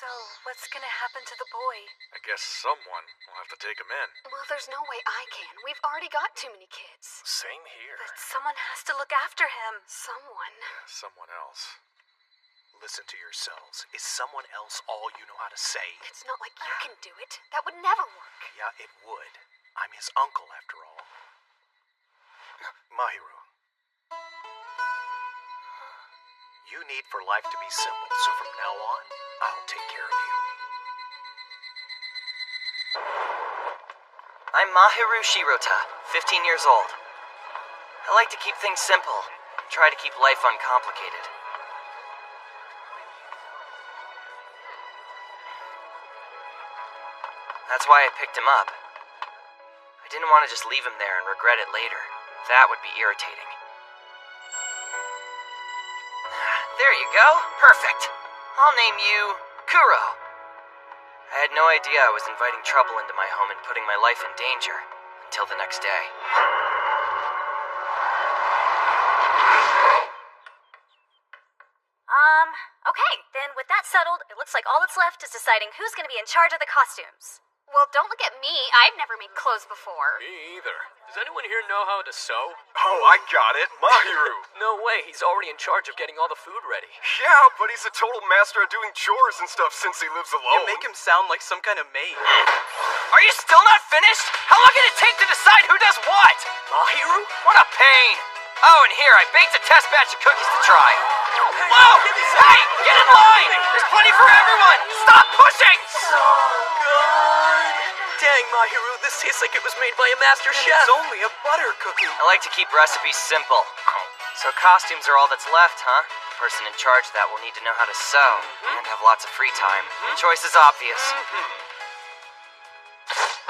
So, what's gonna happen to the boy? I guess someone will have to take him in. Well, there's no way I can. We've already got too many kids. Same here. But someone has to look after him. Someone. Yeah, someone else. Listen to yourselves. Is someone else all you know how to say? It's not like you can do it. That would never work. Yeah, it would. I'm his uncle, after all. Mahiru. You need for life to be simple, so from now on, I'll take care of you. I'm Mahiru Shirota, 15 years old. I like to keep things simple, and try to keep life uncomplicated. That's why I picked him up. I didn't want to just leave him there and regret it later. That would be irritating. There you go. Perfect. I'll name you Kuro. I had no idea I was inviting trouble into my home and putting my life in danger until the next day. Okay, then with that settled, it looks like all that's left is deciding who's gonna be in charge of the costumes. Well, don't look at me. I've never made clothes before. Me either. Does anyone here know how to sew? Oh, I got it. Mahiru. No way, he's already in charge of getting all the food ready. Yeah, but he's a total master at doing chores and stuff since he lives alone. You make him sound like some kind of maid. Are you still not finished? How long did it take to decide who does what? Mahiru? What a pain. Oh, and here, I baked a test batch of cookies to try. Whoa! Hey! Get in line! There's plenty for everyone! Stop pushing! So good. Dang, Mahiru, this tastes like it was made by a master chef. It's only a butter cookie. I like to keep recipes simple. So costumes are all that's left, huh? The person in charge of that will need to know how to sew and have lots of free time. The choice is obvious.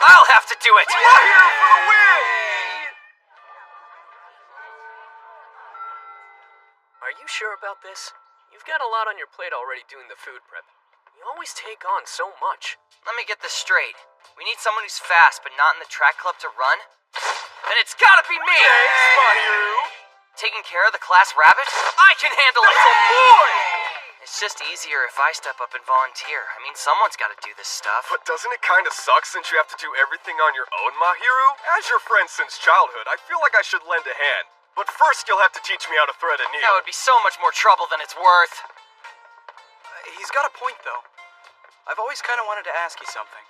I'll have to do it! Mahiru for the win! Are you sure about this? You've got a lot on your plate already doing the food prep. You always take on so much. Let me get this straight. We need someone who's fast but not in the track club to run? Then it's gotta be me! Thanks, Mahiru. Taking care of the class rabbit? I can handle it! Oh, boy! It's just easier if I step up and volunteer. I mean, someone's gotta do this stuff. But doesn't it kind of suck since you have to do everything on your own, Mahiru? As your friend since childhood, I feel like I should lend a hand. But first, you'll have to teach me how to thread a needle. That would be so much more trouble than it's worth. He's got a point, though. I've always kind of wanted to ask you something.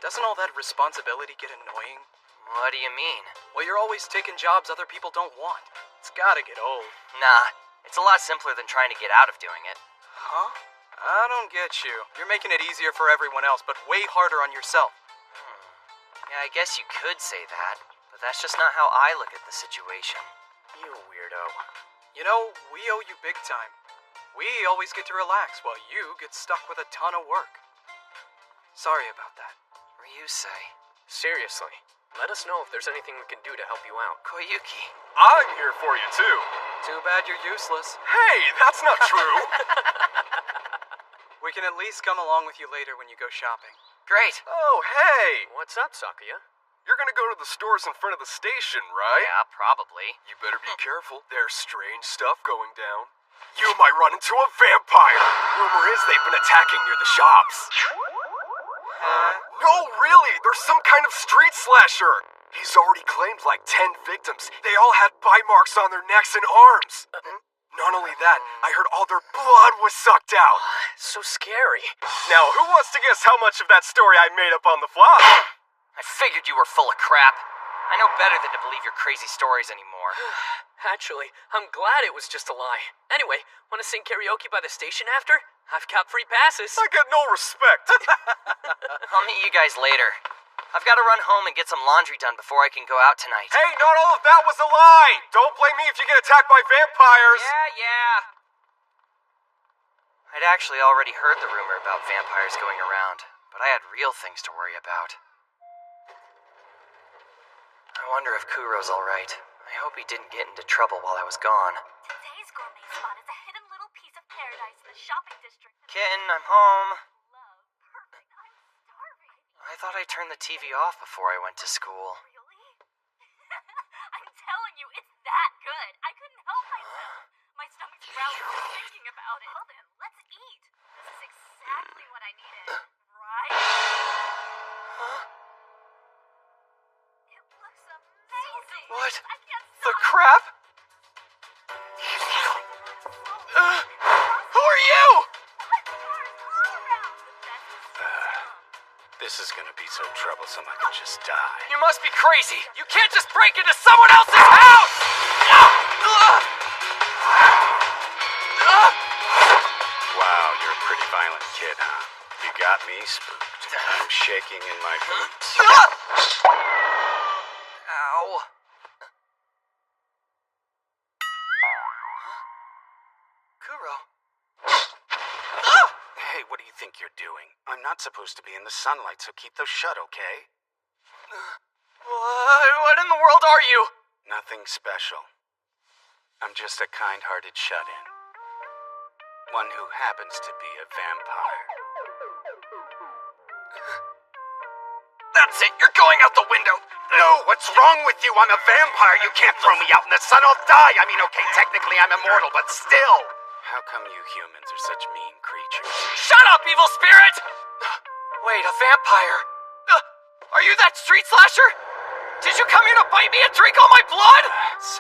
Doesn't all that responsibility get annoying? What do you mean? Well, you're always taking jobs other people don't want. It's gotta get old. Nah, it's a lot simpler than trying to get out of doing it. Huh? I don't get you. You're making it easier for everyone else, but way harder on yourself. Yeah, I guess you could say that, but that's just not how I look at the situation. You weirdo. You know, we owe you big time. We always get to relax while you get stuck with a ton of work. Sorry about that. Ryusei. Seriously, let us know if there's anything we can do to help you out. Koyuki. I'm here for you, too. Too bad you're useless. Hey, that's not true. We can at least come along with you later when you go shopping. Great. Oh, hey. What's up, Sakuya? You're gonna go to the stores in front of the station, right? Yeah, probably. You better be careful. There's strange stuff going down. You might run into a vampire. Rumor is they've been attacking near the shops. No, really. There's some kind of street slasher. He's already claimed like 10 victims. They all had bite marks on their necks and arms. Not only that, I heard all their blood was sucked out. So scary. Now, who wants to guess how much of that story I made up on the fly? I figured you were full of crap. I know better than to believe your crazy stories anymore. Actually, I'm glad it was just a lie. Anyway, want to sing karaoke by the station after? I've got free passes. I get no respect. I'll meet you guys later. I've got to run home and get some laundry done before I can go out tonight. Hey, not all of that was a lie! Don't blame me if you get attacked by vampires! Yeah. I'd actually already heard the rumor about vampires going around, but I had real things to worry about. I wonder if Kuro's alright. I hope he didn't get into trouble while I was gone. Today's gourmet spot is a hidden little piece of paradise in the shopping district. Kitten, I'm home. Love, perfect. I'm starving. I thought I turned the TV off before I went to school. Really? I'm telling you, it's that good. I couldn't help myself. My stomach's growling just thinking about it. Well then, let's eat. This is exactly what I needed, right? It looks amazing. What? I can't The stop. crap? Who are you? This is gonna be so troublesome I could just die. You must be crazy. You can't just break into someone else's house! Wow, you're a pretty violent kid, huh? You got me spooked. I'm shaking in my boots. Ow. Kuro. Hey, what do you think you're doing? I'm not supposed to be in the sunlight, so keep those shut, okay? What in the world are you? Nothing special. I'm just a kind-hearted shut-in. One who happens to be a vampire. That's it. You're going out the window. No, what's wrong with you? I'm a vampire. You can't throw me out in the sun. I'll die. I mean, okay, technically I'm immortal, but still. How come you humans are such mean creatures? Shut up, evil spirit! Wait, a vampire? Are you that street slasher? Did you come here to bite me and drink all my blood?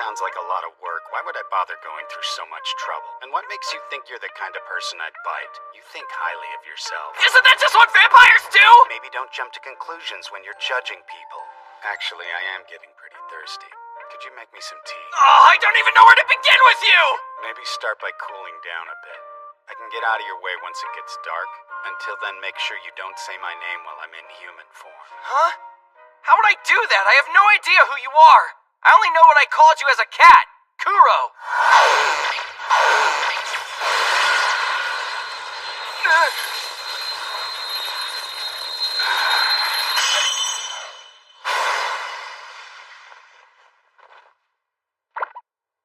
Sounds like a lot of work. Why would I bother going through so much trouble? And what makes you think you're the kind of person I'd bite? You think highly of yourself. Isn't that just what vampires do? Maybe don't jump to conclusions when you're judging people. Actually, I am getting pretty thirsty. Could you make me some tea? Oh, I don't even know where to begin with you! Maybe start by cooling down a bit. I can get out of your way once it gets dark. Until then, make sure you don't say my name while I'm in human form. Huh? How would I do that? I have no idea who you are. I only know what I called you as a cat. Kuro.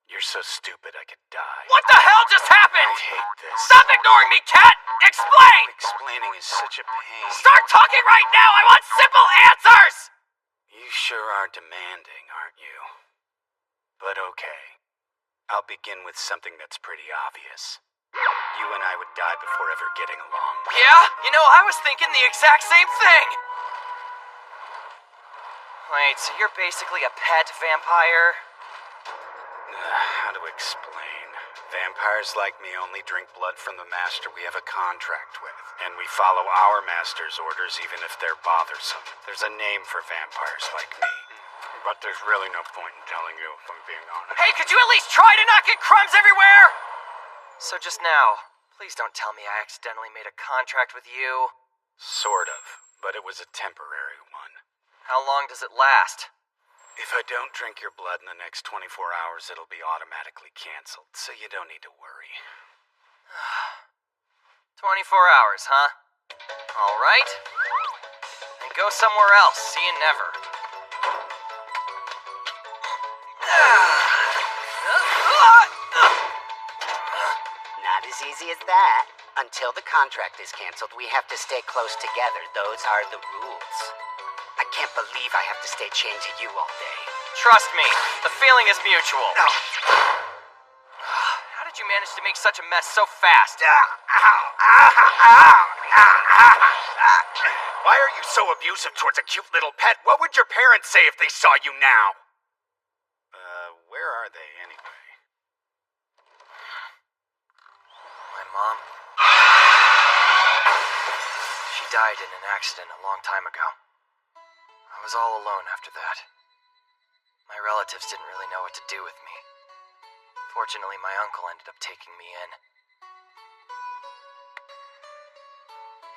You're so stupid I could die. What the hell just happened? I hate this. Stop ignoring me, cat! Explain! Explaining is such a pain. Start talking right now! I want simple answers! You sure are demanding, aren't you? But okay. I'll begin with something that's pretty obvious. You and I would die before ever getting along. Yeah? You know, I was thinking the exact same thing! Wait, so you're basically a pet vampire? How to explain? Vampires like me only drink blood from the master we have a contract with. And we follow our master's orders even if they're bothersome. There's a name for vampires like me. But there's really no point in telling you if I'm being honest. Hey, could you at least try to not get crumbs everywhere? So just now, please don't tell me I accidentally made a contract with you. Sort of, but it was a temporary one. How long does it last? If I don't drink your blood in the next 24 hours, it'll be automatically canceled, so you don't need to worry. 24 hours, huh? Alright. Then go somewhere else. See you never. Not as easy as that. Until the contract is canceled, we have to stay close together. Those are the rules. I can't believe I have to stay chained to you all day. Trust me, the feeling is mutual. How did you manage to make such a mess so fast? Why are you so abusive towards a cute little pet? What would your parents say if they saw you now? Where are they anyway? My mom? She died in an accident a long time ago. I was all alone after that. My relatives didn't really know what to do with me. Fortunately, my uncle ended up taking me in.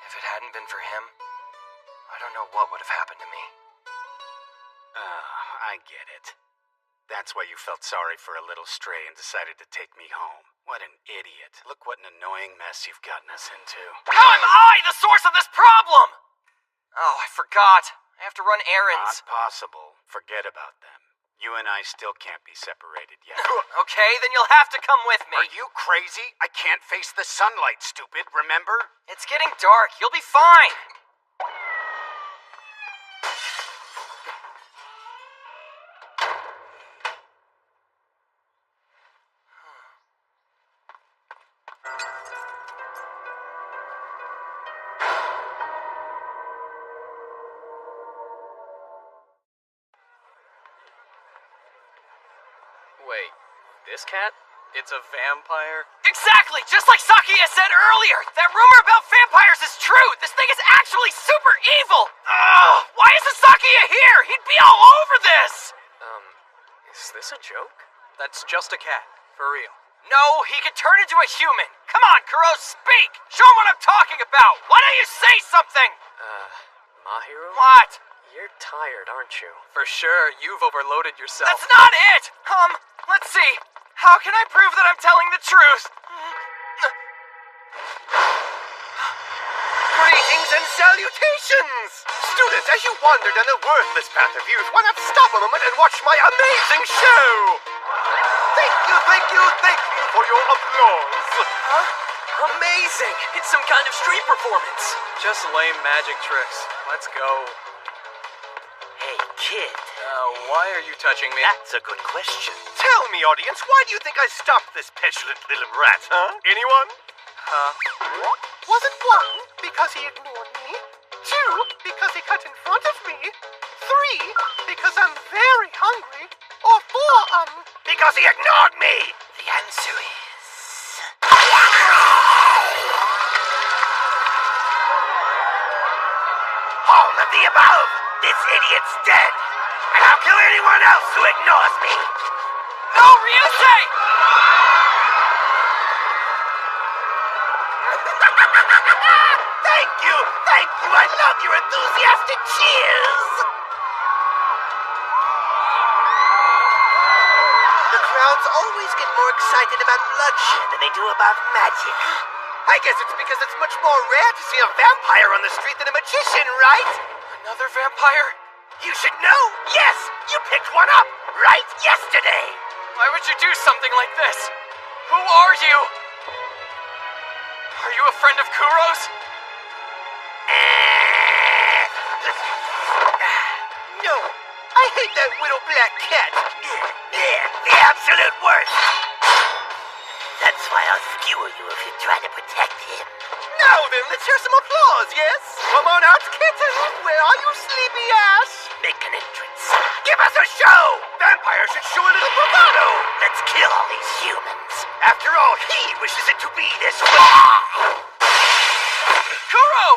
If it hadn't been for him, I don't know what would have happened to me. I get it. That's why you felt sorry for a little stray and decided to take me home. What an idiot. Look what an annoying mess you've gotten us into. How am I the source of this problem? Oh, I forgot. I have to run errands. Not possible. Forget about them. You and I still can't be separated yet. Okay, then you'll have to come with me. Are you crazy? I can't face the sunlight, stupid, remember? It's getting dark. You'll be fine. This cat? It's a vampire? Exactly, just like Sakia said earlier. That rumor about vampires is true. This thing is actually super evil. Ugh, why isn't Sakia here? He'd be all over this. Is this a joke? That's just a cat. For real. No, he could turn into a human. Come on, Kuro, speak. Show him what I'm talking about. Why don't you say something? Mahiru? What? You're tired, aren't you? For sure, you've overloaded yourself. That's not it. Let's see. How can I prove that I'm telling the truth? Greetings and salutations! Students, as you wander down the worthless path of youth, why not stop a moment and watch my amazing show? Thank you for your applause. Amazing! It's some kind of street performance. Just lame magic tricks. Let's go. Hey, kid. Why are you touching me? That's a good question. Tell me, audience, why do you think I stopped this petulant little brat, huh? Anyone? Was it 1, because he ignored me? 2, because he cut in front of me? 3, because I'm very hungry? Or 4, because he ignored me? The answer is... All of the above! This idiot's dead! And I'll kill anyone else who ignores me! No, Ryusei! Thank you! I love your enthusiastic cheers! The crowds always get more excited about bloodshed than they do about magic. I guess it's because it's much more rare to see a vampire on the street than a magician, right? Another vampire? You should know! Yes! You picked one up! Right yesterday! Why would you do something like this? Who are you? Are you a friend of Kuro's? No! I hate that little black cat! The absolute worst! That's why I'll skewer you if you try to protect him. Now then, let's hear some applause, yes? Come on out, kitten! Where are you, sleepy ass? Make an entrance. Give us a show! Vampires should show a little bravado! Let's kill all these humans. After all, he wishes it to be this way! Kuro!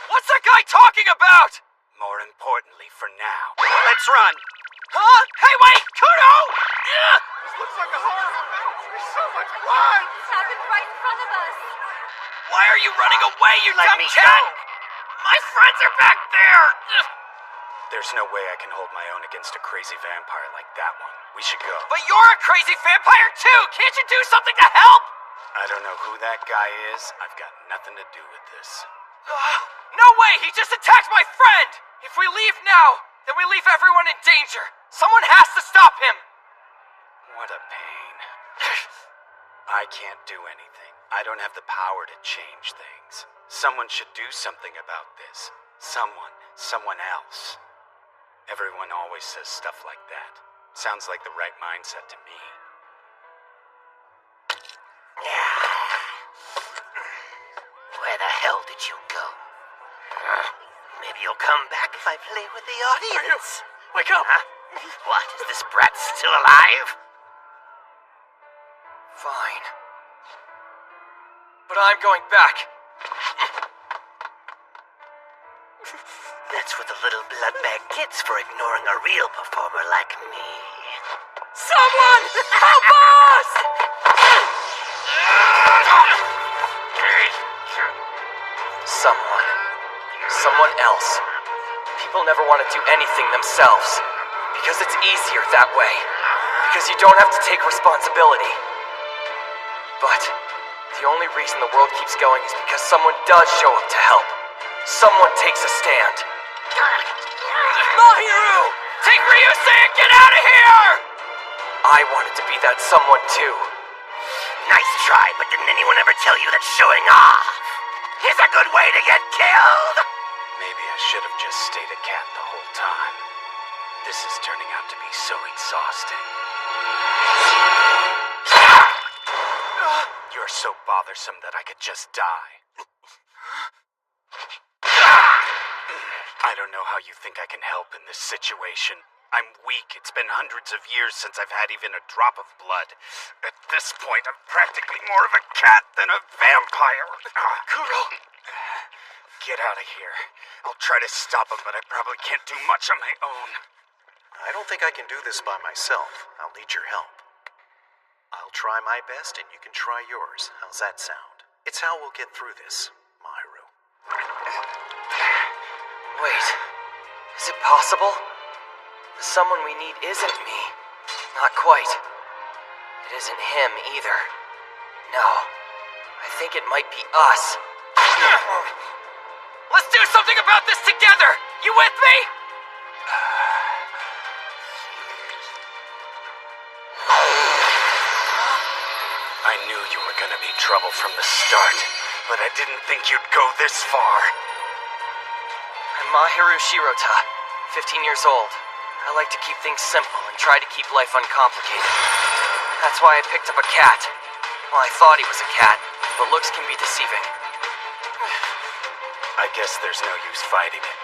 What's that guy talking about? More importantly for now. Let's run! Huh? Hey, wait! Kuro! This looks like a horror film! There's so much blood! It's happened right in front of us. Why are you running away, you Let dumb me cat? go. My friends are back there! There's no way I can hold my own against a crazy vampire like that one. We should go. But you're a crazy vampire too! Can't you do something to help? I don't know who that guy is. I've got nothing to do with this. No way! He just attacked my friend! If we leave now, then we leave everyone in danger. Someone has to stop him! What a pain. I can't do anything. I don't have the power to change things. Someone should do something about this. Someone else. Everyone always says stuff like that. Sounds like the right mindset to me. Where the hell did you go? Maybe you'll come back if I play with the audience. Wake up! What, is this brat still alive? Fine. But I'm going back. That's what the little bloodbag gets for ignoring a real performer like me. Someone! Help us! Someone else. People never want to do anything themselves. Because it's easier that way. Because you don't have to take responsibility. But the only reason the world keeps going is because someone does show up to help. Someone takes a stand. Mahiru! Take Ryusei and get out of here! I wanted to be that someone too. Nice try, but didn't anyone ever tell you that showing off is a good way to get killed? Maybe I should have just stayed a cat the whole time. This is turning out to be so exhausting. You're so bothersome that I could just die. I don't know how you think I can help in this situation. I'm weak. It's been hundreds of years since I've had even a drop of blood. At this point, I'm practically more of a cat than a vampire. Kuro! Get out of here. I'll try to stop him, but I probably can't do much on my own. I don't think I can do this by myself. I'll need your help. I'll try my best and you can try yours. How's that sound? It's how we'll get through this, Mahiru. Wait, is it possible? The someone we need isn't me. Not quite. It isn't him either. No, I think it might be us. Let's do something about this together! You with me? I knew you were gonna be trouble from the start, but I didn't think you'd go this far. I'm Mahiru Shirota, 15 years old. I like to keep things simple and try to keep life uncomplicated. That's why I picked up a cat. Well, I thought he was a cat, but looks can be deceiving. I guess there's no use fighting it.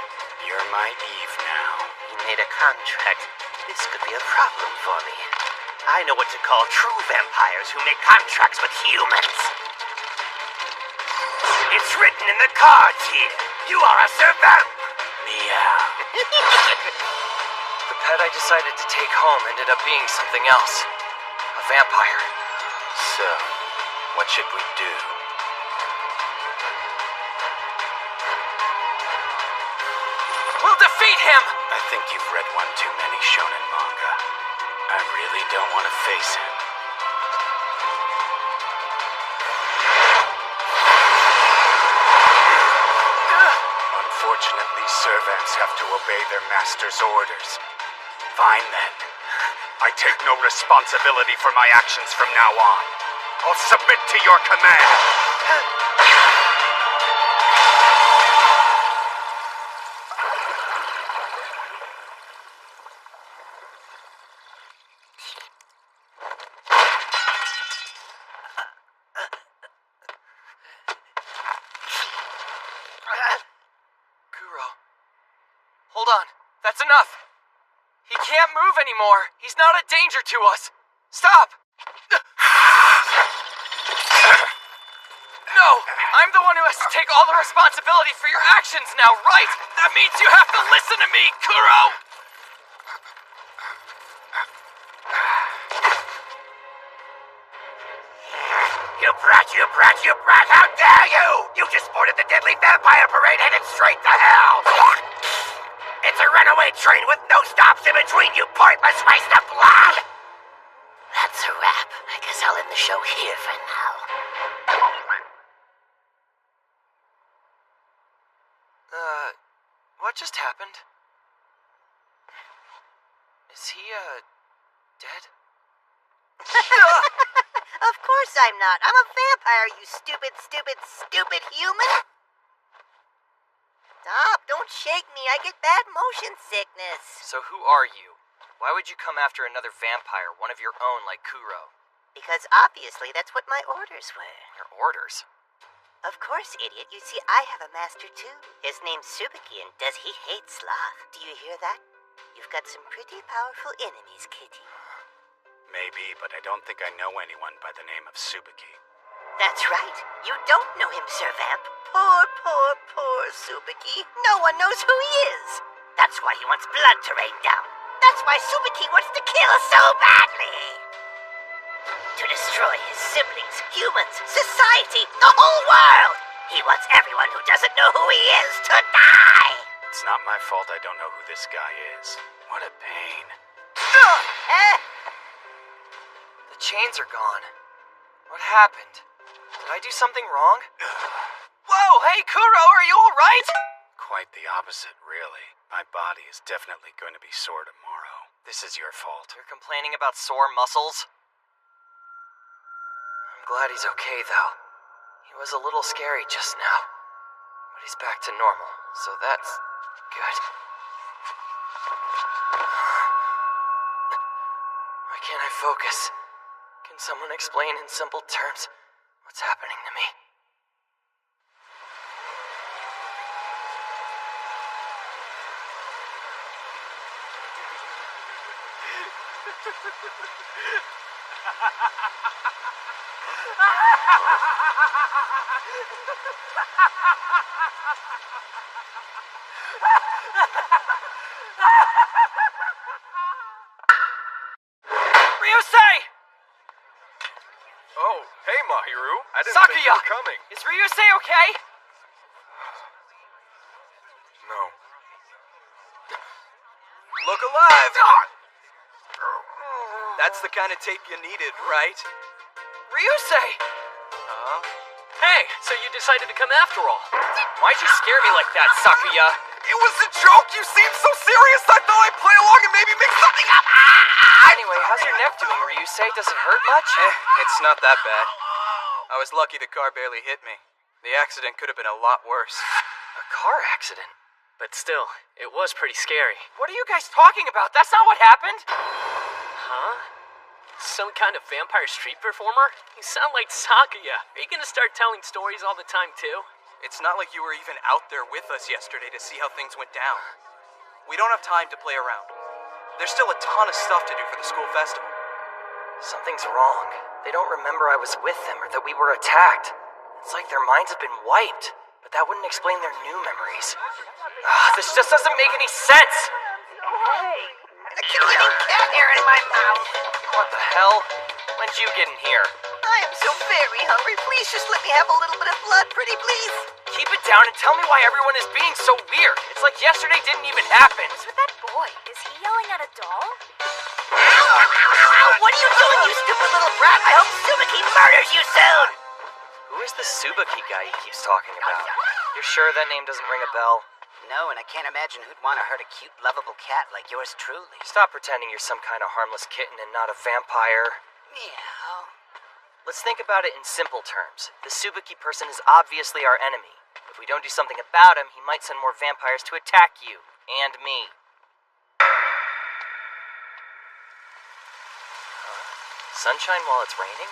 You're my Eve now. You made a contract. This could be a problem for me. I know what to call true vampires who make contracts with humans. It's written in the cards here. You are a servant. Meow. The pet I decided to take home ended up being something else. A vampire. So, what should we do? We'll defeat him! I think you've read one too many shonen manga. I really don't want to face him. Unfortunately, servants have to obey their master's orders. Fine then. I take no responsibility for my actions from now on. I'll submit to your command. Kuro. Hold on. That's enough. He can't move anymore. He's not a danger to us. Stop! No! I'm the one who has to take all the responsibility for your actions now, right? That means you have to listen to me, Kuro! You brat, how dare you! You just boarded the deadly vampire parade headed straight to hell! It's a runaway train with no stops in between, you pointless waste of blood! That's a wrap. I guess I'll end the show here for now. What just happened? Is he, dead? Of course I'm not. I'm a vampire, you stupid human. Stop, don't shake me. I get bad motion sickness. So who are you? Why would you come after another vampire, one of your own like Kuro? Because obviously that's what my orders were. Your orders? Of course, idiot. You see, I have a master too. His name's Subuki, and does he hate sloth? Do you hear that? You've got some pretty powerful enemies, kitty. Maybe, but I don't think I know anyone by the name of Subuki. That's right. You don't know him, Sir Vamp. Poor Subuki. No one knows who he is. That's why he wants blood to rain down. That's why Subuki wants to kill so badly. To destroy his siblings, humans, society, the whole world. He wants everyone who doesn't know who he is to die. It's not my fault I don't know who this guy is. What a pain. The chains are gone. What happened? Did I do something wrong? Whoa, hey Kuro, are you alright? Quite the opposite, really. My body is definitely going to be sore tomorrow. This is your fault. You're complaining about sore muscles? I'm glad he's okay, though. He was a little scary just now. But he's back to normal, so that's good. Why can't I focus? Can someone explain in simple terms what's happening to me? Ryusei! Oh, hey, Mahiru. I didn't think you Sakuya! were coming. Is Ryusei okay? No. Look alive! That's the kind of tape you needed, right? Ryusei! Hey, so you decided to come after all. Why'd you scare me like that, Sakuya? It was a joke. You seemed so serious. I thought I'd play along and maybe make something up. Anyway, how's your neck doing, Ryusei? Does it hurt much? It's not that bad. I was lucky the car barely hit me. The accident could have been a lot worse. A car accident? But still, it was pretty scary. What are you guys talking about? That's not what happened! Huh? Some kind of vampire street performer? You sound like Sakuya. Are you gonna start telling stories all the time, too? It's not like you were even out there with us yesterday to see how things went down. We don't have time to play around. There's still a ton of stuff to do for the school festival. Something's wrong. They don't remember I was with them or that we were attacked. It's like their minds have been wiped, but that wouldn't explain their new memories. This just doesn't make any sense! A killing cat hair in my mouth. What the hell? When'd you get in here? I am so very hungry. Please just let me have a little bit of blood, pretty please. Keep it down and tell me why everyone is being so weird. It's like yesterday didn't even happen. What's with that boy? Is he yelling at a doll? What are you doing, you stupid little brat? I hope Subaki murders you soon. Who is the Subaki guy he keeps talking about? You're sure that name doesn't ring a bell? No, and I can't imagine who'd want to hurt a cute, lovable cat like yours truly. Stop pretending you're some kind of harmless kitten and not a vampire. Meow. Let's think about it in simple terms. The Subaki person is obviously our enemy. If we don't do something about him, he might send more vampires to attack you. And me. Sunshine while it's raining?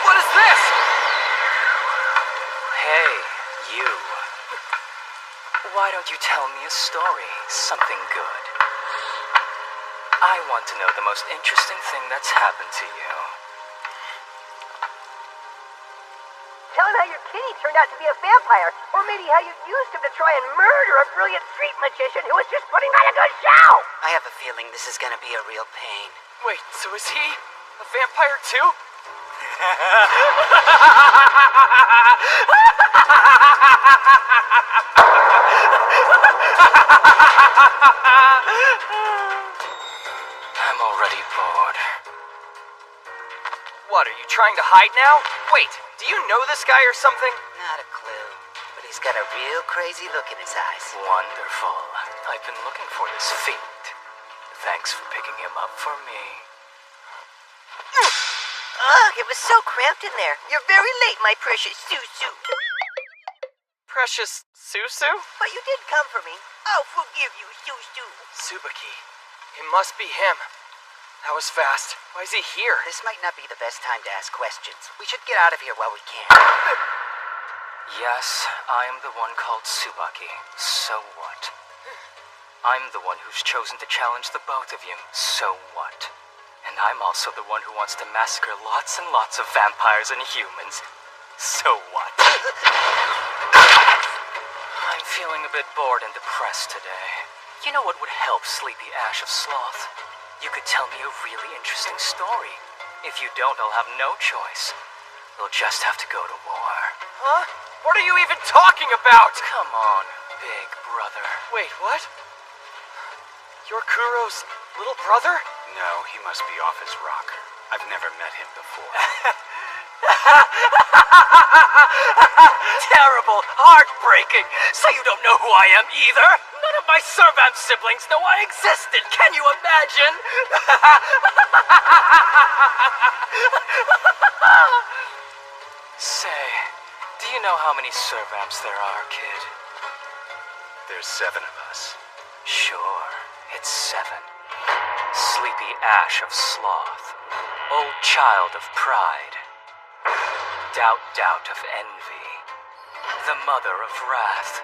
What is this? Hey, you. Why don't you tell me a story? Something good. I want to know the most interesting thing that's happened to you. Tell him how your kitty turned out to be a vampire, or maybe how you used him to try and murder a brilliant street magician who was just putting on a good show. I have a feeling this is gonna be a real pain. Wait, so is he a vampire too? I'm already bored. What, are you trying to hide now? Wait, do you know this guy or something? Not a clue, but he's got a real crazy look in his eyes. Wonderful. I've been looking for this feat. Thanks for picking him up for me. Ugh, it was so cramped in there. You're very late, my precious Susu. Precious Susu? But you did come for me. I'll forgive you, Susu. Subaki. It must be him. That was fast. Why is he here? This might not be the best time to ask questions. We should get out of here while we can. Yes, I am the one called Subaki. So what? I'm the one who's chosen to challenge the both of you. So what? And I'm also the one who wants to massacre lots and lots of vampires and humans. So what? I'm feeling a bit bored and depressed today. You know what would help Sleepy Ash of Sloth? You could tell me a really interesting story. If you don't, I'll have no choice. We'll just have to go to war. Huh? What are you even talking about? Come on, big brother. Wait, what? You're Kuro's little brother? No, he must be off his rock. I've never met him before. Terrible, heartbreaking. So you don't know who I am either? None of my Servant siblings know I existed. Can you imagine? Say, do you know how many Servants there are, kid? There's 7 of us. Sure, it's 7. Sleepy Ash of Sloth. Old Child of Pride. Doubt of Envy. the mother of wrath,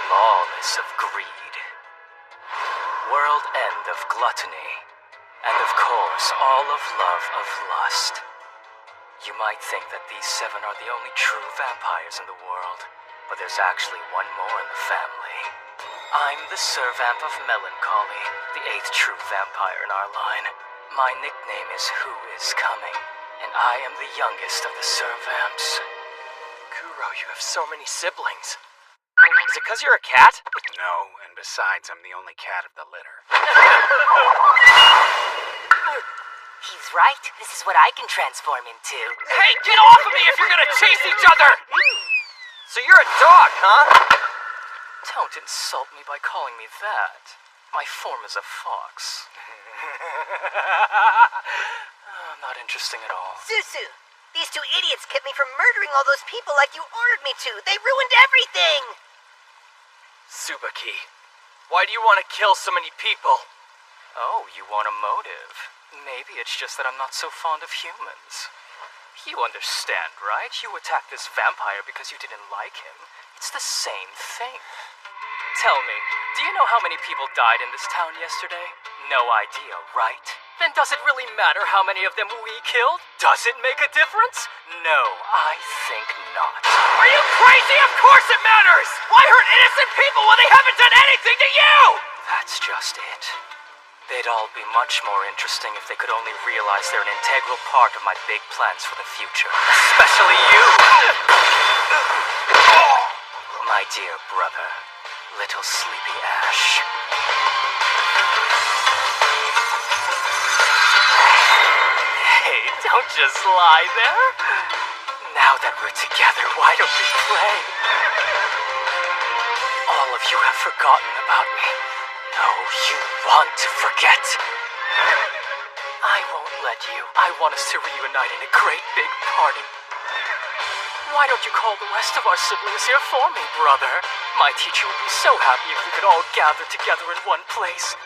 lawless of greed, world end of gluttony, and of course, all of love of lust. You might think that these 7 are the only true vampires in the world, but there's actually one more in the family. I'm the Servamp of Melancholy, the 8th true vampire in our line. My nickname is Who Is Coming, and I am the youngest of the Servamps. Kuro, you have so many siblings. Is it 'cause you're a cat? No, and besides, I'm the only cat of the litter. He's right. This is what I can transform into. Hey, get off of me if you're gonna chase each other! So you're a dog, huh? Don't insult me by calling me that. My form is a fox. Not interesting at all. Susu, these 2 idiots kept me from murdering all those people like you ordered me to. They ruined everything. Tsubaki, why do you want to kill so many people? Oh, you want a motive? Maybe it's just that I'm not so fond of humans. You understand, right? You attacked this vampire because you didn't like him. It's the same thing. Tell me, do you know how many people died in this town yesterday? No idea, right? Then does it really matter how many of them we killed? Does it make a difference? No, I think not. Are you crazy? Of course it matters! Why hurt innocent people when they haven't done anything to you? That's just it. They'd all be much more interesting if they could only realize they're an integral part of my big plans for the future. Especially you! My dear brother, little sleepy Ash. Hey, don't just lie there. Now that we're together, why don't we play? All of you have forgotten about me. No, you want to forget. I won't let you. I want us to reunite in a great big party. Why don't you call the rest of our siblings here for me, brother? My teacher would be so happy if we could all gather together in one place.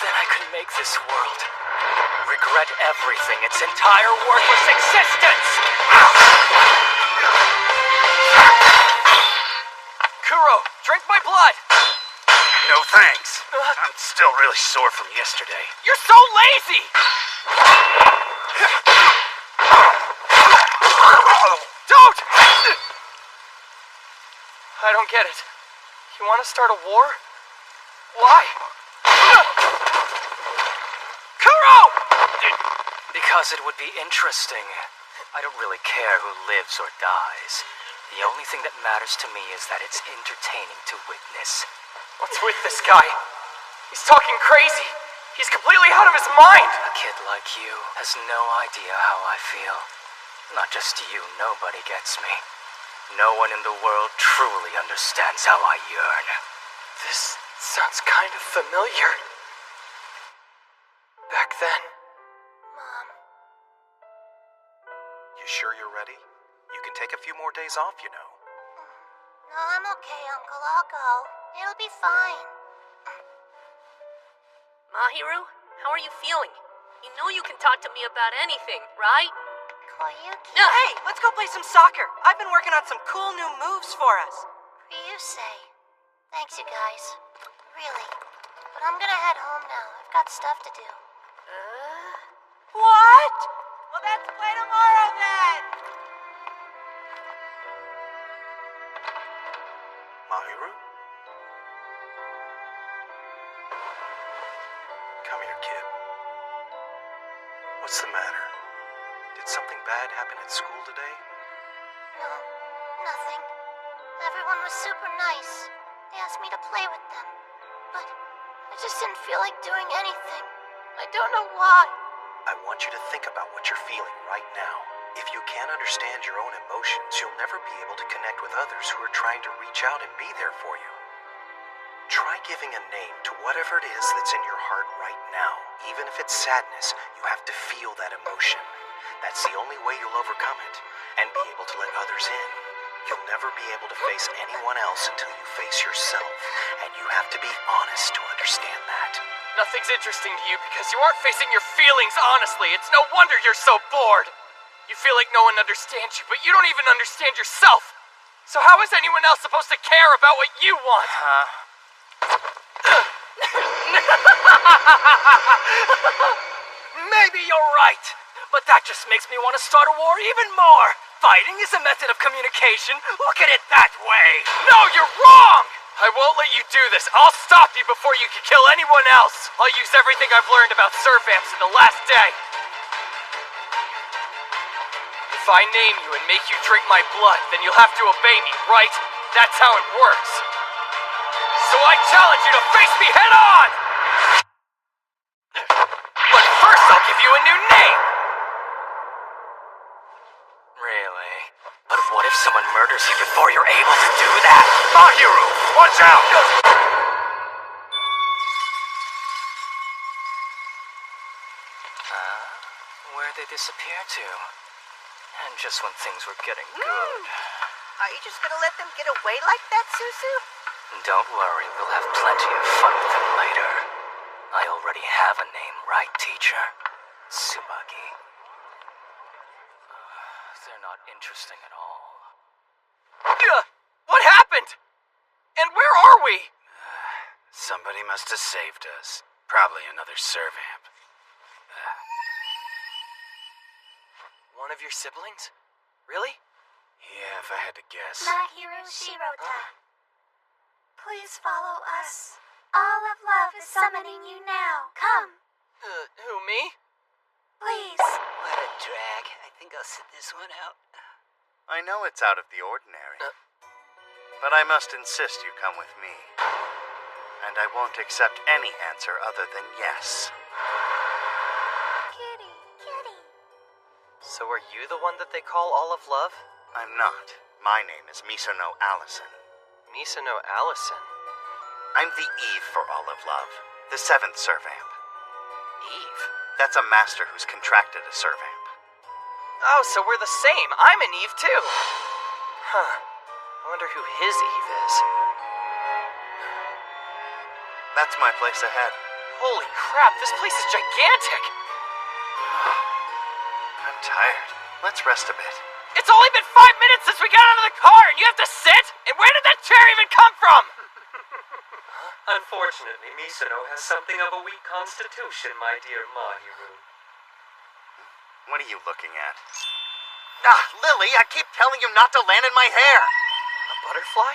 Then I could make this world regret everything, its entire worthless existence! Kuro, drink my blood! No thanks. I'm still really sore from yesterday. You're so lazy! Don't! I don't get it. You want to start a war? Why? Kuro! Because it would be interesting. I don't really care who lives or dies. The only thing that matters to me is that it's entertaining to witness. What's with this guy? He's talking crazy. He's completely out of his mind. A kid like you has no idea how I feel. Not just you, nobody gets me. No one in the world truly understands how I yearn. This sounds kind of familiar. Back then. Mom. You sure you're ready? You can take a few more days off, you know. No, I'm okay, Uncle. I'll go. It'll be fine. Mahiru, how are you feeling? You know you can talk to me about anything, right? Koyuki. Hey, let's go play some soccer. I've been working on some cool new moves for us. Ryusei. Thanks, you guys. Really. But I'm gonna head home now. I've got stuff to do. What? Well, let's play tomorrow then. Mahiru? Come here, kid. What's the matter? Did something bad happen at school today? No, nothing. Everyone was super nice. They asked me to play with them. But I just didn't feel like doing anything. I don't know why. I want you to think about what you're feeling right now. If you can't understand your own emotions, you'll never be able to connect with others who are trying to reach out and be there for you. Try giving a name to whatever it is that's in your heart right now. Even if it's sadness, you have to feel that emotion. That's the only way you'll overcome it and be able to let others in. You'll never be able to face anyone else until you face yourself, and you have to be honest to understand that. Nothing's interesting to you because you aren't facing your feelings honestly. It's no wonder you're so bored. You feel like no one understands you, but you don't even understand yourself. So how is anyone else supposed to care about what you want? Maybe you're right, but that just makes me want to start a war even more. Fighting is a method of communication. Look at it that way. No, you're wrong! I won't let you do this. I'll stop you before you can kill anyone else. I'll use everything I've learned about Survamps in the last day. If I name you and make you drink my blood, then you'll have to obey me, right? That's how it works. So I challenge you to face me head on! But first I'll give you a new name! Really? But what if someone murders you before you're able to do that? Mahiru, watch out! Where'd they disappear to? And just when things were getting good. Are you just gonna let them get away like that, Susu? Don't worry, we'll have plenty of fun with them later. I already have a name, right, teacher? Tsubaki. They're not interesting at all. What happened? And where are we? Somebody must have saved us. Probably another Survamp. One of your siblings? Really? Yeah, if I had to guess. Mahiru Shirota. Please follow us. All of love is summoning you now. Come, Who, me? please. What a drag. I think I'll sit this one out. I know it's out of the ordinary, but I must insist you come with me. And I won't accept any answer other than yes. Kitty, kitty. So are you the one that they call All of Love? I'm not. My name is Misono Allison. Misono Allison. I'm the Eve for All of Love, the 7th Survamp. Eve? That's a master who's contracted a Survamp. Oh, so we're the same. I'm an Eve too. Huh. I wonder who his Eve is. That's my place ahead. Holy crap, this place is gigantic! I'm tired. Let's rest a bit. It's only been 5 minutes since we got out of the car and you have to sit? And where did that chair even come from? Unfortunately, Misono has something of a weak constitution, my dear Mahiru. What are you looking at? Ah, Lily, I keep telling you not to land in my hair! A butterfly?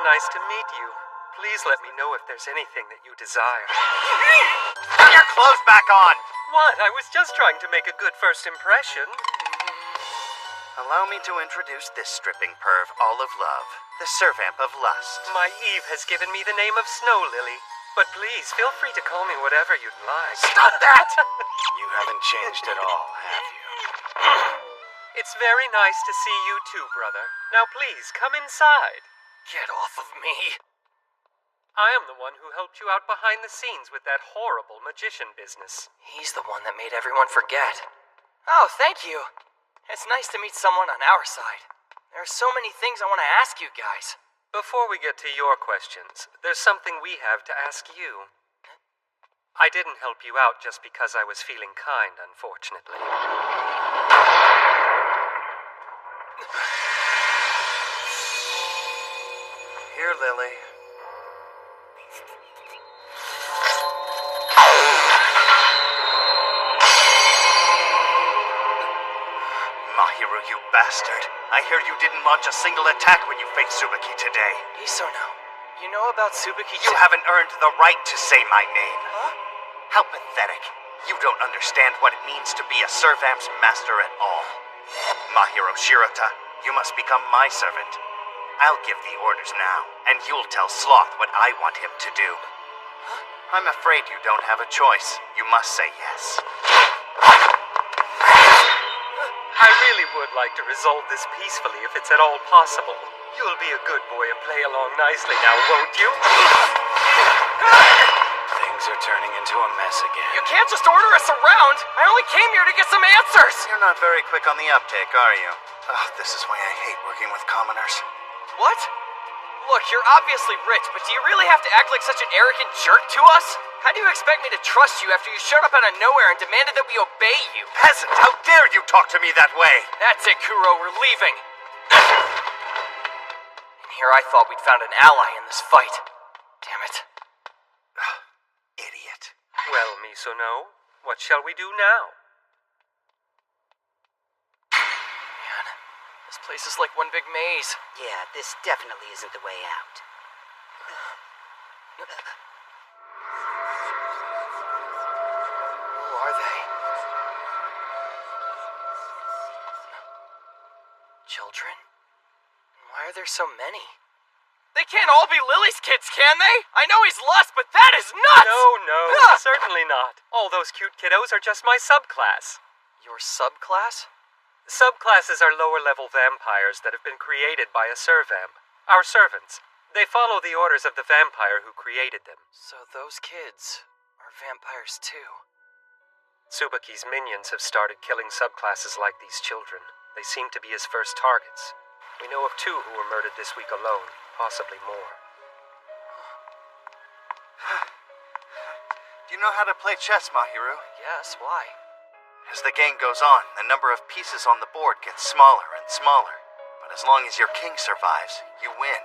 Nice to meet you. Please let me know if there's anything that you desire. Put your clothes back on! What? I was just trying to make a good first impression. Allow me to introduce this stripping perv, All of Love, the Survamp of Lust. My Eve has given me the name of Snow Lily. But please, feel free to call me whatever you'd like. Stop that! You haven't changed at all, have you? It's very nice to see you too, brother. Now please, come inside. Get off of me. I am the one who helped you out behind the scenes with that horrible magician business. He's the one that made everyone forget. Oh, thank you. It's nice to meet someone on our side. There are so many things I want to ask you guys. Before we get to your questions, there's something we have to ask you. I didn't help you out just because I was feeling kind, unfortunately. Here, Lily. Mahiru, you bastard. I hear you didn't launch a single attack when you faced Tsubaki today. Isono, you know about Tsubaki? You haven't earned the right to say my name. Huh? How pathetic. You don't understand what it means to be a Survamp's master at all. Mahiru Shirota, you must become my servant. I'll give the orders now, and you'll tell Sloth what I want him to do. I'm afraid you don't have a choice. You must say yes. I really would like to resolve this peacefully if it's at all possible. You'll be a good boy and play along nicely now, won't you? Things are turning into a mess again. You can't just order us around. I only came here to get some answers. You're not very quick on the uptake, are you? Oh, this is why I hate working with commoners. What? Look, you're obviously rich, but do you really have to act like such an arrogant jerk to us? How do you expect me to trust you after you showed up out of nowhere and demanded that we obey you? Peasant, how dare you talk to me that way? That's it, Kuro, we're leaving. And here I thought we'd found an ally in this fight. Damn it. Idiot. Well, Misono, what shall we do now? Man, this place is like one big maze. Yeah, this definitely isn't the way out. Who are they? Children? Why are there so many? They can't all be Lily's kids, can they? I know he's lost, but that is nuts! No, certainly not. All those cute kiddos are just my subclass. Your subclass? Subclasses are lower-level vampires that have been created by a servamp. Our servants. They follow the orders of the vampire who created them. So those kids are vampires too. Tsubaki's minions have started killing subclasses like these children. They seem to be his first targets. We know of 2 who were murdered this week alone, possibly more. Do you know how to play chess, Mahiru? Yes, why? As the game goes on, the number of pieces on the board gets smaller and smaller. But as long as your king survives, you win.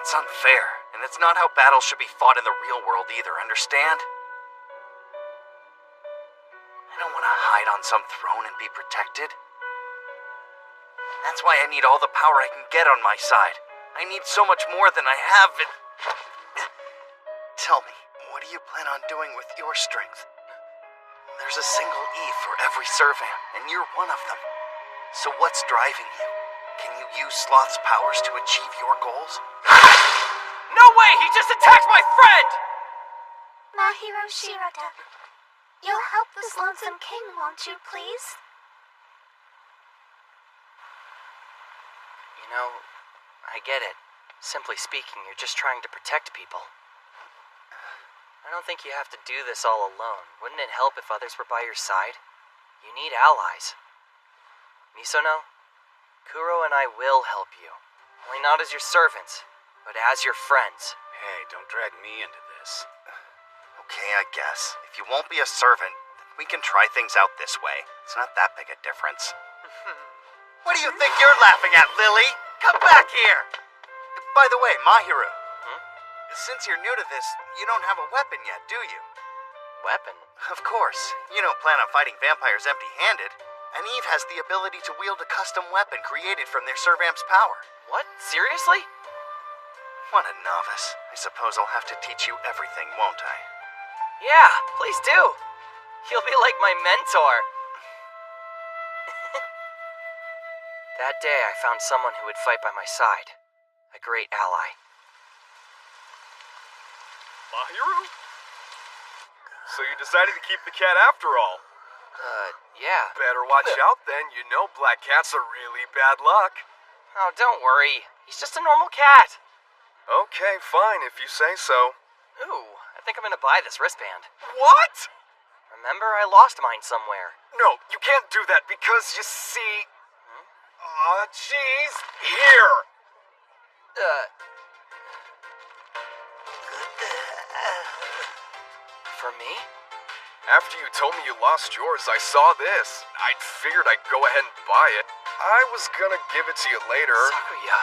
It's unfair, and it's not how battles should be fought in the real world either, understand? I don't want to hide on some throne and be protected. That's why I need all the power I can get on my side. I need so much more than I have. Tell me, what do you plan on doing with your strength? There's a single E for every servant, and you're one of them. So what's driving you? Can you use Sloth's powers to achieve your goals? No way! He just attacked my friend! Mahiro Shirota, you'll help this lonesome king, won't you, please? You know, I get it. Simply speaking, you're just trying to protect people. I don't think you have to do this all alone. Wouldn't it help if others were by your side? You need allies. Misono, Kuro and I will help you. Only not as your servants, but as your friends. Hey, don't drag me into this. Okay, I guess. If you won't be a servant, we can try things out this way. It's not that big a difference. What do you think you're laughing at, Lily? Come back here! By the way, Mahiru. Since you're new to this, you don't have a weapon yet, do you? Weapon? Of course. You don't plan on fighting vampires empty-handed. And Eve has the ability to wield a custom weapon created from their servamp's power. What? Seriously? What a novice. I suppose I'll have to teach you everything, won't I? Yeah, please do. You'll be like my mentor. That day, I found someone who would fight by my side. A great ally. Mahiru? So you decided to keep the cat after all? Yeah. Better watch out then. You know black cats are really bad luck. Oh, don't worry. He's just a normal cat. Okay, fine if you say so. Ooh, I think I'm gonna buy this wristband. What? Remember, I lost mine somewhere. No, you can't do that because you see... Aw, jeez. Here. For me? After you told me you lost yours, I saw this. I figured I'd go ahead and buy it. I was gonna give it to you later. Sakuya.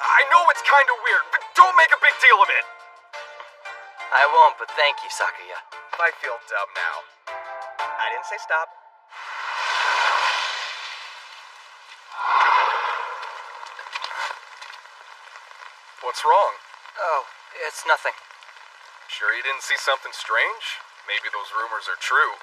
I know it's kinda weird, but don't make a big deal of it. I won't, but thank you, Sakuya. I feel dumb now. I didn't say stop. What's wrong? Oh, it's nothing. Sure you didn't see something strange? Maybe those rumors are true.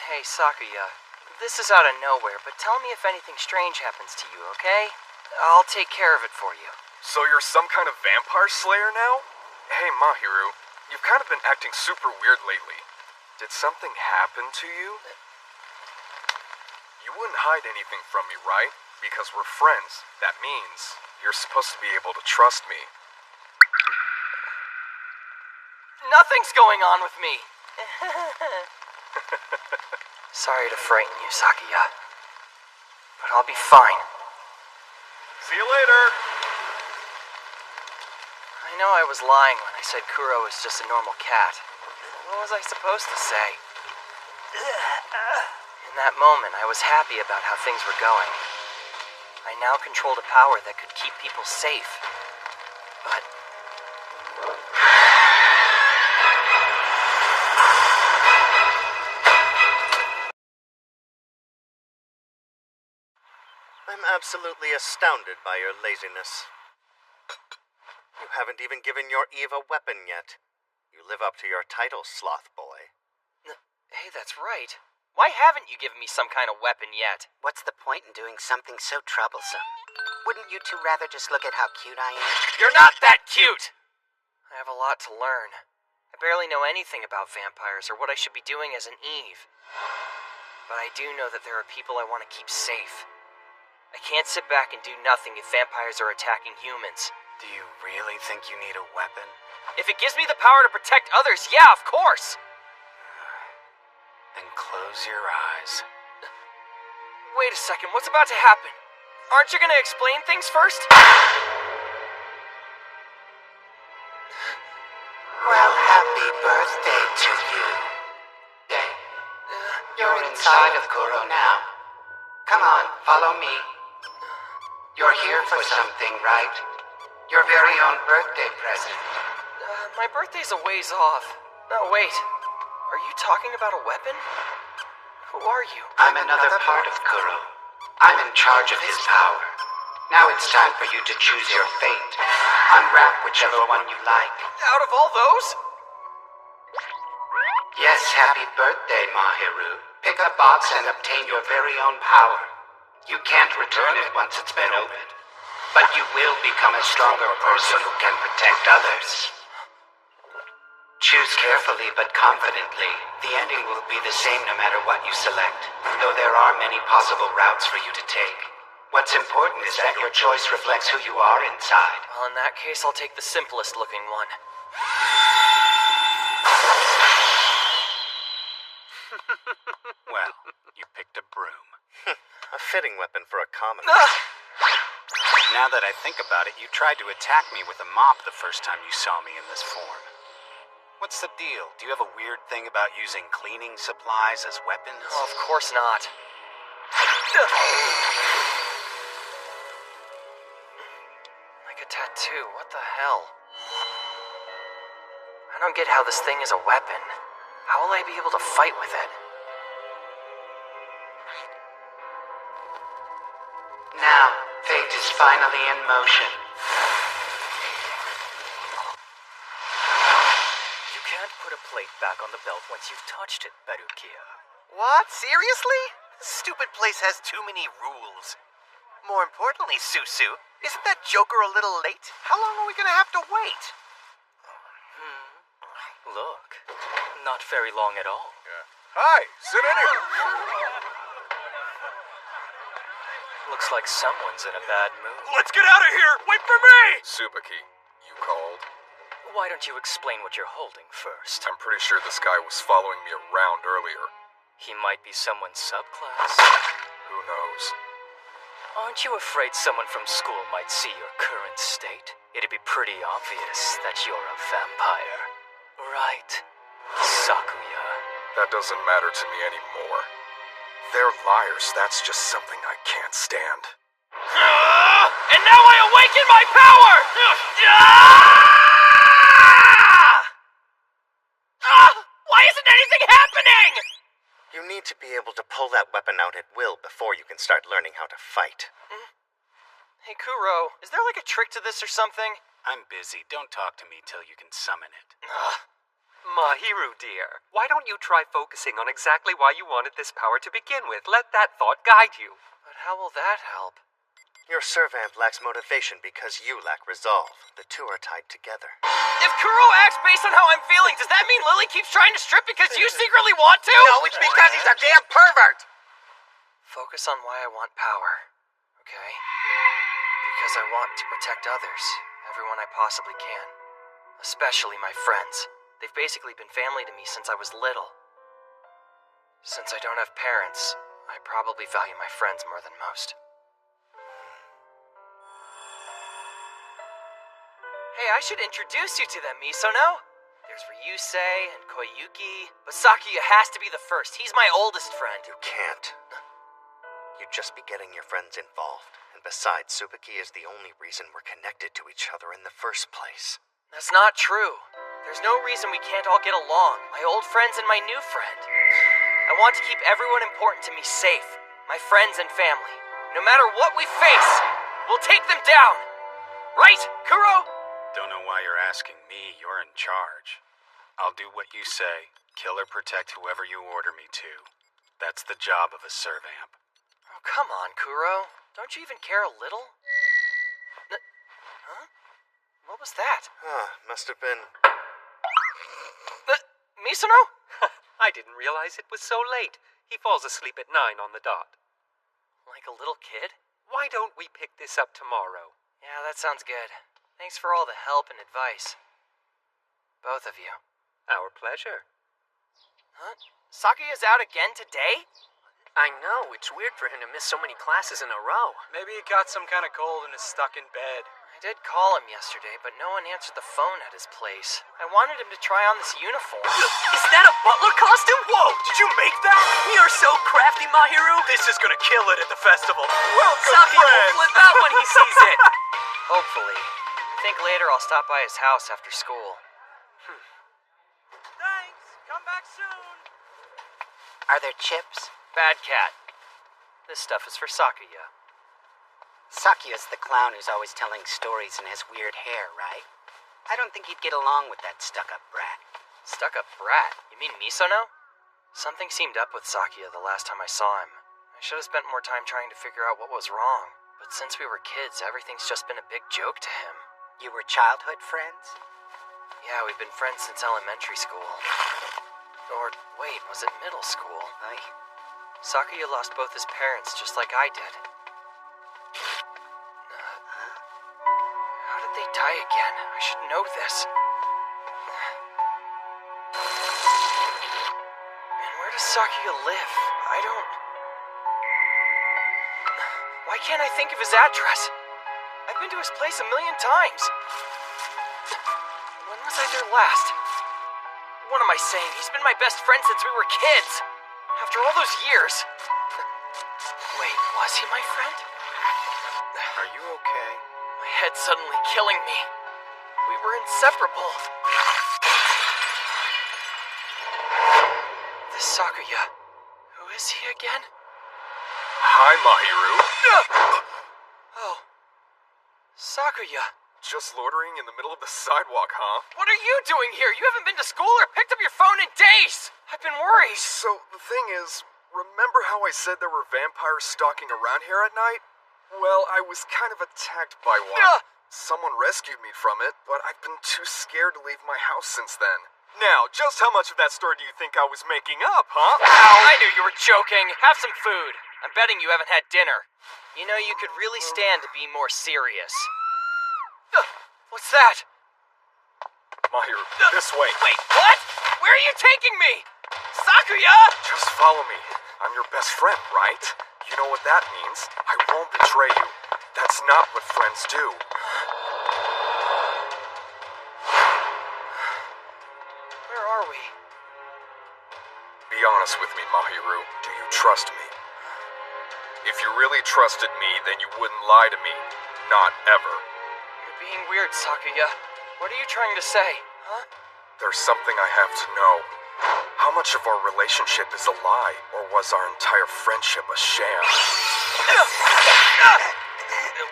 Hey, Sakuya. This is out of nowhere, but tell me if anything strange happens to you, okay? I'll take care of it for you. So you're some kind of vampire slayer now? Hey, Mahiru, you've kind of been acting super weird lately. Did something happen to you? You wouldn't hide anything from me, right? Because we're friends. That means you're supposed to be able to trust me. Nothing's going on with me. Sorry to frighten you, Sakuya. But I'll be fine. See you later. I know I was lying when I said Kuro was just a normal cat. What was I supposed to say? In that moment, I was happy about how things were going. I now controlled a power that could keep people safe. But... I'm absolutely astounded by your laziness. You haven't even given your Eve a weapon yet. You live up to your title, Sloth Boy. Hey, that's right. Why haven't you given me some kind of weapon yet? What's the point in doing something so troublesome? Wouldn't you two rather just look at how cute I am? You're not that cute! I have a lot to learn. I barely know anything about vampires or what I should be doing as an Eve. But I do know that there are people I want to keep safe. I can't sit back and do nothing if vampires are attacking humans. Do you really think you need a weapon? If it gives me the power to protect others, yeah, of course! Then close your eyes. Wait a second, what's about to happen? Aren't you gonna explain things first? Well, happy birthday to you. You're inside of Kuro now. Come on, follow me. You're here for something, right? Your very own birthday present. My birthday's a ways off. No, wait. Are you talking about a weapon? Who are you? I'm another part of Kuro. I'm in charge of his power. Now it's time for you to choose your fate. Unwrap whichever one you like. Out of all those? Yes, happy birthday, Mahiru. Pick a box and obtain your very own power. You can't return it once it's been opened. But you will become a stronger person who can protect others. Choose carefully but confidently. The ending will be the same no matter what you select, though there are many possible routes for you to take. What's important is that your choice reflects who you are inside. Well, in that case, I'll take the simplest looking one. Well, you picked a broom. A fitting weapon for a commoner. Now that I think about it, you tried to attack me with a mop the first time you saw me in this form. What's the deal? Do you have a weird thing about using cleaning supplies as weapons? Oh, of course not. Like a tattoo, what the hell? I don't get how this thing is a weapon. How will I be able to fight with it? Now, fate is finally in motion. You can't put a plate back on the belt once you've touched it, Barukia. What? Seriously? This stupid place has too many rules. More importantly, Susu, isn't that Joker a little late? How long are we gonna have to wait? Look, not very long at all. Hi, sit in here. Looks like someone's in a bad mood. Let's get out of here! Wait for me! Subaki, you called? Why don't you explain what you're holding first? I'm pretty sure this guy was following me around earlier. He might be someone's subclass. Who knows? Aren't you afraid someone from school might see your current state? It'd be pretty obvious that you're a vampire. Right, Sakuya? That doesn't matter to me anymore. They're liars. That's just something I can't stand. And now I awaken my power! Why isn't anything happening? You need to be able to pull that weapon out at will before you can start learning how to fight. Hey, Kuro, is there like a trick to this or something? I'm busy. Don't talk to me till you can summon it. Mahiru, dear, why don't you try focusing on exactly why you wanted this power to begin with? Let that thought guide you. But how will that help? Your servant lacks motivation because you lack resolve. The two are tied together. If Kuro acts based on how I'm feeling, does that mean Lily keeps trying to strip because you secretly want to? No, it's because he's a damn pervert! Focus on why I want power, okay? Because I want to protect others, everyone I possibly can. Especially my friends. They've basically been family to me since I was little. Since I don't have parents, I probably value my friends more than most. Hey, I should introduce you to them, Misono. There's Ryusei and Koyuki, but Sakuya has to be the first. He's my oldest friend. You can't. You'd just be getting your friends involved. And besides, Tsubaki is the only reason we're connected to each other in the first place. That's not true. There's no reason we can't all get along. My old friends and my new friend. I want to keep everyone important to me safe. My friends and family. No matter what we face, we'll take them down. Right, Kuro? Don't know why you're asking me. You're in charge. I'll do what you say. Kill or protect whoever you order me to. That's the job of a servamp. Oh, come on, Kuro. Don't you even care a little? Huh? What was that? Must have been... Misono? I didn't realize it was so late. He falls asleep at 9 on the dot. Like a little kid? Why don't we pick this up tomorrow? Yeah, that sounds good. Thanks for all the help and advice. Both of you. Our pleasure. Huh? Sakuya's out again today? I know, it's weird for him to miss so many classes in a row. Maybe he got some kind of cold and is stuck in bed. I did call him yesterday, but no one answered the phone at his place. I wanted him to try on this uniform. Is that a butler costume? Whoa, did you make that? You're so crafty, Mahiru. This is gonna kill it at the festival. Welcome, Sakuya will friends. flip out when he sees it. Hopefully. I think later I'll stop by his house after school. Thanks. Come back soon. Are there chips? Bad cat. This stuff is for Sakuya. Sakuya's the clown who's always telling stories and has weird hair, right? I don't think he'd get along with that stuck-up brat. Stuck-up brat? You mean Misono? Something seemed up with Sakuya the last time I saw him. I should have spent more time trying to figure out what was wrong. But since we were kids, everything's just been a big joke to him. You were childhood friends? Yeah, we've been friends since elementary school. Or, wait, was it middle school? Aye. Sakuya lost both his parents just like I did. How did they die again? I should know this. And where does Sakuya live? I don't... Why can't I think of his address? I've been to his place a million times. When was I there last? What am I saying? He's been my best friend since we were kids. After all those years. Wait, was he my friend? Are you okay? My head's suddenly killing me. We were inseparable. This Sakuya. Who is he again? Hi, Mahiru. Oh. Sakuya. Just loitering in the middle of the sidewalk, huh? What are you doing here? You haven't been to school or picked up your phone in days. I've been worried. So, the thing is, remember how I said there were vampires stalking around here at night? Well, I was kind of attacked by one. Someone rescued me from it, but I've been too scared to leave my house since then. Now, just how much of that story do you think I was making up, huh? Ow, I knew you were joking. Have some food. I'm betting you haven't had dinner. You know, you could really stand to be more serious. What's that? Mahiru, this way. Wait, what? Where are you taking me? Sakuya! Just follow me. I'm your best friend, right? You know what that means. I won't betray you. That's not what friends do. Where are we? Be honest with me, Mahiru. Do you trust me? If you really trusted me, then you wouldn't lie to me. Not ever. You're being weird, Sakuya. What are you trying to say, huh? There's something I have to know. How much of our relationship is a lie, or was our entire friendship a sham?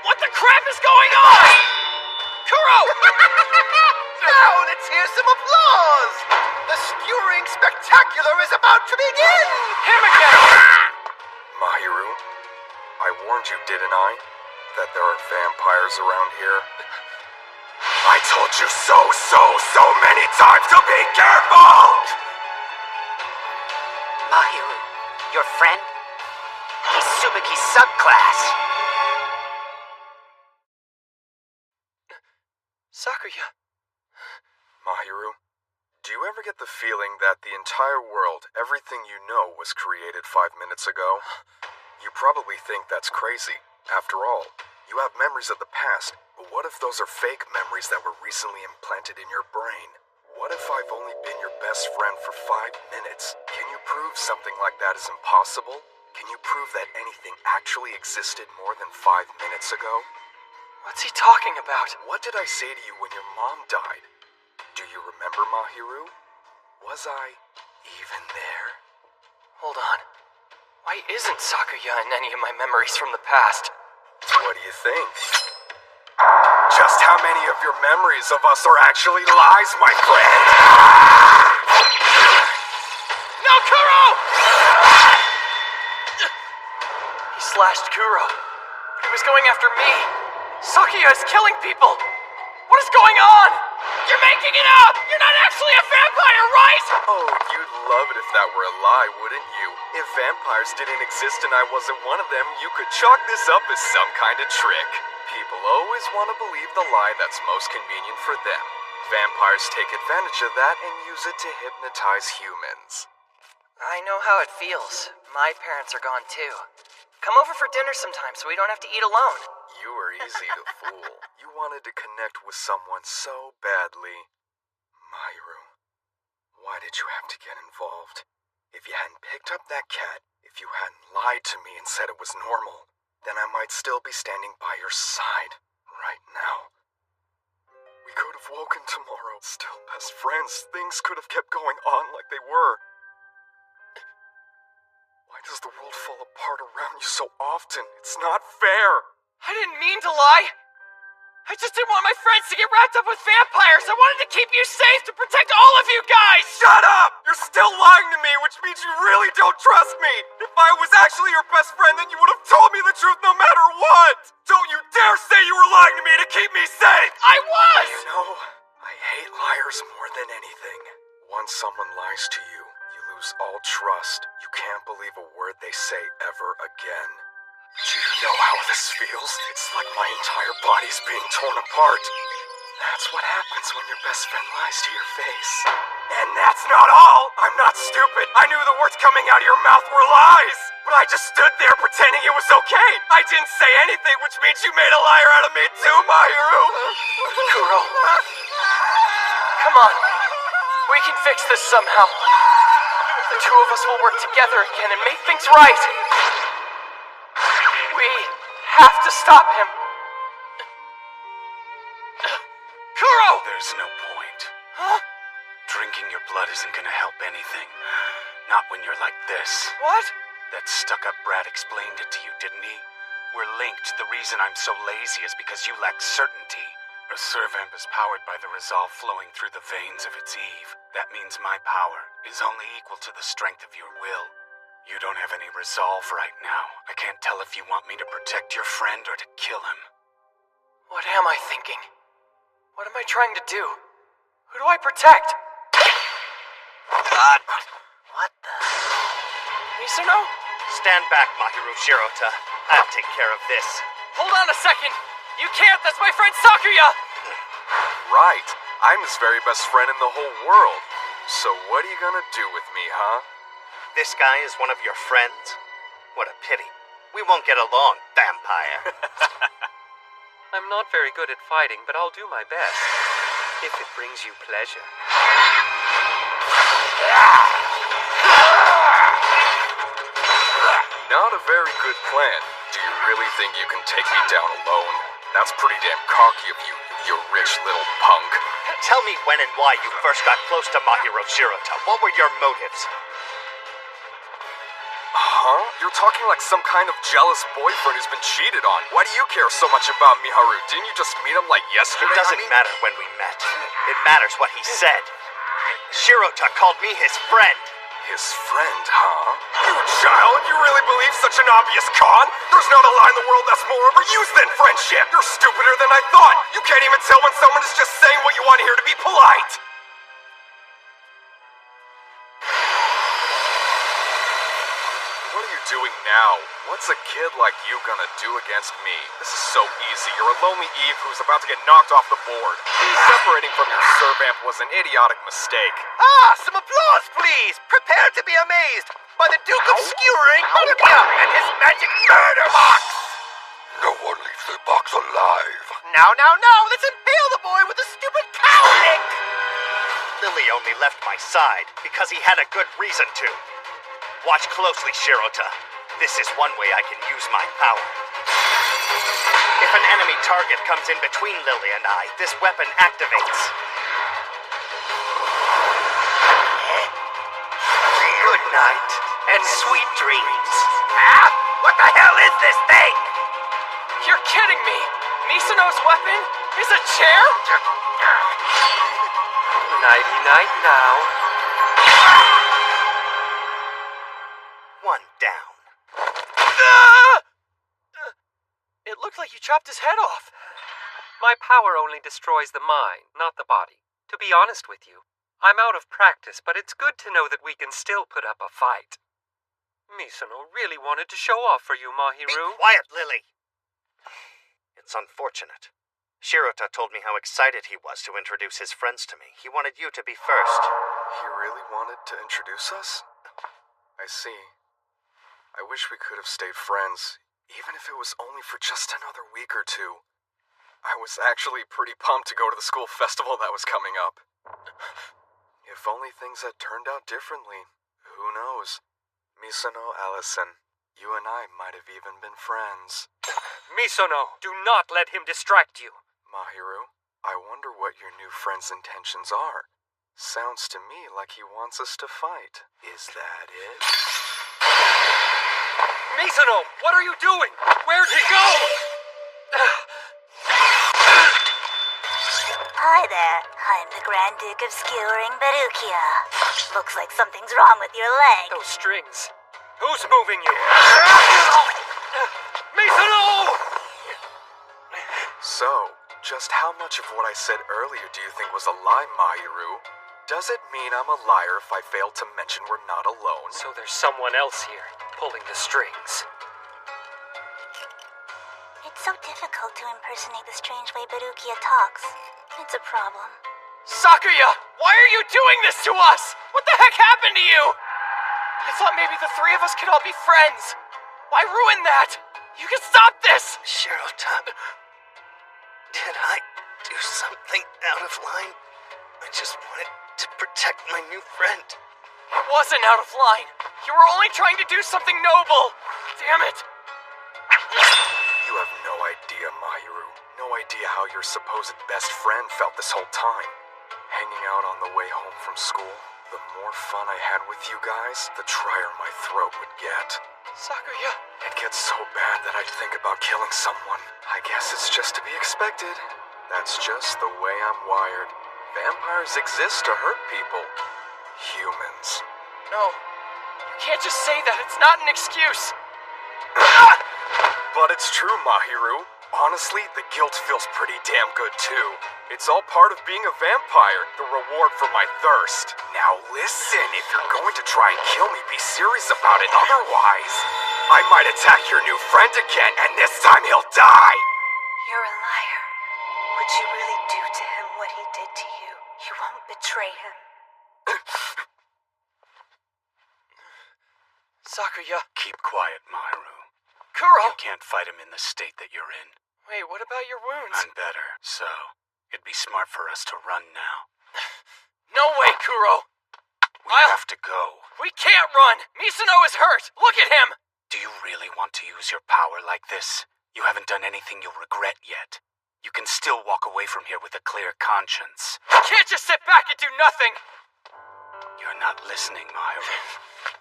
What the crap is going on? Kuro! Now let's hear some applause! The skewering spectacular is about to begin! Him again! Mahiru, I warned you, didn't I? That there are vampires around here? I told you so many times to be careful! Mahiru, your friend? He's Tsubaki's subclass. Sakuya. Mahiru, do you ever get the feeling that the entire world, everything you know, was created 5 minutes ago? You probably think that's crazy. After all, You have memories of the past, but what if those are fake memories that were recently implanted in your brain? What if I've only been your best friend for 5 minutes? Can you prove something like that is impossible? Can you prove that anything actually existed more than 5 minutes ago? What's he talking about? What did I say to you when your mom died? Do you remember, Mahiru? Was I even there? Hold on. Why isn't Sakuya in any of my memories from the past? What do you think? Just how many of your memories of us are actually lies, my friend? No, Kuro! He slashed Kuro. He was going after me. Sakuya is killing people. What is going on? You're making it up! You're not actually a vampire, right? Oh, you'd love it if that were a lie, wouldn't you? If vampires didn't exist and I wasn't one of them, you could chalk this up as some kind of trick. People always want to believe the lie that's most convenient for them. Vampires take advantage of that and use it to hypnotize humans. I know how it feels. My parents are gone too. Come over for dinner sometime so we don't have to eat alone. You were easy to fool. You wanted to connect with someone so badly. Mahiru, why did you have to get involved? If you hadn't picked up that cat, if you hadn't lied to me and said it was normal, then I might still be standing by your side right now. We could have woken tomorrow, still best friends. Things could have kept going on like they were. Why does the world fall apart around you so often? It's not fair. I didn't mean to lie. I just didn't want my friends to get wrapped up with vampires. I wanted to keep you safe to protect all of you guys. Shut up! You're still lying to me, which means you really don't trust me. If I was actually your best friend, then you would have told me the truth no matter what. Don't you dare say you were lying to me to keep me safe. I was! You know, I hate liars more than anything. Once someone lies to you, you lose all trust. You can't believe a word they say ever again. Do you know how this feels? It's like my entire body's being torn apart. That's what happens when your best friend lies to your face. And that's not all! I'm not stupid! I knew the words coming out of your mouth were lies! But I just stood there pretending it was okay! I didn't say anything, which means you made a liar out of me too, Mahiru! Kuro. Come on. We can fix this somehow. The two of us will work together again and make things right. We have to stop him. Kuro! There's no point. Huh? Drinking your blood isn't gonna help anything. Not when you're like this. What? That stuck-up brat explained it to you, didn't he? We're linked. The reason I'm so lazy is because you lack certainty. A servamp is powered by the resolve flowing through the veins of its Eve. That means my power is only equal to the strength of your will. You don't have any resolve right now. I can't tell if you want me to protect your friend or to kill him. What am I thinking? What am I trying to do? Who do I protect? What the? Mizuno? Stand back, Mahiru Shirota. I'll take care of this. Hold on a second! You can't! That's my friend Sakuya! Right. I'm his very best friend in the whole world. So what are you gonna do with me, huh? This guy is one of your friends? What a pity. We won't get along, vampire. I'm not very good at fighting, but I'll do my best. If it brings you pleasure. Not a very good plan. Do you really think you can take me down alone? That's pretty damn cocky of you, you rich little punk. Tell me when and why you first got close to Mahiru Shirota. What were your motives? Huh? You're talking like some kind of jealous boyfriend who's been cheated on. Why do you care so much about Miharu? Didn't you just meet him like yesterday? It doesn't matter when we met. It matters what he said. Shirota called me his friend. His friend, huh? You child, you really believe such an obvious con? There's not a lie in the world that's more overused than friendship. You're stupider than I thought. You can't even tell when someone is just saying what you want to hear to be polite. What are you doing now? What's a kid like you gonna do against me? This is so easy. You're a lonely Eve who's about to get knocked off the board. Separating from your servant was an idiotic mistake. Ah, some applause, please! Prepare to be amazed by the Duke of Skewering and his magic murder box! No one leaves their box alive. Now, let's impale the boy with a stupid cow lick! Lily only left my side because he had a good reason to. Watch closely, Shirota. This is one way I can use my power. If an enemy target comes in between Lily and I, this weapon activates. Good night, and sweet dreams. Ah! What the hell is this thing? You're kidding me! Misono's weapon is a chair? Nighty-night now. One down. It looked like you chopped his head off. My power only destroys the mind, not the body. To be honest with you, I'm out of practice, but it's good to know that we can still put up a fight. Misono really wanted to show off for you, Mahiru. Be quiet, Lily! It's unfortunate. Shirota told me how excited he was to introduce his friends to me. He wanted you to be first. He really wanted to introduce us? I see. I wish we could have stayed friends, even if it was only for just another week or two. I was actually pretty pumped to go to the school festival that was coming up. If only things had turned out differently. Who knows? Misono, Allison, you and I might have even been friends. Misono, do not let him distract you. Mahiru, I wonder what your new friend's intentions are. Sounds to me like he wants us to fight. Is that it? Misono, what are you doing? Where'd he go? Hi there. I'm the Grand Duke of Skewering Barukia. Looks like something's wrong with your leg. Those strings. Who's moving you? Misono! So, just how much of what I said earlier do you think was a lie, Mahiru? Does it mean I'm a liar if I failed to mention we're not alone? So there's someone else here, pulling the strings. It's so difficult to impersonate the strange way Barukia talks. It's a problem. Sakuya! Why are you doing this to us? What the heck happened to you? I thought maybe the three of us could all be friends. Why ruin that? You can stop this! Shirota, did I do something out of line? I just wanted to protect my new friend. It wasn't out of line. You were only trying to do something noble. Damn it. You have no idea, Mahiru. No idea how your supposed best friend felt this whole time. Hanging out on the way home from school, the more fun I had with you guys, the drier my throat would get. Sakuya. It gets so bad that I think about killing someone. I guess it's just to be expected. That's just the way I'm wired. Vampires exist to hurt people. Humans. No. You can't just say that. It's not an excuse. But it's true, Mahiru. Honestly, the guilt feels pretty damn good too. It's all part of being a vampire, the reward for my thirst. Now listen, if you're going to try and kill me, be serious about it. Otherwise, I might attack your new friend again, and this time he'll die. You're a liar. Would you really do to him what he did to you? You won't betray him. Sakuya. Keep quiet, Mahiru. Kuro! You can't fight him in the state that you're in. Wait, what about your wounds? I'm better, so it'd be smart for us to run now. No way, Kuro! We have to go. We can't run! Misono is hurt! Look at him! Do you really want to use your power like this? You haven't done anything you'll regret yet. You can still walk away from here with a clear conscience. You can't just sit back and do nothing! You're not listening, Mahiru.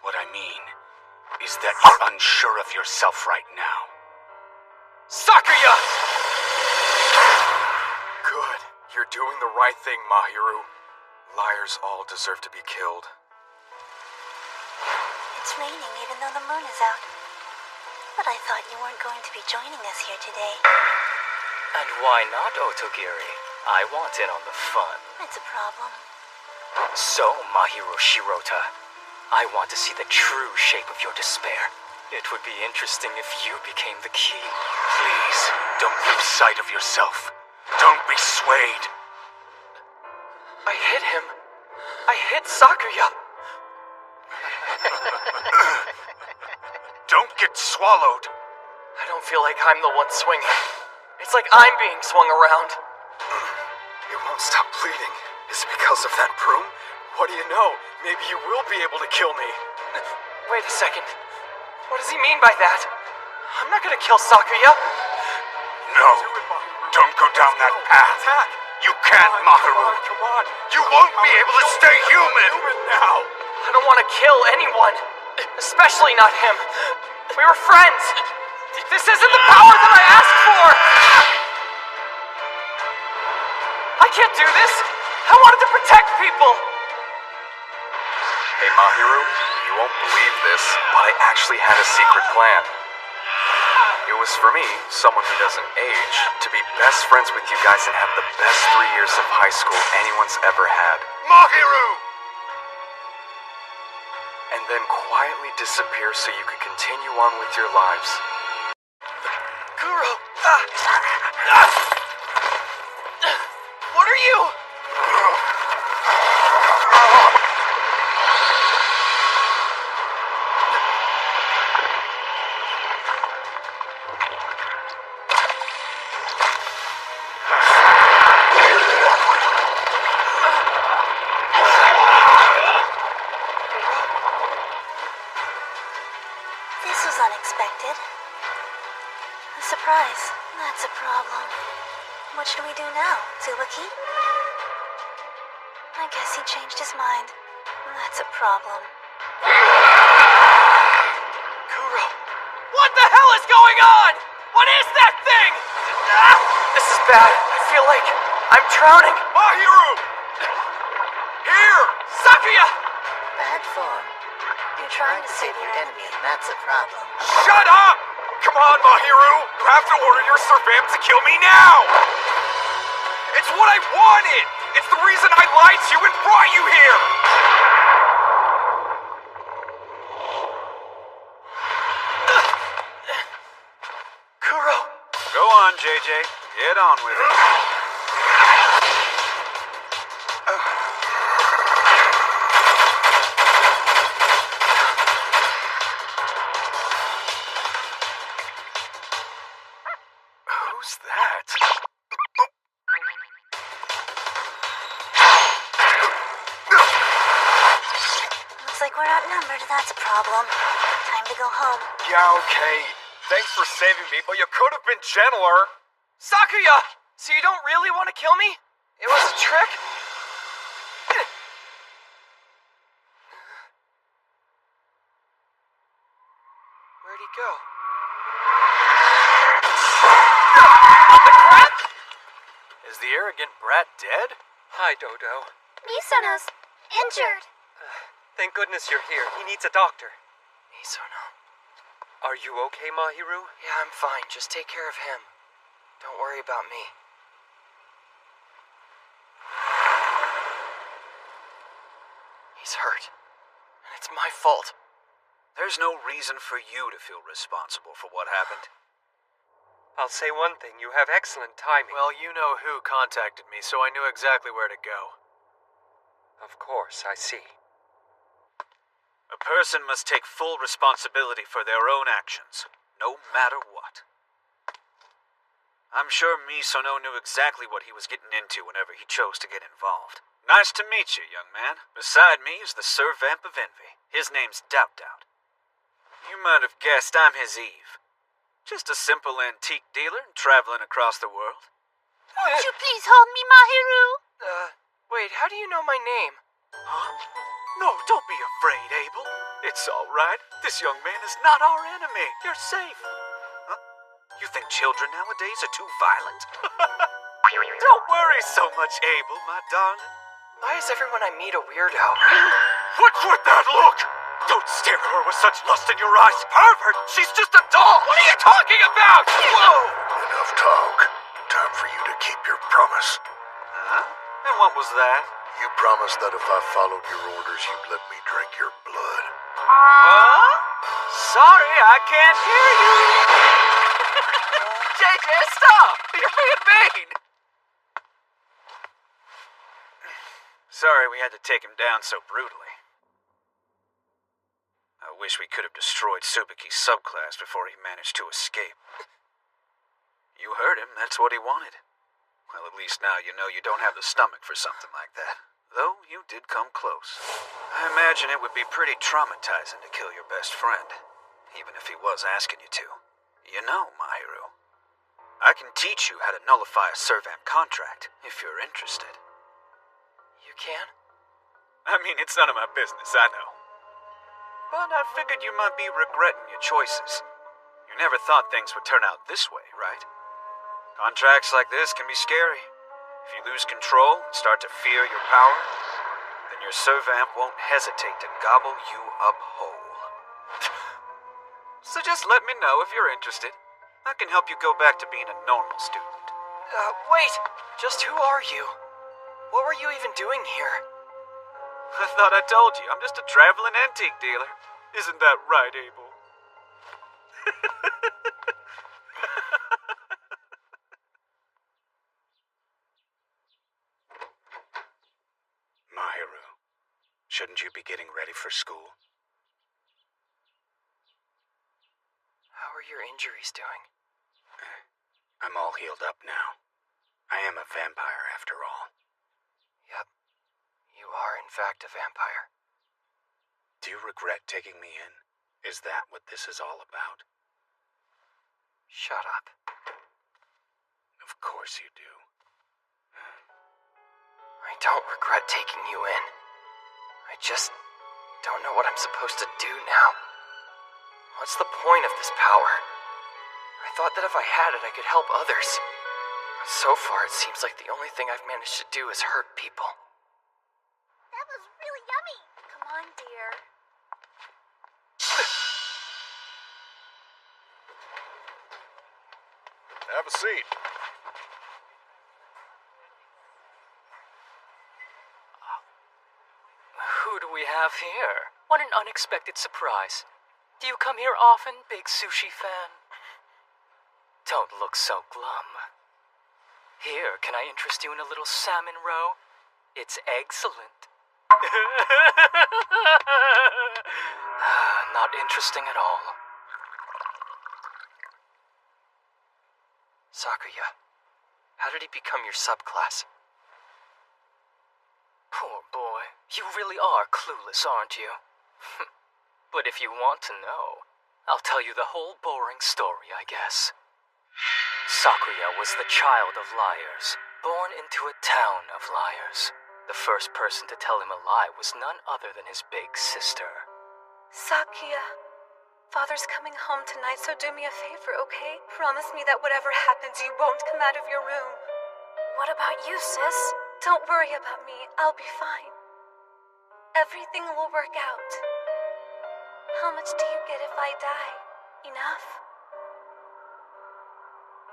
What I mean is that you're unsure of yourself right now. Sakuya! Good. You're doing the right thing, Mahiru. Liars all deserve to be killed. It's raining even though the moon is out. But I thought you weren't going to be joining us here today. And why not, Otogiri? I want in on the fun. It's a problem. So, Mahiru Shirota, I want to see the true shape of your despair. It would be interesting if you became the key. Please, don't lose sight of yourself. Don't be swayed. I hit him. I hit Sakuya. Don't get swallowed. I don't don't feel like I'm the one swinging. It's like I'm being swung around. It won't stop bleeding. Is it because of that broom? What do you know? Maybe you will be able to kill me. Wait a second. What does he mean by that? I'm not gonna kill Sakuya. No, don't go down that path. You can't, Mahiru. Come on. You won't be able to stay human. Now. I don't want to kill anyone. Especially not him. We were friends. This isn't the power that I asked for. I can't do this. I wanted to protect people. Hey, Mahiru, you won't believe this, but I actually had a secret plan. It was for me, someone who doesn't age, to be best friends with you guys and have the best 3 years of high school anyone's ever had. Mahiru! And then quietly disappear so you could continue on with your lives. Kuro! What are you? This was unexpected. A surprise. That's a problem. What should we do now, Tsubaki? I guess he changed his mind. That's a problem. Kuro! What the hell is going on? What is that thing? This is bad. I feel like I'm drowning. Mahiru! Here! Sakuya! Bad form. You're trying to save your enemy, and that's a problem. Shut up! Come on, Mahiru! You have to order your servant to kill me now! It's what I wanted! It's the reason I lied to you and brought you here! Kuro! Go on, JJ. Get on with it. Who's that? Looks like we're outnumbered, that's a problem. Time to go home. Yeah, okay. Thanks for saving me, but you could have been gentler. Sakuya! So you don't really want to kill me? It was a trick? Where'd he go? What the crap? Is the arrogant brat dead? Hi, Dodo. Misono's injured. Thank goodness you're here. He needs a doctor. Misono? Are you okay, Mahiru? Yeah, I'm fine. Just take care of him. Don't worry about me. He's hurt. And it's my fault. There's no reason for you to feel responsible for what happened. I'll say one thing. You have excellent timing. Well, you know who contacted me, so I knew exactly where to go. Of course, I see. A person must take full responsibility for their own actions, no matter what. I'm sure Misono knew exactly what he was getting into whenever he chose to get involved. Nice to meet you, young man. Beside me is the Sir Vamp of Envy. His name's Doubt Doubt. You might have guessed I'm his Eve. Just a simple antique dealer traveling across the world. Won't you please hold me, Mahiru? Wait, how do you know my name? Huh? No, don't be afraid, Abel. It's all right. This young man is not our enemy. You're safe. Huh? You think children nowadays are too violent? Don't worry so much, Abel, my darling. Why is everyone I meet a weirdo? What's with that look? Don't stare at her with such lust in your eyes, pervert! She's just a doll! What are you talking about? Whoa! Enough talk. Time for you to keep your promise. Huh? And what was that? You promised that if I followed your orders, you'd let me drink your blood. Huh? Sorry, I can't hear you. JJ, stop! You're being mean! Sorry we had to take him down so brutally. wish we could have destroyed Subiki's subclass before he managed to escape. You heard him, that's what he wanted. Well, at least now you know you don't have the stomach for something like that. Though you did come close. I imagine it would be pretty traumatizing to kill your best friend, even if he was asking you to. You know, Mahiru, I can teach you how to nullify a Servamp contract, if you're interested. You can? I mean, it's none of my business, I know. But I figured you might be regretting your choices. You never thought things would turn out this way, right? Contracts like this can be scary. If you lose control and start to fear your power, then your Servamp won't hesitate to gobble you up whole. So just let me know if you're interested. I can help you go back to being a normal student. Wait! Just who are you? What were you even doing here? I thought I told you, I'm just a traveling antique dealer. Isn't that right, Abel? Mahiru, shouldn't you be getting ready for school? How are your injuries doing? I'm all healed up now. I am a vampire after all. Yep. You are in fact a vampire. Do you regret taking me in? Is that what this is all about? Shut up. Of course you do. I don't regret taking you in. I just don't know what I'm supposed to do now. What's the point of this power? I thought that if I had it, I could help others. But so far, it seems like the only thing I've managed to do is hurt people. That was really yummy. Come on, dear. Have a seat. Who do we have here? What an unexpected surprise. Do you come here often, big sushi fan? Don't look so glum. Here, can I interest you in a little salmon roe? It's excellent. Not interesting at all. Sakuya, how did he become your subclass? Poor boy. You really are clueless, aren't you? But if you want to know, I'll tell you the whole boring story, I guess. Sakuya was the child of liars, born into a town of liars. The first person to tell him a lie was none other than his big sister. Sakuya, Father's coming home tonight, so do me a favor, okay? Promise me that whatever happens, you won't come out of your room. What about you, sis? Don't worry about me. I'll be fine. Everything will work out. How much do you get if I die? Enough?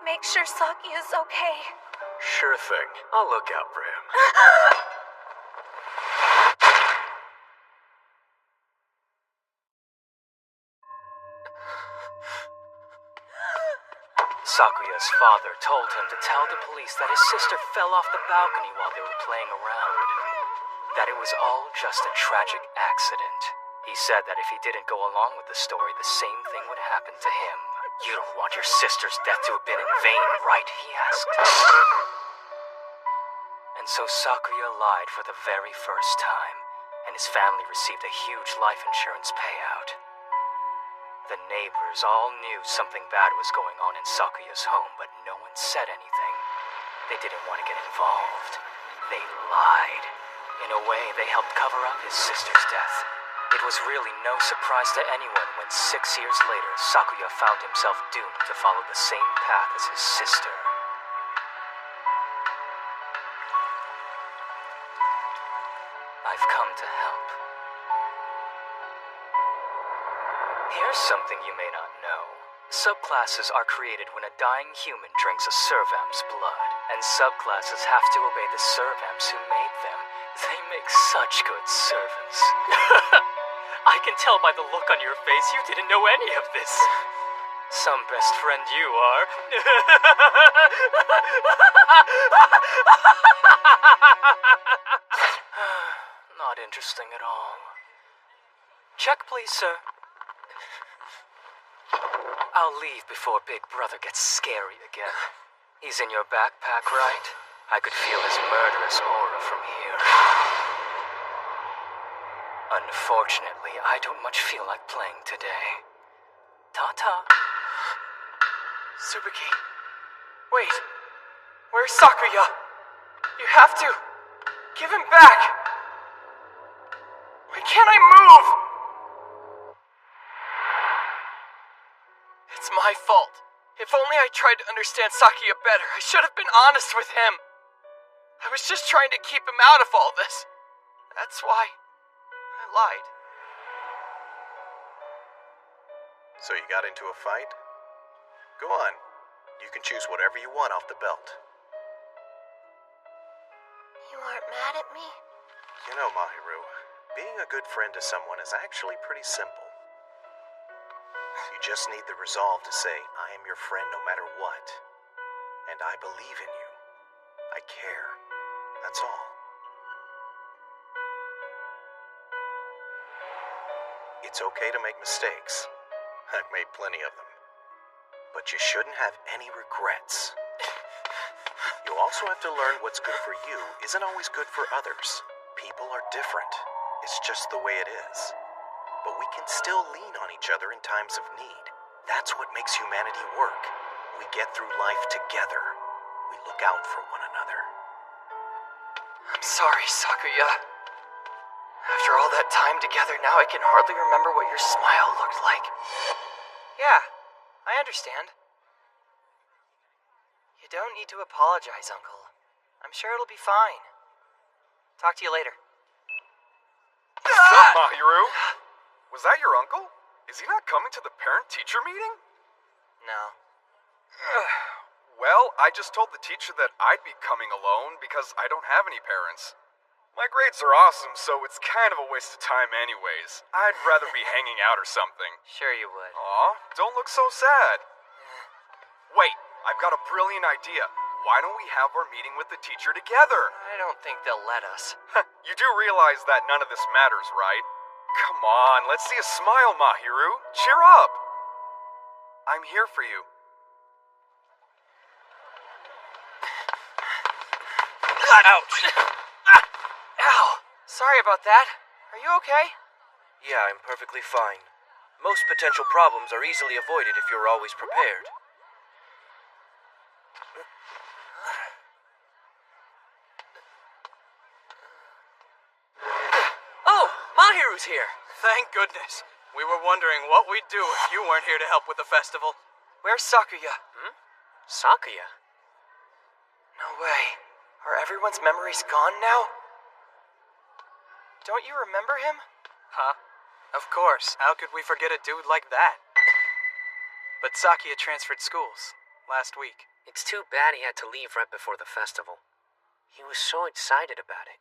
Make sure Sakuya's okay. Sure thing. I'll look out for him. Sakuya's father told him to tell the police that his sister fell off the balcony while they were playing around. That it was all just a tragic accident. He said that if he didn't go along with the story, the same thing would happen to him. You don't want your sister's death to have been in vain, right? He asked. And so Sakuya lied for the very first time, and his family received a huge life insurance payout. The neighbors all knew something bad was going on in Sakuya's home, but no one said anything. They didn't want to get involved. They lied. In a way, they helped cover up his sister's death. It was really no surprise to anyone when 6 years later, Sakuya found himself doomed to follow the same path as his sister. I've come to help. Here's something you may not know. Subclasses are created when a dying human drinks a Servamp's blood, and subclasses have to obey the Servamps who made them. They make such good servants. I can tell by the look on your face you didn't know any of this. Some best friend you are. Not interesting at all. Check, please, sir. I'll leave before Big Brother gets scary again. He's in your backpack, right? I could feel his murderous aura from here. Unfortunately, I don't much feel like playing today. Ta-ta. Tsubaki. Wait. Where's Sakuya? You have to. Give him back. Why can't I move? It's my fault. If only I tried to understand Sakuya better, I should have been honest with him. I was just trying to keep him out of all this. That's why I lied. So you got into a fight? Go on. You can choose whatever you want off the belt. You aren't mad at me? You know, Mahiru, being a good friend to someone is actually pretty simple. You just need the resolve to say, I am your friend no matter what. And I believe in you. I care. That's all. It's okay to make mistakes. I've made plenty of them. But you shouldn't have any regrets. You also have to learn what's good for you isn't always good for others. People are different. It's just the way it is. But we can still lean on each other in times of need. That's what makes humanity work. We get through life together. We look out for one another. I'm sorry, Sakuya. After all that time together, now I can hardly remember what your smile looked like. Yeah, I understand. You don't need to apologize, Uncle. I'm sure it'll be fine. Talk to you later. What's up, Mahiru? Was that your uncle? Is he not coming to the parent-teacher meeting? No. Well, I just told the teacher that I'd be coming alone because I don't have any parents. My grades are awesome, so it's kind of a waste of time anyways. I'd rather be hanging out or something. Sure you would. Aw, don't look so sad. Wait, I've got a brilliant idea. Why don't we have our meeting with the teacher together? I don't think they'll let us. You do realize that none of this matters, right? Come on, let's see a smile, Mahiru. Cheer up. I'm here for you. Ouch! Ow! Sorry about that. Are you okay? Yeah, I'm perfectly fine. Most potential problems are easily avoided if you're always prepared. Oh, Mahiru's here. Thank goodness. We were wondering what we'd do if you weren't here to help with the festival. Where's Sakuya? Sakuya? No way. Are everyone's memories gone now? Don't you remember him? Huh? Of course. How could we forget a dude like that? But Sakuya transferred schools last week. It's too bad he had to leave right before the festival. He was so excited about it.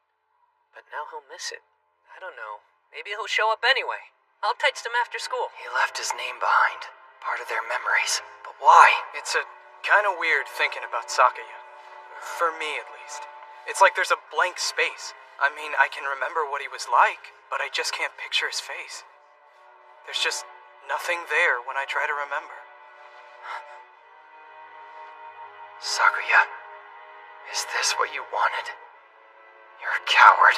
But now he'll miss it. I don't know. Maybe he'll show up anyway. I'll text him after school. He left his name behind. Part of their memories. But why? It's a kind of weird thinking about Sakuya. For me, at least. It's like there's a blank space. I mean, I can remember what he was like, but I just can't picture his face. There's just nothing there when I try to remember. Sakuya, is this what you wanted? You're a coward.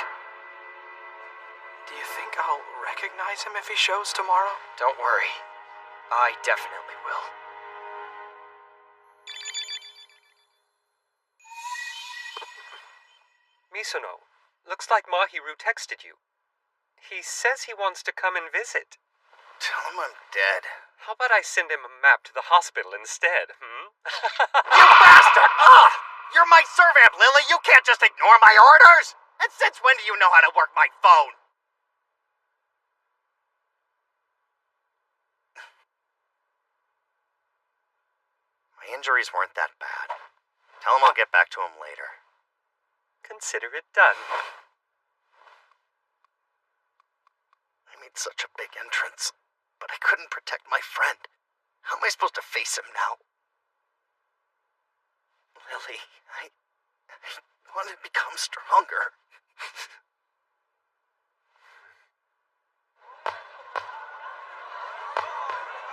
Do you think I'll recognize him if he shows tomorrow? Don't worry. I definitely will. Misono, looks like Mahiru texted you. He says he wants to come and visit. Tell him I'm dead. How about I send him a map to the hospital instead, You bastard! Ugh! You're my servant, Lily! You can't just ignore my orders! And since when do you know how to work my phone? My injuries weren't that bad. Tell him I'll get back to him later. Consider it done. I made such a big entrance, but I couldn't protect my friend. How am I supposed to face him now? Lily, I want to become stronger.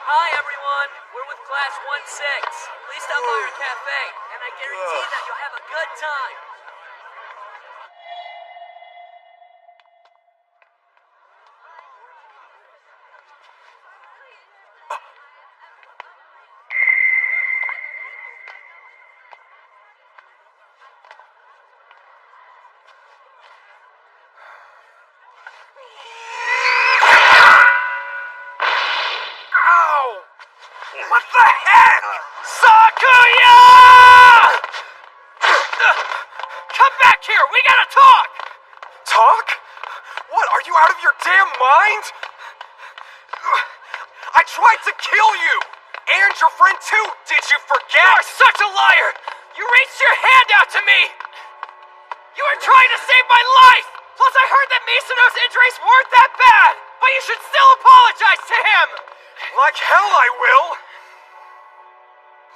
Hi, everyone. We're with Class 1-6. Please stop by our cafe, and I guarantee that you'll have a good time. What the heck? Sakuya! Come back here! We gotta talk! Talk? What, are you out of your damn mind? I tried to kill you! And your friend too! Did you forget? You're such a liar! You reached your hand out to me! You were trying to save my life! Plus I heard that Misono's injuries weren't that bad! But you should still apologize to him! Like hell I will!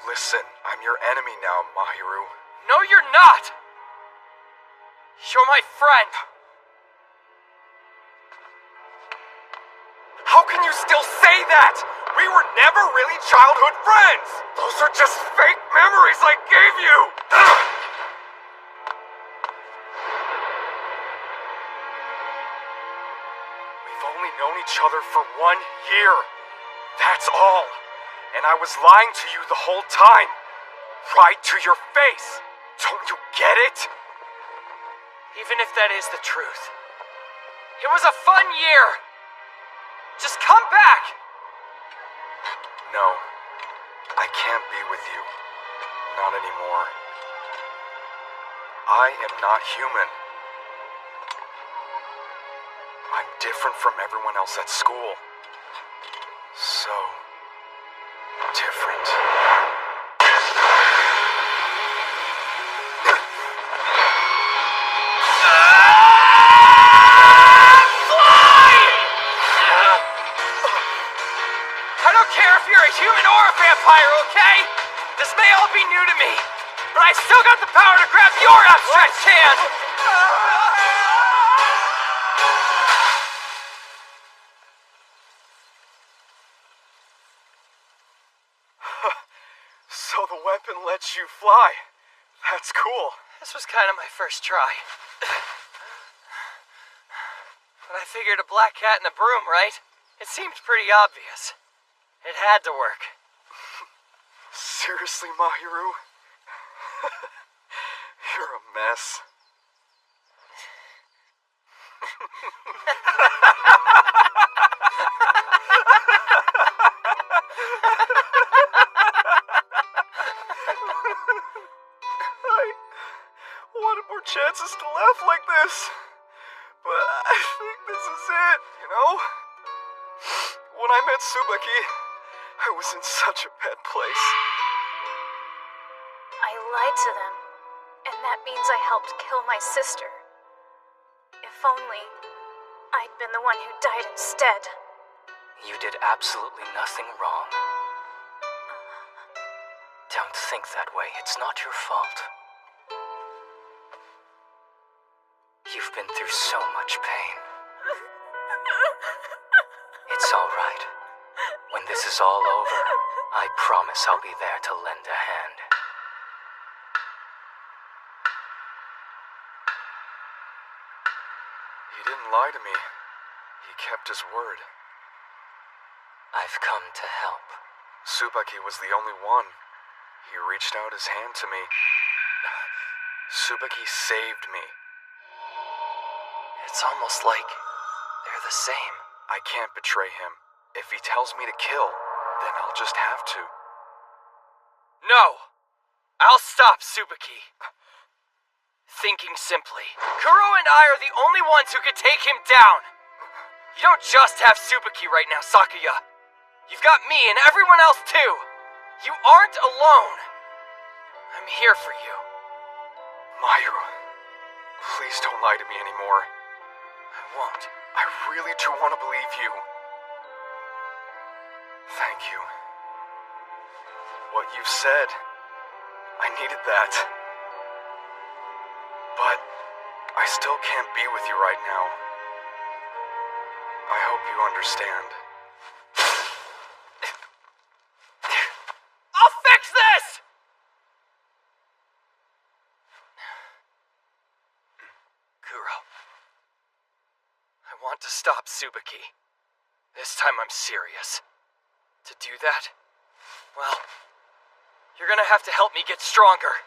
Listen, I'm your enemy now, Mahiru. No, you're not! You're my friend. How can you still say that? We were never really childhood friends! Those are just fake memories I gave you! We've only known each other for 1 year. That's all. And I was lying to you the whole time. Right to your face. Don't you get it? Even if that is the truth. It was a fun year. Just come back. No. I can't be with you. Not anymore. I am not human. I'm different from everyone else at school. So different. I don't care if you're a human or a vampire, okay? This may all be new to me, but I still got the power to grab your outstretched hand! So the weapon lets you fly. That's cool. This was kind of my first try. But I figured a black cat and a broom, right? It seemed pretty obvious. It had to work. Seriously, Mahiru? You're a mess. I wanted more chances to laugh like this. But I think this is it, you know? When I met Tsubaki, I was in such a bad place. I lied to them, and that means I helped kill my sister. If only I'd been the one who died instead. You did absolutely nothing wrong. Don't think that way. It's not your fault. You've been through so much pain. It's all right. When this is all over, I promise I'll be there to lend a hand. He didn't lie to me. He kept his word. I've come to help. Tsubaki was the only one. He reached out his hand to me. Tsubaki saved me. It's almost like they're the same. I can't betray him. If he tells me to kill, then I'll just have to. No! I'll stop Tsubaki. Thinking simply, Kuro and I are the only ones who could take him down. You don't just have Tsubaki right now, Sakuya. You've got me and everyone else too. You aren't alone. I'm here for you. Mahiru, please don't lie to me anymore. I won't. I really do want to believe you. Thank you. What you've said, I needed that. But I still can't be with you right now. I hope you understand. want to stop Tsubaki. This time I'm serious. To do that, well, you're gonna have to help me get stronger.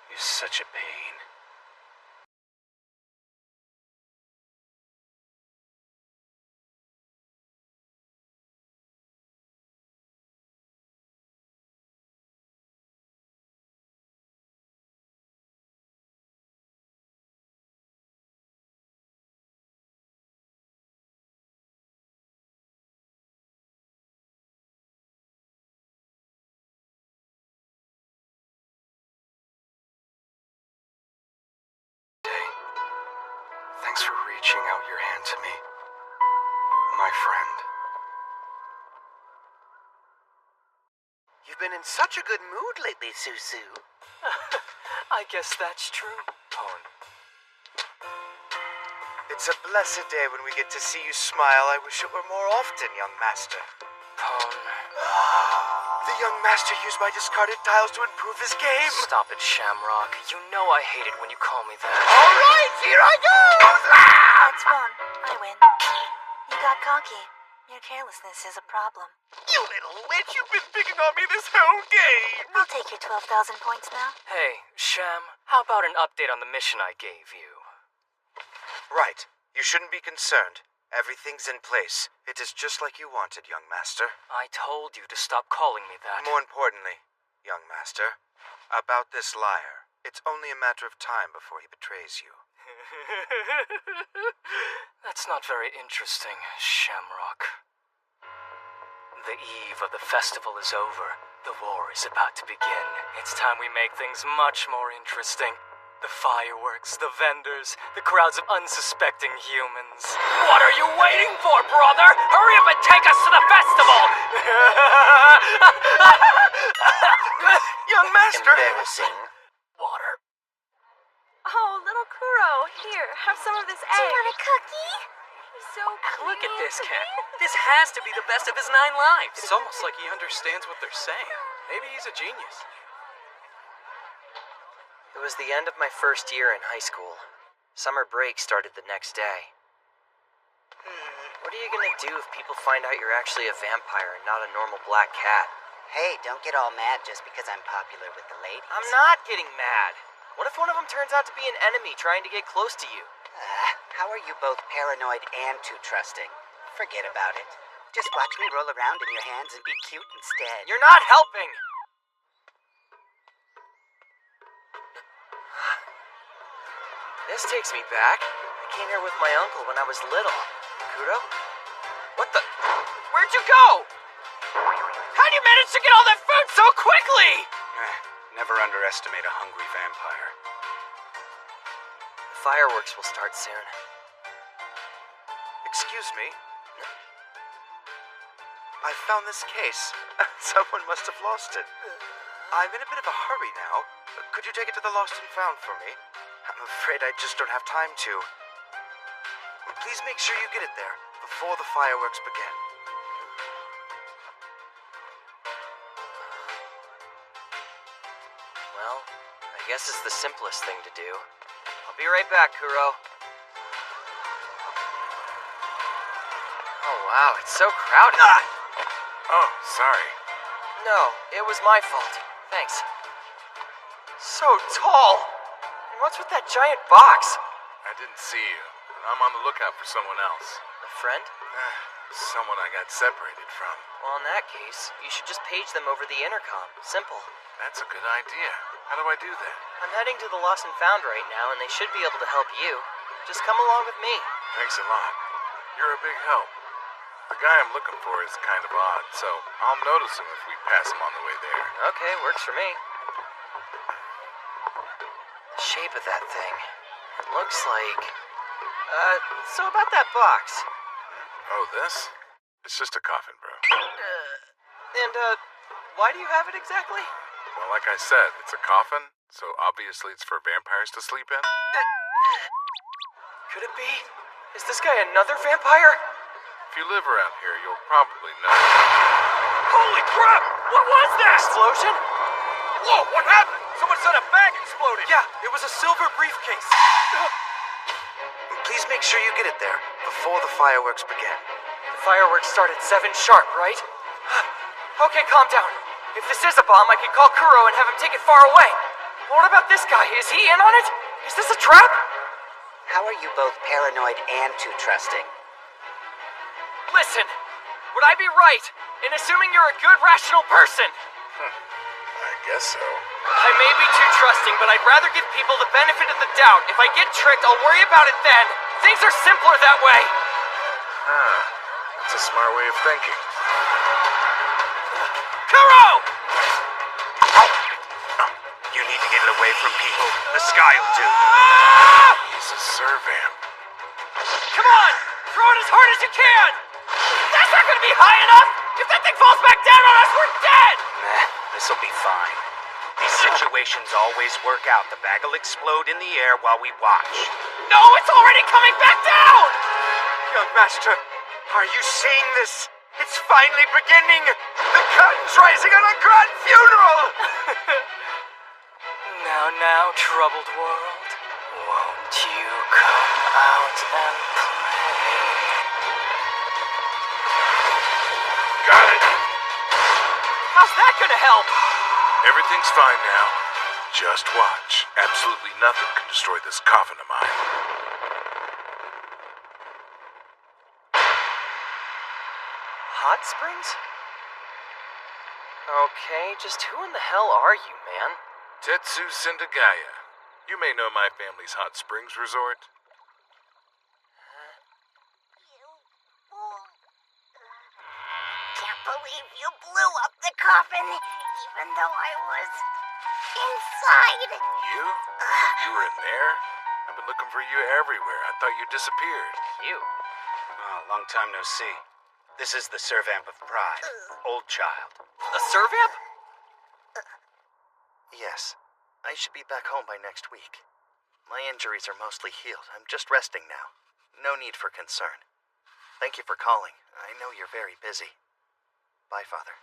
You're such a pain. Thanks for reaching out your hand to me, my friend. You've been in such a good mood lately, Susu. I guess that's true, Pone. It's a blessed day when we get to see you smile. I wish it were more often, young master. Pone. The young master used my discarded tiles to improve his game. Stop it, Shamrock. You know I hate it when you call me that. All right, here I go! That's one. I win. You got cocky. Your carelessness is a problem. You little witch, you've been picking on me this whole game. I'll take your 12,000 points now. Hey, Sham, how about an update on the mission I gave you? Right. You shouldn't be concerned. Everything's in place. It is just like you wanted, young master. I told you to stop calling me that. More importantly, young master, about this liar. It's only a matter of time before he betrays you. That's not very interesting, Shamrock. The eve of the festival is over. The war is about to begin. It's time we make things much more interesting. The fireworks, the vendors, the crowds of unsuspecting humans. What are you waiting for, brother? Hurry up and take us to the festival! Young master! Embarrassing. Water. Oh, little Kuro, here, have some of this egg. Do you want a cookie? So cute. Look at this cat. This has to be the best of his 9 lives. It's almost like he understands what they're saying. Maybe he's a genius. It was the end of my first year in high school. Summer break started the next day. What are you gonna do if people find out you're actually a vampire and not a normal black cat? Hey, don't get all mad just because I'm popular with the ladies. I'm not getting mad. What if one of them turns out to be an enemy trying to get close to you? How are you both paranoid and too trusting? Forget about it. Just watch me roll around in your hands and be cute instead. You're not helping! This takes me back. I came here with my uncle when I was little. Kuro? What the? Where'd you go? How'd you manage to get all that food so quickly? Never underestimate a hungry vampire. The fireworks will start soon. Excuse me. I found this case. Someone must have lost it. I'm in a bit of a hurry now. Could you take it to the Lost and Found for me? I'm afraid I just don't have time to. Please make sure you get it there before the fireworks begin. Well, I guess it's the simplest thing to do. I'll be right back, Kuro. Oh, wow, it's so crowded. Oh, sorry. No, it was my fault. Thanks. So tall! And what's with that giant box? I didn't see you. I'm on the lookout for someone else. A friend? Someone I got separated from. Well, in that case, you should just page them over the intercom. Simple. That's a good idea. How do I do that? I'm heading to the Lost and Found right now, and they should be able to help you. Just come along with me. Thanks a lot. You're a big help. The guy I'm looking for is kind of odd, so I'll notice him if we pass him on the way there. Okay, works for me. The shape of that thing. It looks like... so about that box. Oh, this? It's just a coffin, bro. Why do you have it exactly? Well, like I said, it's a coffin, so obviously it's for vampires to sleep in. Could it be? Is this guy another vampire? If you live around here, you'll probably know. Holy crap! What was that? Explosion? Whoa, what happened? Someone said a bag exploded. Yeah, it was a silver briefcase. make sure you get it there before the fireworks begin. The fireworks start at 7 sharp, right? Okay, calm down. If this is a bomb, I could call Kuro and have him take it far away. What about this guy? Is he in on it? Is this a trap? How are you both paranoid and too trusting? Listen, would I be right in assuming you're a good, rational person? I guess so. I may be too trusting, but I'd rather give people the benefit of the doubt. If I get tricked, I'll worry about it then. Things are simpler that way. That's a smart way of thinking. Kuro! You need to get it away from people. The sky will do. He's a servant. Come on! Throw it as hard as you can! That's not gonna be high enough! If that thing falls back down on us, we're dead! Nah, this'll be fine. These situations always work out. The bag will explode in the air while we watch. No, it's already coming back down! Young master, are you seeing this? It's finally beginning! The curtain's rising on a grand funeral! Now, troubled world, won't you come out and play? Got it! How's that gonna help? Everything's fine now. Just watch. Absolutely nothing can destroy this coffin of mine. Hot springs? Okay, just who in the hell are you, man? Tetsu Sendagaya. You may know my family's hot springs resort. Can't believe you blew up the coffin, even though I was inside. You? You were in there? I've been looking for you everywhere. I thought you disappeared. You? Oh, long time no see. This is the Servamp of Pride. Old child. A servamp? Yes. I should be back home by next week. My injuries are mostly healed. I'm just resting now. No need for concern. Thank you for calling. I know you're very busy. Bye, Father.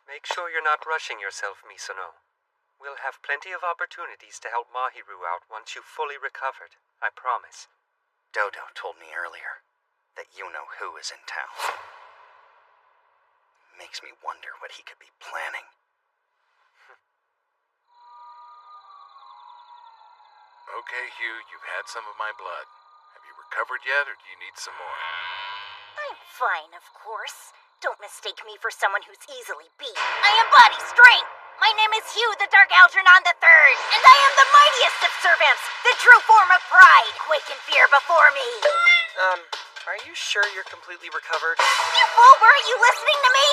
Make sure you're not rushing yourself, Misono. We'll have plenty of opportunities to help Mahiru out once you've fully recovered. I promise. Dodo told me earlier that you know who is in town. Makes me wonder what he could be planning. Okay, Hugh, you've had some of my blood. Have you recovered yet, or do you need some more? I'm fine, of course. Don't mistake me for someone who's easily beat. I embody strength! My name is Hugh the Dark Algernon III, and I am the mightiest of servants, the true form of pride. Quake in fear before me. Are you sure you're completely recovered? You fool, weren't you listening to me?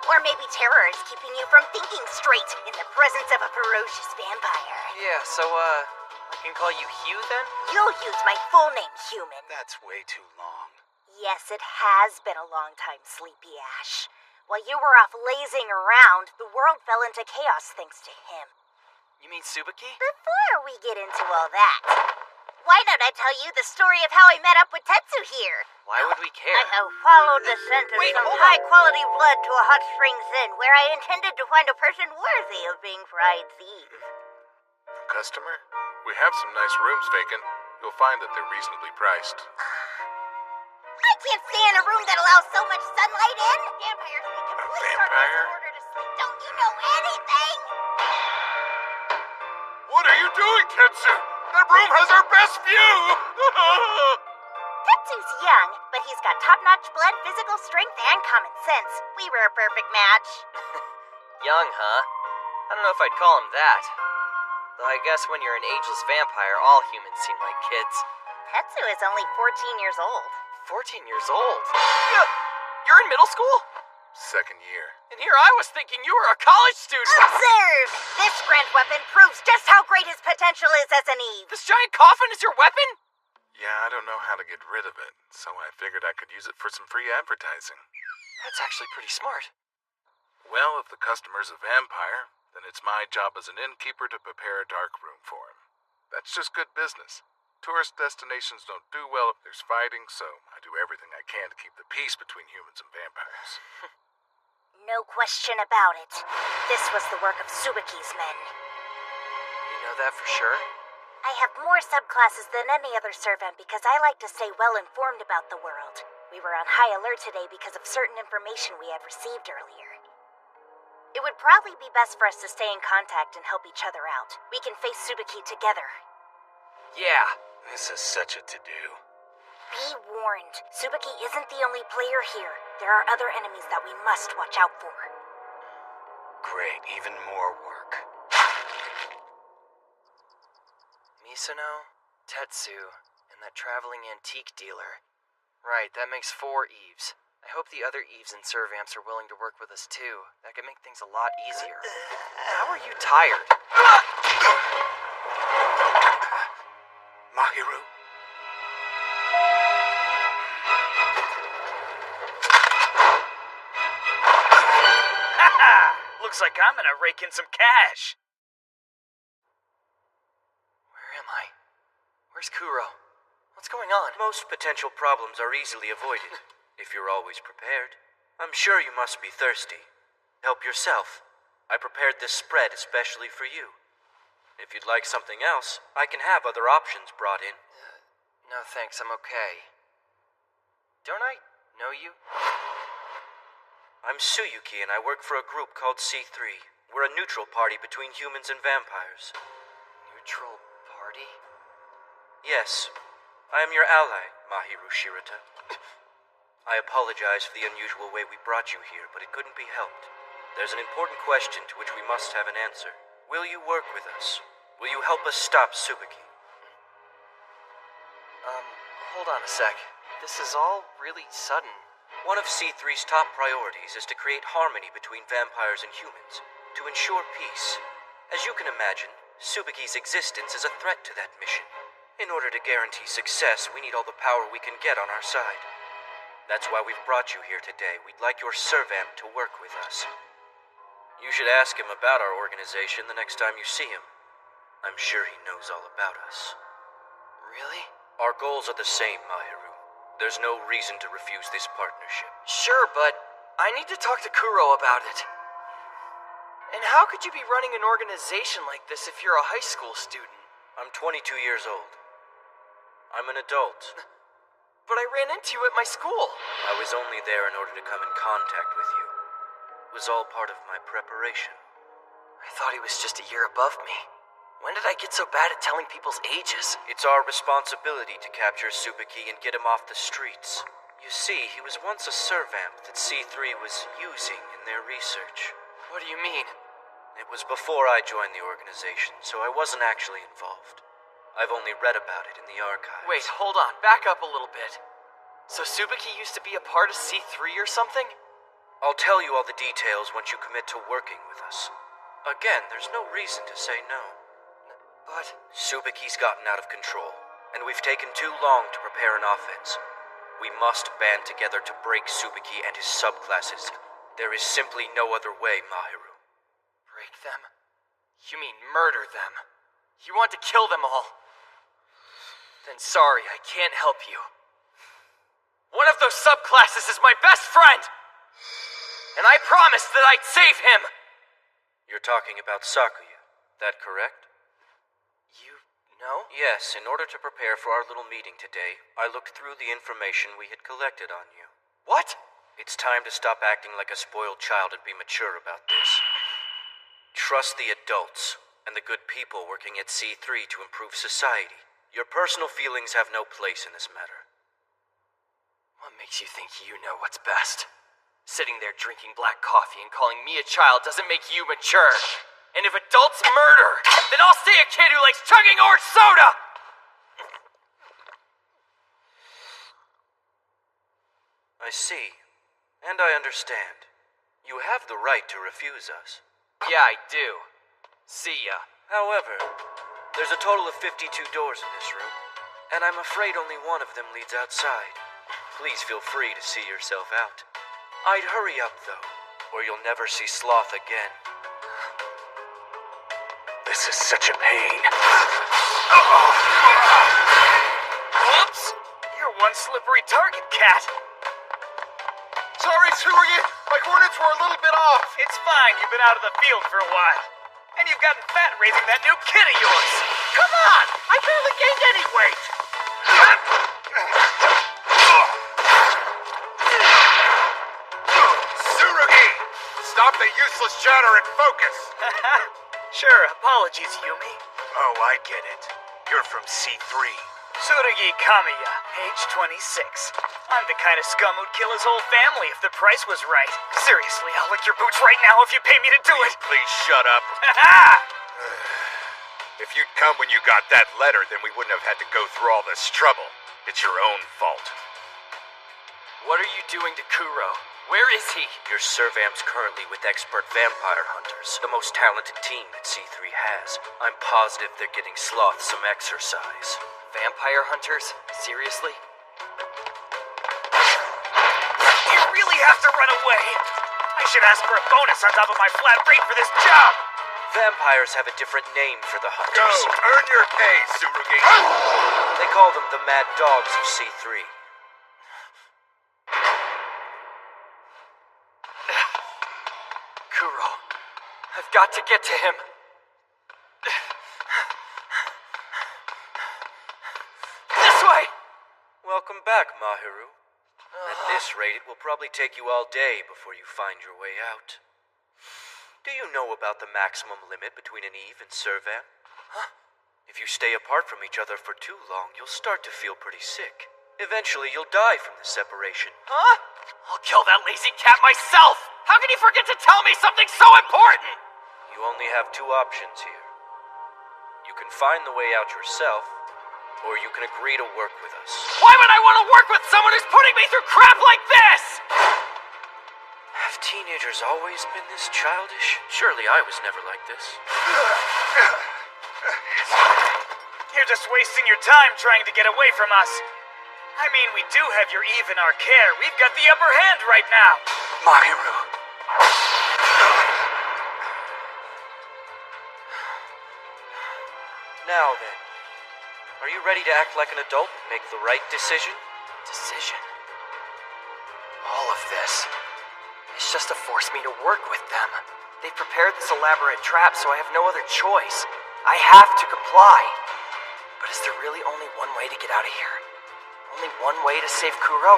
Or maybe terror is keeping you from thinking straight in the presence of a ferocious vampire. Yeah, so, I can call you Hugh then? You'll use my full name, human. That's way too long. Yes, it has been a long time, Sleepy Ash. While you were off lazing around, the world fell into chaos thanks to him. You mean Tsubaki? Before we get into all that, why don't I tell you the story of how I met up with Tetsu here? Why would we care? I have followed the scent of some high-quality blood to a hot springs inn, where I intended to find a person worthy of being Pride's Eve. Customer? We have some nice rooms vacant. You'll find that they're reasonably priced. I can't stay in a room that allows so much sunlight in. Vampires make complete darkness in order to sleep. Don't you know anything? What are you doing, Tetsu? That room has our best view! Tetsu's young, but he's got top-notch blood, physical strength, and common sense. We were a perfect match. Young, huh? I don't know if I'd call him that. Though I guess when you're an ageless vampire, all humans seem like kids. Tetsu is only 14 years old. 14 years old? You're in middle school? Second year. And here I was thinking you were a college student. Observe! This grand weapon proves just how great his potential is as an Eve. This giant coffin is your weapon? Yeah, I don't know how to get rid of it, so I figured I could use it for some free advertising. That's actually pretty smart. Well, if the customer's a vampire, then it's my job as an innkeeper to prepare a dark room for him. That's just good business. Tourist destinations don't do well if there's fighting, so I do everything I can to keep the peace between humans and vampires. No question about it. This was the work of Tsubaki's men. You know that for sure? I have more subclasses than any other servant because I like to stay well informed about the world. We were on high alert today because of certain information we had received earlier. It would probably be best for us to stay in contact and help each other out. We can face Tsubaki together. Yeah. This is such a to-do. Be warned, Tsubaki isn't the only player here. There are other enemies that we must watch out for. Great, even more work. Misono, Tetsu, and that traveling antique dealer. Right, that makes 4 Eves. I hope the other Eves and Servamps are willing to work with us too. That could make things a lot easier. How are you tired? Mahiru? Looks like I'm gonna rake in some cash. Where am I? Where's Kuro? What's going on? Most potential problems are easily avoided, if you're always prepared. I'm sure you must be thirsty. Help yourself. I prepared this spread especially for you. If you'd like something else, I can have other options brought in. No thanks, I'm okay. Don't I know you? I'm Tsuyuki and I work for a group called C3. We're a neutral party between humans and vampires. Neutral party? Yes, I am your ally, Mahiru Shirota. I apologize for the unusual way we brought you here, but it couldn't be helped. There's an important question to which we must have an answer. Will you work with us? Will you help us stop Tsubaki? Hold on a sec. This is all really sudden. One of C3's top priorities is to create harmony between vampires and humans, to ensure peace. As you can imagine, Tsubaki's existence is a threat to that mission. In order to guarantee success, we need all the power we can get on our side. That's why we've brought you here today. We'd like your Servamp to work with us. You should ask him about our organization the next time you see him. I'm sure he knows all about us. Really? Our goals are the same, Mahiru. There's no reason to refuse this partnership. Sure, but I need to talk to Kuro about it. And how could you be running an organization like this if you're a high school student? I'm 22 years old. I'm an adult. But I ran into you at my school. I was only there in order to come in contact with you. It was all part of my preparation. I thought he was just a year above me. When did I get so bad at telling people's ages? It's our responsibility to capture Tsubaki and get him off the streets. You see, he was once a Servamp that C3 was using in their research. What do you mean? It was before I joined the organization, so I wasn't actually involved. I've only read about it in the archives. Wait, hold on. Back up a little bit. So Tsubaki used to be a part of C3 or something? I'll tell you all the details once you commit to working with us. Again, there's no reason to say no. But Tsubaki's gotten out of control, and we've taken too long to prepare an offense. We must band together to break Tsubaki and his subclasses. There is simply no other way, Mahiru. Break them? You mean murder them? You want to kill them all? Then sorry, I can't help you. One of those subclasses is my best friend! And I promised that I'd save him! You're talking about Sakuya, that correct? You know? Yes, in order to prepare for our little meeting today, I looked through the information we had collected on you. What? It's time to stop acting like a spoiled child and be mature about this. Trust the adults and the good people working at C3 to improve society. Your personal feelings have no place in this matter. What makes you think you know what's best? Sitting there drinking black coffee and calling me a child doesn't make you mature. And if adults murder, then I'll stay a kid who likes chugging orange soda! I see. And I understand. You have the right to refuse us. Yeah, I do. See ya. However, there's a total of 52 doors in this room, and I'm afraid only one of them leads outside. Please feel free to see yourself out. I'd hurry up, though, or you'll never see Sloth again. This is such a pain. Whoops! You're one slippery target, cat. Sorry, Tsurugi. My coordinates were a little bit off. It's fine. You've been out of the field for a while. And you've gotten fat raising that new kid of yours. Come on! I barely gained any weight! Tsurugi! Stop the useless chatter and focus! Sure, apologies, Yumi. Oh, I get it. You're from C3. Tsurugi Kamiya, age 26. I'm the kind of scum who'd kill his whole family if the price was right. Seriously, I'll lick your boots right now if you pay me to do it. Please shut up. If you'd come when you got that letter, then we wouldn't have had to go through all this trouble. It's your own fault. What are you doing to Kuro? Where is he? Your Servamp's currently with expert vampire hunters, the most talented team that C3 has. I'm positive they're getting Sloth some exercise. Vampire hunters? Seriously? You really have to run away. I should ask for a bonus on top of my flat rate for this job. Vampires have a different name for the hunters. Go, earn your pay, Tsurugi. They call them the Mad Dogs of C3. Kuro, I've got to get to him. This way! Welcome back, Mahiru. At this rate, it will probably take you all day before you find your way out. Do you know about the maximum limit between an Eve and Servamp? If you stay apart from each other for too long, you'll start to feel pretty sick. Eventually, you'll die from the separation. Huh? I'll kill that lazy cat myself! How can he forget to tell me something so important? You only have two options here. You can find the way out yourself, or you can agree to work with us. Why would I want to work with someone who's putting me through crap like this? Have teenagers always been this childish? Surely I was never like this. You're just wasting your time trying to get away from us. I mean, we do have your Eve in our care. We've got the upper hand right now. Mahiru. Now then, are you ready to act like an adult and make the right decision? Decision? All of this. It's just to force me to work with them. They've prepared this elaborate trap, so I have no other choice. I have to comply. But is there really only one way to get out of here? Only one way to save Kuro?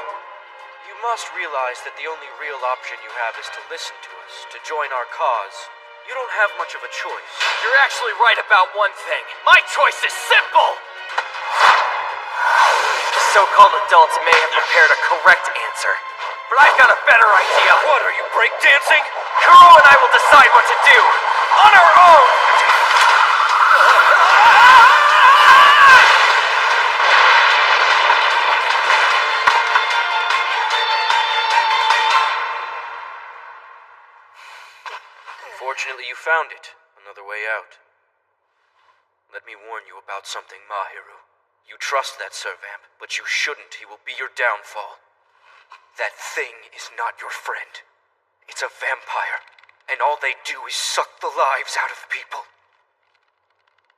You must realize that the only real option you have is to listen to us, to join our cause. You don't have much of a choice. You're actually right about one thing. My choice is simple! The so-called adults may have prepared a correct answer, but I've got a better idea. What, are you breakdancing? Kuro and I will decide what to do. On our own! Unfortunately, you found it. Another way out. Let me warn you about something, Mahiru. You trust that Servamp, but you shouldn't. He will be your downfall. That thing is not your friend. It's a vampire, and all they do is suck the lives out of people.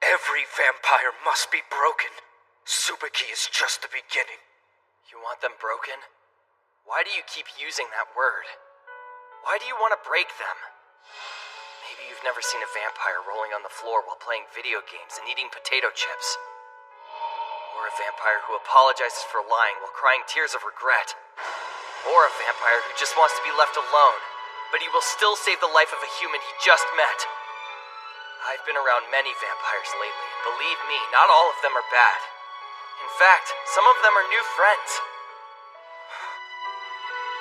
Every vampire must be broken. Tsubaki is just the beginning. You want them broken? Why do you keep using that word? Why do you want to break them? Maybe you've never seen a vampire rolling on the floor while playing video games and eating potato chips. Or a vampire who apologizes for lying while crying tears of regret. Or a vampire who just wants to be left alone, but he will still save the life of a human he just met. I've been around many vampires lately, and believe me, not all of them are bad. In fact, some of them are new friends.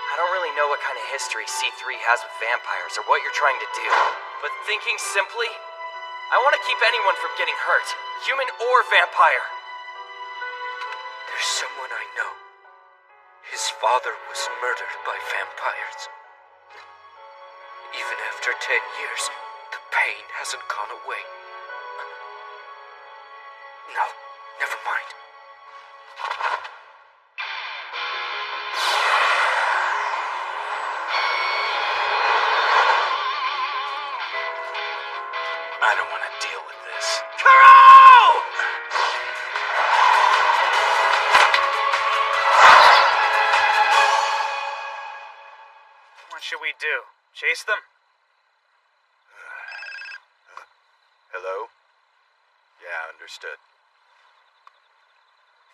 I don't really know what kind of history C3 has with vampires or what you're trying to do, but thinking simply, I want to keep anyone from getting hurt, human or vampire. There's someone I know. His father was murdered by vampires. Even after 10 years, the pain hasn't gone away. No, never mind. I don't want to deal with this. Kuro! What should we do? Chase them? Hello? Yeah, understood.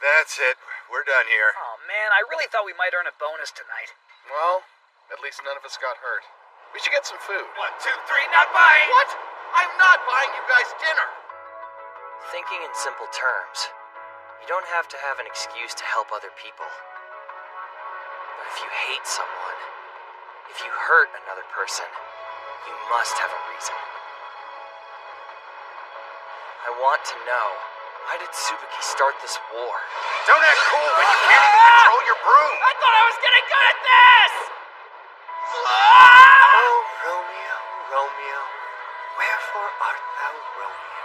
That's it. We're done here. Oh man, I really thought we might earn a bonus tonight. Well, at least none of us got hurt. We should get some food. 1, 2, 3, not buying! What? I'm not buying you guys dinner! Thinking in simple terms, you don't have to have an excuse to help other people. But if you hate someone, if you hurt another person, you must have a reason. I want to know, why did Tsubaki start this war? Don't act cool when you can't even control your broom! I thought I was getting good at this! Oh, Romeo, Romeo, wherefore art thou Romeo?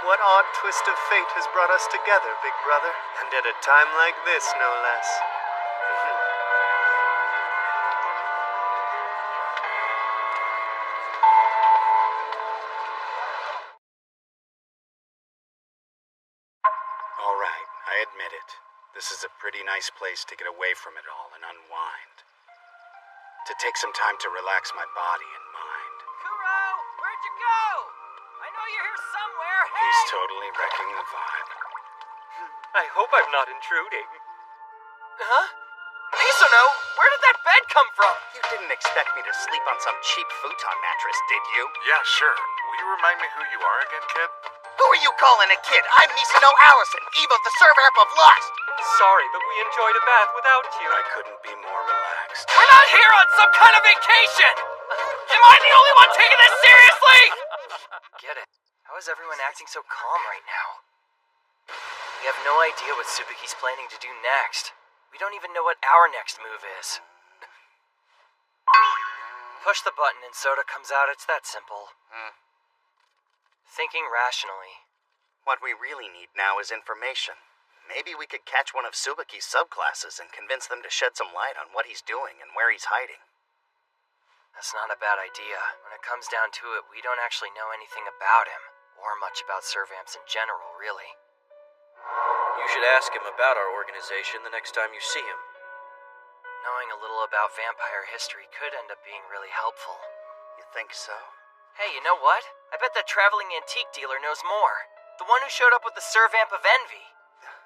What odd twist of fate has brought us together, big brother? And at a time like this, no less. All right, I admit it. This is a pretty nice place to get away from it all and unwind. To take some time to relax my body and mind. Kuro, where'd you go? I know you're here somewhere. Hey! He's totally wrecking the vibe. I hope I'm not intruding. Huh? Misono, where did that bed come from? You didn't expect me to sleep on some cheap futon mattress, did you? Yeah, sure. Will you remind me who you are again, kid? Who are you calling a kid? I'm Misono Allison, Eve of the Servamp of Lust! Sorry, but we enjoyed a bath without you. I couldn't be more relaxed. We're not here on some kind of vacation! Am I the only one taking this seriously? Get it. How is everyone acting so calm right now? We have no idea what Tsubaki's planning to do next. We don't even know what our next move is. Push the button and soda comes out, it's that simple. Thinking rationally. What we really need now is information. Maybe we could catch one of Tsubaki's subclasses and convince them to shed some light on what he's doing and where he's hiding. That's not a bad idea. When it comes down to it, we don't actually know anything about him, or much about Servamps in general, really. You should ask him about our organization the next time you see him. Knowing a little about vampire history could end up being really helpful. You think so? Hey, you know what? I bet that traveling antique dealer knows more. The one who showed up with the Servamp of Envy.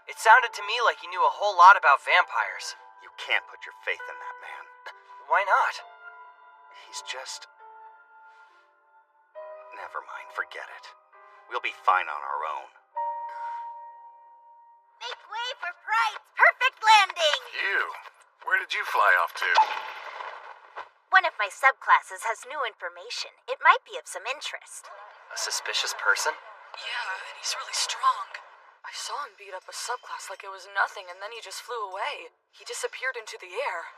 It sounded to me like he knew a whole lot about vampires. You can't put your faith in that man. Why not? He's just... Never mind, forget it. We'll be fine on our own. Make way for Pride's perfect landing! You. Where did you fly off to? One of my subclasses has new information. It might be of some interest. A suspicious person? Yeah, and he's really strong. I saw him beat up a subclass like it was nothing, and then he just flew away. He disappeared into the air.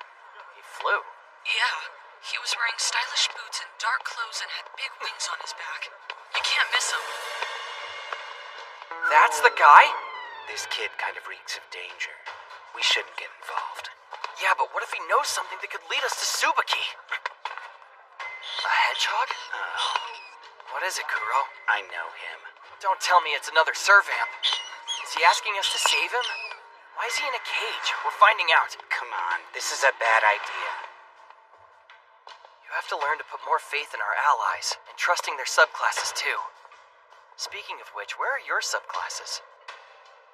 He flew? Yeah. He was wearing stylish boots and dark clothes and had big wings on his back. You can't miss him. That's the guy? This kid kind of reeks of danger. We shouldn't get involved. Yeah, but what if he knows something that could lead us to Tsubaki? A hedgehog? What is it, Kuro? I know him. Don't tell me it's another Servamp. Is he asking us to save him? Why is he in a cage? We're finding out. Come on, this is a bad idea. You have to learn to put more faith in our allies, and trusting their subclasses too. Speaking of which, where are your subclasses?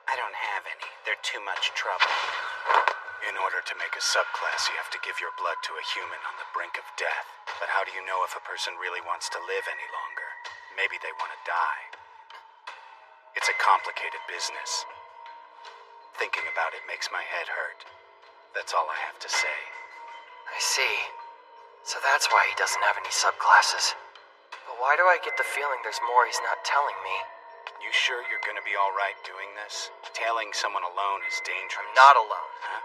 I don't have any. They're too much trouble. In order to make a subclass, you have to give your blood to a human on the brink of death. But how do you know if a person really wants to live any longer? Maybe they want to die. It's a complicated business. Thinking about it makes my head hurt. That's all I have to say. I see. So that's why he doesn't have any subclasses. But why do I get the feeling there's more he's not telling me? You sure you're gonna be alright doing this? Tailing someone alone is dangerous. I'm not alone. Huh?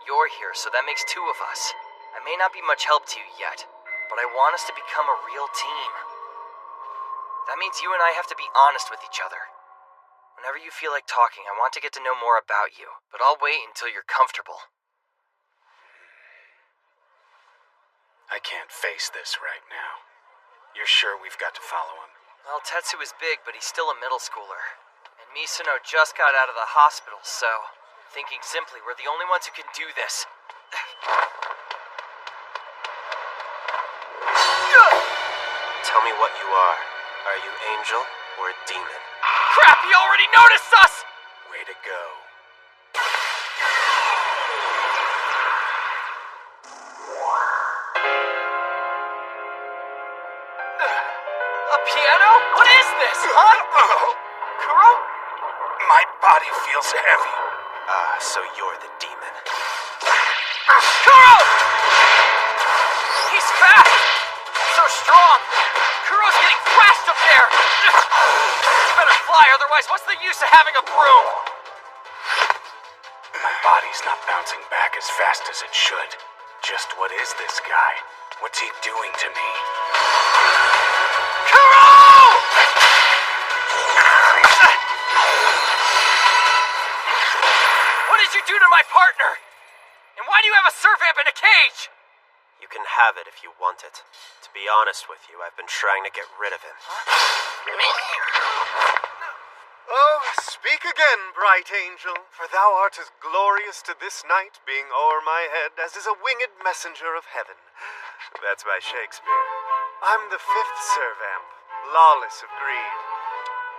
You're here, so that makes two of us. I may not be much help to you yet, but I want us to become a real team. That means you and I have to be honest with each other. Whenever you feel like talking, I want to get to know more about you, but I'll wait until you're comfortable. I can't face this right now. You're sure we've got to follow him? Well, Tetsu is big, but he's still a middle schooler. And Misono just got out of the hospital, so... Thinking simply, we're the only ones who can do this. Tell me what you are. Are you angel or a demon? Crap, he already noticed us! Way to go. A piano? What is this, huh? Kuro? My body feels heavy. So you're the demon. Kuro! He's fast! So strong! Kuro's getting thrashed up there! You better fly, otherwise what's the use of having a broom? My body's not bouncing back as fast as it should. Just what is this guy? What's he doing to me? Kuro! What did you do to my partner? And why do you have a servamp in a cage? You can have it if you want it. To be honest with you, I've been trying to get rid of him. Oh, speak again, bright angel, for thou art as glorious to this night being o'er my head as is a winged messenger of heaven. That's by Shakespeare. I'm the fifth servamp, lawless of greed.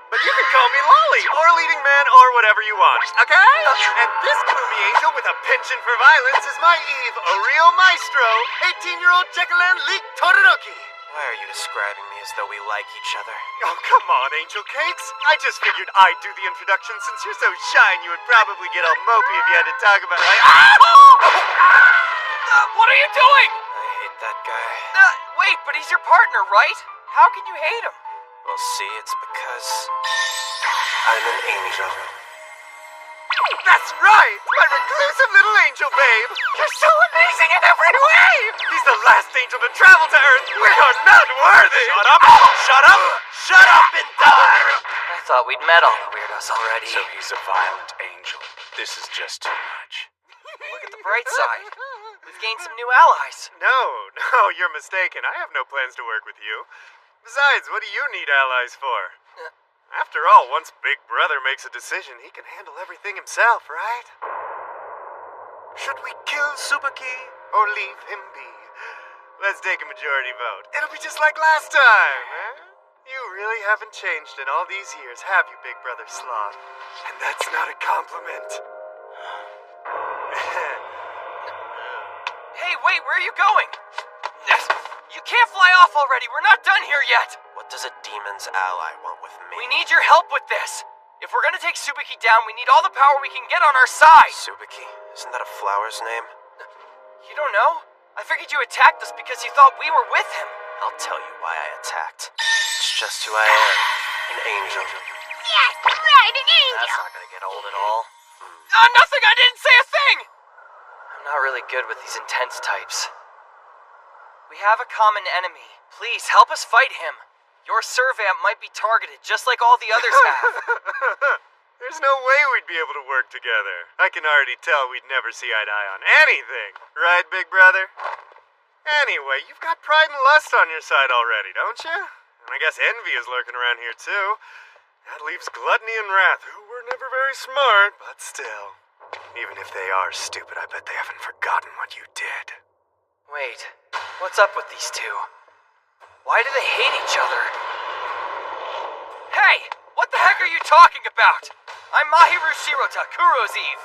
But you can call me Lolly, or leading man, or whatever you want, okay? And this gloomy angel with a penchant for violence is my Eve, Oreo Maestro, 18-year-old Jekyll-and Leak Todoroki. Why are you describing me as though we like each other? Oh, come on, Angel Cakes. I just figured I'd do the introduction since you're so shy and you would probably get all mopey if you had to talk about it. What are you doing? I hate that guy. Wait, but he's your partner, right? How can you hate him? Well, see, it's because I'm an angel. That's right! My reclusive little angel, babe! You're so amazing in every way! He's the last angel to travel to Earth! We are not worthy! Shut up! Shut up! Shut up and die! I thought we'd met all the weirdos already. So he's a violent angel. This is just too much. Look at the bright side. We've gained some new allies. No, you're mistaken. I have no plans to work with you. Besides, what do you need allies for? After all, once Big Brother makes a decision, he can handle everything himself, right? Should we kill Tsubaki or leave him be? Let's take a majority vote. It'll be just like last time, eh? You really haven't changed in all these years, have you, Big Brother Sloth? And that's not a compliment. Hey, wait, where are you going? You can't fly off already. We're not done here yet. What does a demon's ally want with me? We need your help with this. If we're gonna take Tsubaki down, we need all the power we can get on our side. Tsubaki? Isn't that a flower's name? You don't know? I figured you attacked us because you thought we were with him. I'll tell you why I attacked. It's just who I am. An angel. Yes, right, an angel! That's not gonna get old at all. Nothing! I didn't say a thing! I'm not really good with these intense types. We have a common enemy. Please, help us fight him. Your servamp might be targeted, just like all the others have. There's no way we'd be able to work together. I can already tell we'd never see eye to eye on anything. Right, Big Brother? Anyway, you've got pride and lust on your side already, don't you? And I guess envy is lurking around here, too. That leaves gluttony and wrath, who were never very smart, but still. Even if they are stupid, I bet they haven't forgotten what you did. Wait, what's up with these two? Why do they hate each other? Hey, what the heck are you talking about? I'm Mahiru Shirota, Kuro's Eve.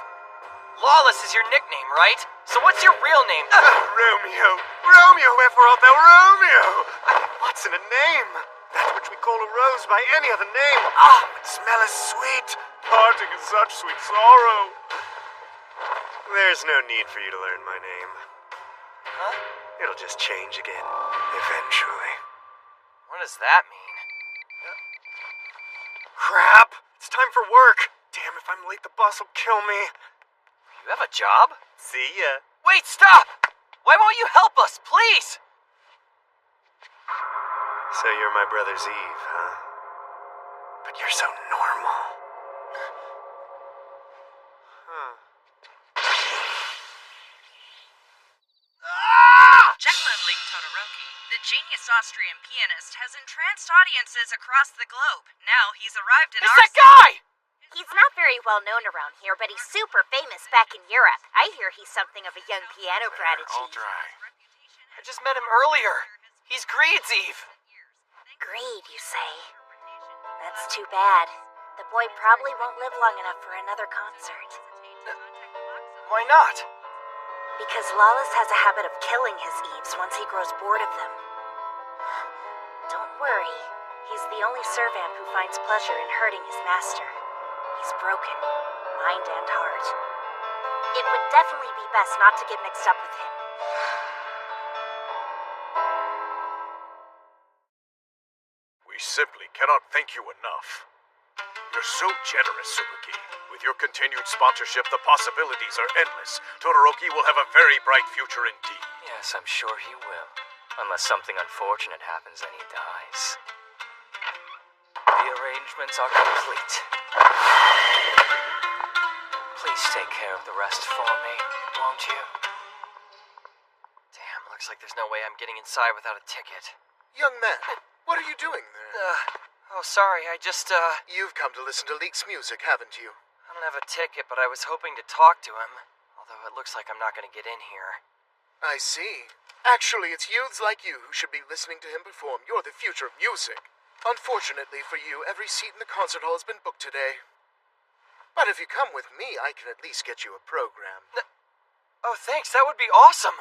Lawless is your nickname, right? So what's your real name? Romeo! Romeo, wherefore art thou Romeo? What's in a name? That which we call a rose by any other name. Ah, it smelleth sweet. Parting is such sweet sorrow. There's no need for you to learn my name. Huh? It'll just change again, eventually. What does that mean? Crap! It's time for work. Damn, if I'm late, the boss will kill me. You have a job? See ya. Wait, stop! Why won't you help us, please? So you're my brother's Eve, huh? But you're so normal. Huh. Jekyll and Leak Todoroki, the genius Austrian pianist, has entranced audiences across the globe. Now he's arrived in It's our that guy! He's not very well known around here, but he's super famous back in Europe. I hear he's something of a young piano prodigy. All dry. I just met him earlier. He's Greed's Eve. Greed, you say? That's too bad. The boy probably won't live long enough for another concert. Why not? Because Lawless has a habit of killing his Eves once he grows bored of them. Don't worry. He's the only Servamp who finds pleasure in hurting his master. He's broken, mind and heart. It would definitely be best not to get mixed up with him. We simply cannot thank you enough. You're so generous, Subuki. With your continued sponsorship, the possibilities are endless. Todoroki will have a very bright future indeed. Yes, I'm sure he will. Unless something unfortunate happens and he dies. The arrangements are complete. Please take care of the rest for me, won't you? Damn, looks like there's no way I'm getting inside without a ticket. Young man, what are you doing there? Sorry, I just, You've come to listen to Leek's music, haven't you? I don't have a ticket, but I was hoping to talk to him. Although it looks like I'm not gonna get in here. I see. Actually, it's youths like you who should be listening to him perform. You're the future of music. Unfortunately for you, every seat in the concert hall has been booked today. But if you come with me, I can at least get you a program. Oh, thanks, that would be awesome!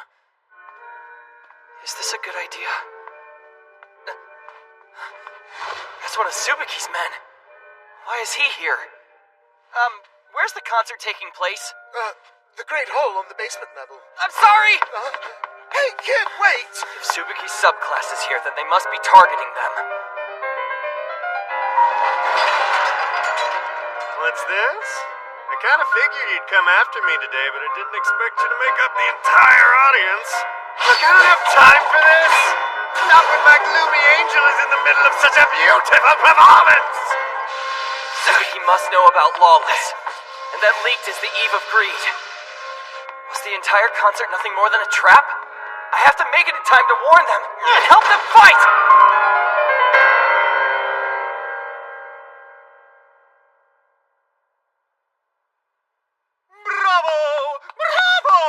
Is this a good idea? That's one of Subuki's men. Why is he here? Where's the concert taking place? The Great Hall on the basement level. I'm sorry! Hey, kid, wait! If Subuki's subclass is here, then they must be targeting them. What's this? I kind of figured you'd come after me today, but I didn't expect you to make up the entire audience. Look, I don't have time for this! Not when my gloomy angel is in the middle of such a beautiful performance! Subuki must know about Lawless, and that leaked is the Eve of Greed. Was the entire concert nothing more than a trap? I have to make it in time to warn them and help them fight! Bravo! Bravo!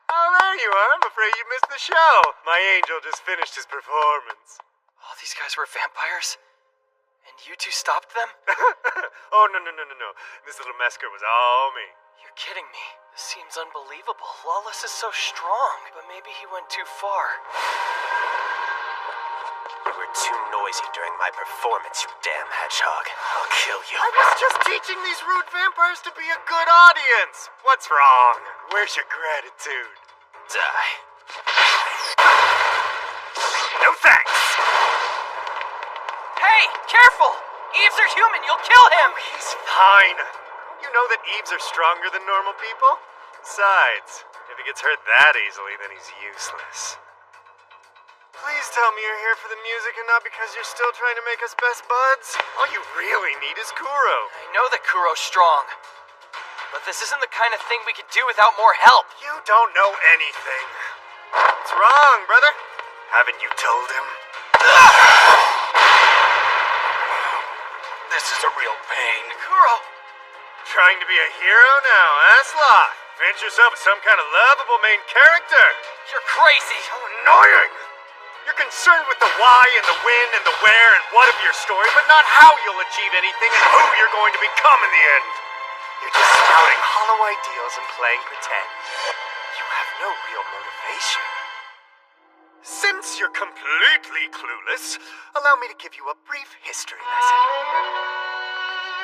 Oh, there you are. I'm afraid you missed the show. My angel just finished his performance. All these guys were vampires? And you two stopped them? Oh, no. This little mesquer was all me. You're kidding me. This seems unbelievable. Lawless is so strong, but maybe he went too far. You were too noisy during my performance, you damn hedgehog. I'll kill you. I was just teaching these rude vampires to be a good audience. What's wrong? Where's your gratitude? Die. No thanks. Hey, careful! Eves are human, you'll kill him! He's fine. You know that Eves are stronger than normal people? Besides, if he gets hurt that easily, then he's useless. Please tell me you're here for the music and not because you're still trying to make us best buds. All you really need is Kuro. I know that Kuro's strong, but this isn't the kind of thing we could do without more help. You don't know anything. What's wrong, brother? Haven't you told him? This is a real pain. Kuro! Trying to be a hero now, huh, Sloth? Fancy yourself as some kind of lovable main character. You're crazy! So annoying! You're concerned with the why and the when and the where and what of your story, but not how you'll achieve anything and who you're going to become in the end. You're just spouting hollow ideals and playing pretend. You have no real motivation. Since you're completely clueless, allow me to give you a brief history lesson.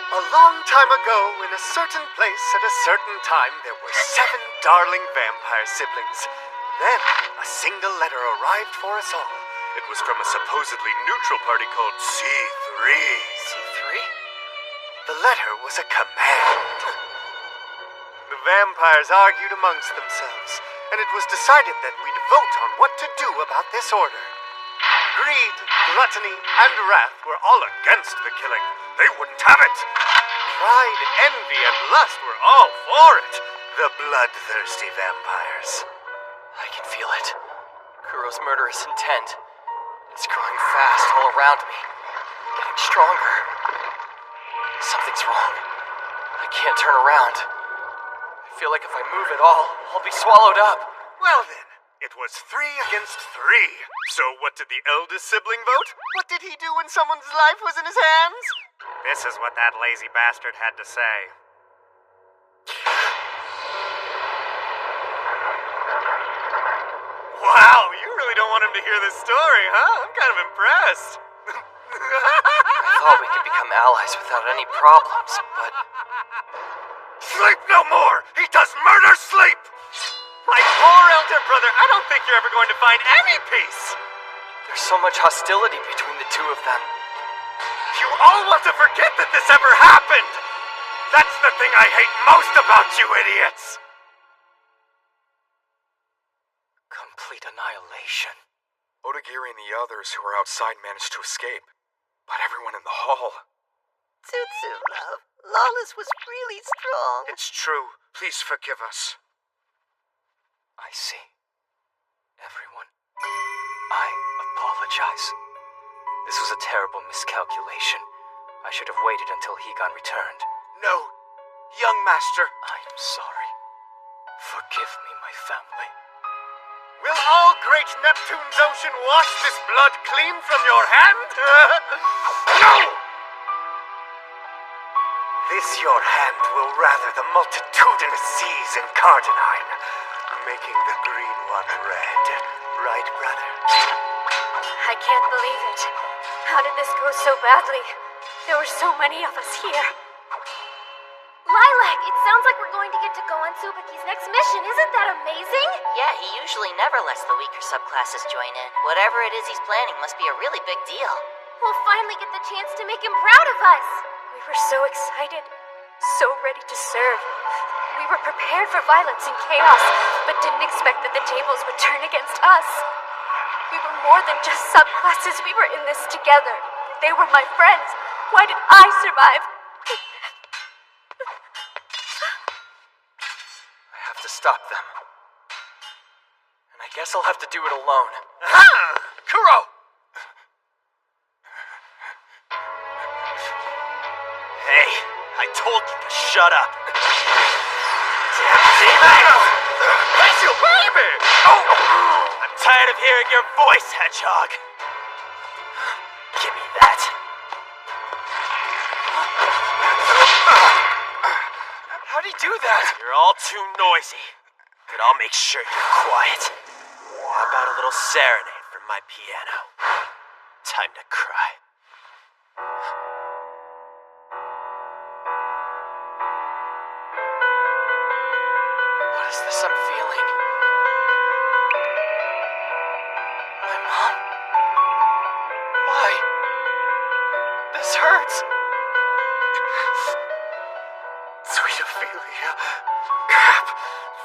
A long time ago, in a certain place at a certain time, there were 7 darling vampire siblings. Then, a single letter arrived for us all. It was from a supposedly neutral party called C3. C3? The letter was a command. The vampires argued amongst themselves, and it was decided that we'd vote on what to do about this order. Greed, gluttony, and wrath were all against the killing. They wouldn't have it. Pride, envy, and lust were all for it. The bloodthirsty vampires. I can feel it. Kuro's murderous intent. It's growing fast all around me. Getting stronger. Something's wrong. I can't turn around. I feel like if I move at all, I'll be swallowed up. Well then, It was 3 against 3. So what did the eldest sibling vote? What did he do when someone's life was in his hands? This is what that lazy bastard had to say. Wow, you really don't want him to hear this story, huh? I'm kind of impressed. I thought we could become allies without any problems, but... Sleep no more! He does murder sleep! My poor elder brother, I don't think you're ever going to find any peace! There's so much hostility between the two of them. You all want to forget that this ever happened! That's the thing I hate most about you idiots! Complete annihilation. Otagiri and the others who were outside managed to escape, but everyone in the hall... Tsutsu, love. Lawless was really strong. It's true. Please forgive us. I see. Everyone, I apologize. This was a terrible miscalculation. I should have waited until Higan returned. No, young master. I am sorry. Forgive me, my family. Will all great Neptune's ocean wash this blood clean from your hand? No! This your hand will rather the multitudinous seas in Cardinine, making the green one red. Right, brother? I can't believe it. How did this go so badly? There were so many of us here. Lilac, it sounds like we're going to get to go on Tsubaki's next mission. Isn't that amazing? Yeah, he usually never lets the weaker subclasses join in. Whatever it is he's planning must be a really big deal. We'll finally get the chance to make him proud of us. We were so excited, so ready to serve. We were prepared for violence and chaos, but didn't expect that the tables would turn against us. We were more than just subclasses. We were in this together. They were my friends. Why did I survive? I have to stop them. And I guess I'll have to do it alone. Kuro! Hey, I told you to shut up. Damn demons! That's your baby! Oh! I'm tired of hearing your voice, Hedgehog. Give me that. How'd he do that? You're all too noisy. But I'll make sure you're quiet. How about a little serenade from my piano? Time to cry. What is this I'm feeling? My mom? Why? This hurts. Sweet Ophelia. Crap.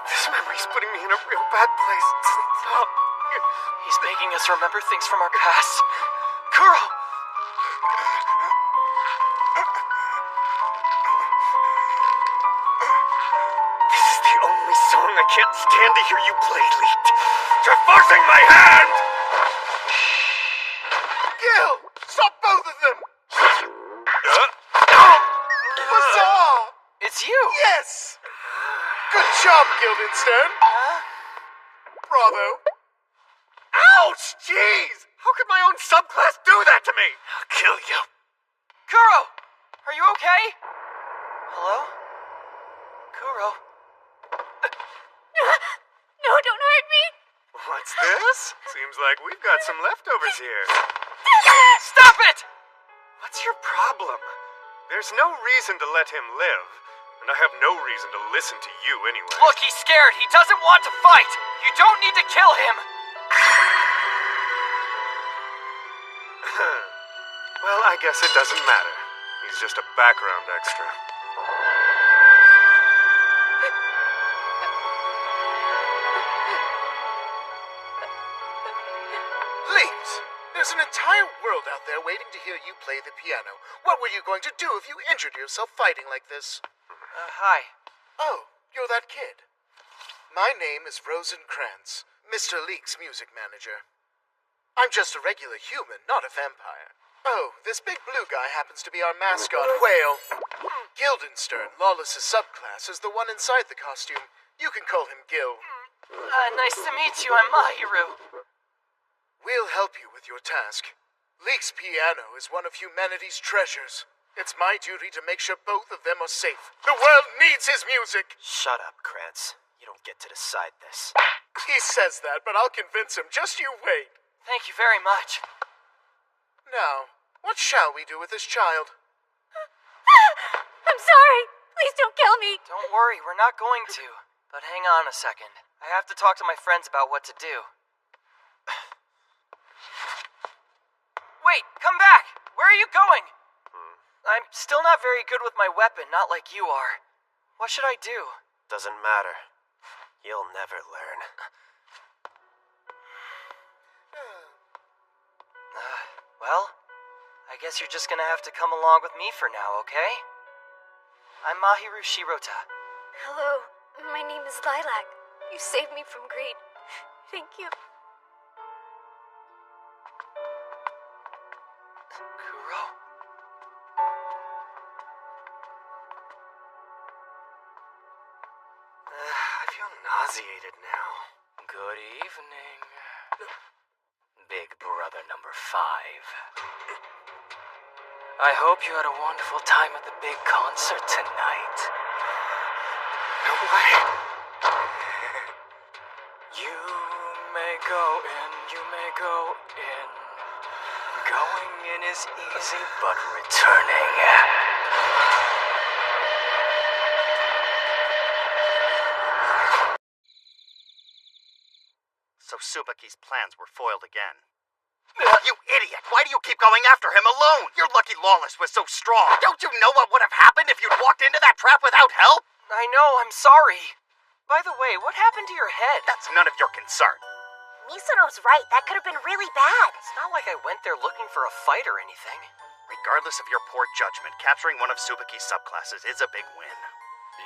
This memory's putting me in a real bad place. Stop. He's making us remember things from our past. Kuro! This is the only song I can't stand to hear you play, Leet. You're forcing my hand! Gil! Stop both of them! Huzzah! It's you! Yes! Good job, Guildenstern. Bravo. Ouch! Jeez! How could my own subclass do that to me? I'll kill you. Kuro! Are you okay? Hello? Kuro? No, don't hurt me! What's this? Seems like we've got some leftovers here. Stop it! What's your problem? There's no reason to let him live. And I have no reason to listen to you anyway. Look, he's scared. He doesn't want to fight. You don't need to kill him. Well, I guess it doesn't matter. He's just a background extra. Leaves! There's an entire world out there waiting to hear you play the piano. What were you going to do if you injured yourself fighting like this? Hi. Oh, you're that kid. My name is Rosencrantz, Mr. Leek's music manager. I'm just a regular human, not a vampire. Oh, this big blue guy happens to be our mascot, Whale. Guildenstern, Lawless's subclass, is the one inside the costume. You can call him Gil. Nice to meet you. I'm Mahiru. We'll help you with your task. Leek's piano is one of humanity's treasures. It's my duty to make sure both of them are safe. The world needs his music! Shut up, Krantz. You don't get to decide this. He says that, but I'll convince him. Just you wait. Thank you very much. Now, what shall we do with this child? I'm sorry. Please don't kill me. Don't worry, we're not going to. But hang on a second. I have to talk to my friends about what to do. Wait, come back! Where are you going? I'm still not very good with my weapon, not like you are. What should I do? Doesn't matter. You'll never learn. Well, I guess you're just gonna have to come along with me for now, okay? I'm Mahiru Shirota. Hello, my name is Lilac. You saved me from greed. Thank you. Kuro? I feel nauseated now. Good evening, Big Brother number 5. I hope you had a wonderful time at the big concert tonight. No way. You may go in, you may go in. Going in is easy, but returning. So Subaki's plans were foiled again. You idiot! Why do you keep going after him alone? You're lucky Lawless was so strong. Don't you know what would have happened if you'd walked into that trap without help? I know, I'm sorry. By the way, what happened to your head? That's none of your concern. Misono's right. That could have been really bad. It's not like I went there looking for a fight or anything. Regardless of your poor judgment, capturing one of Subaki's subclasses is a big win.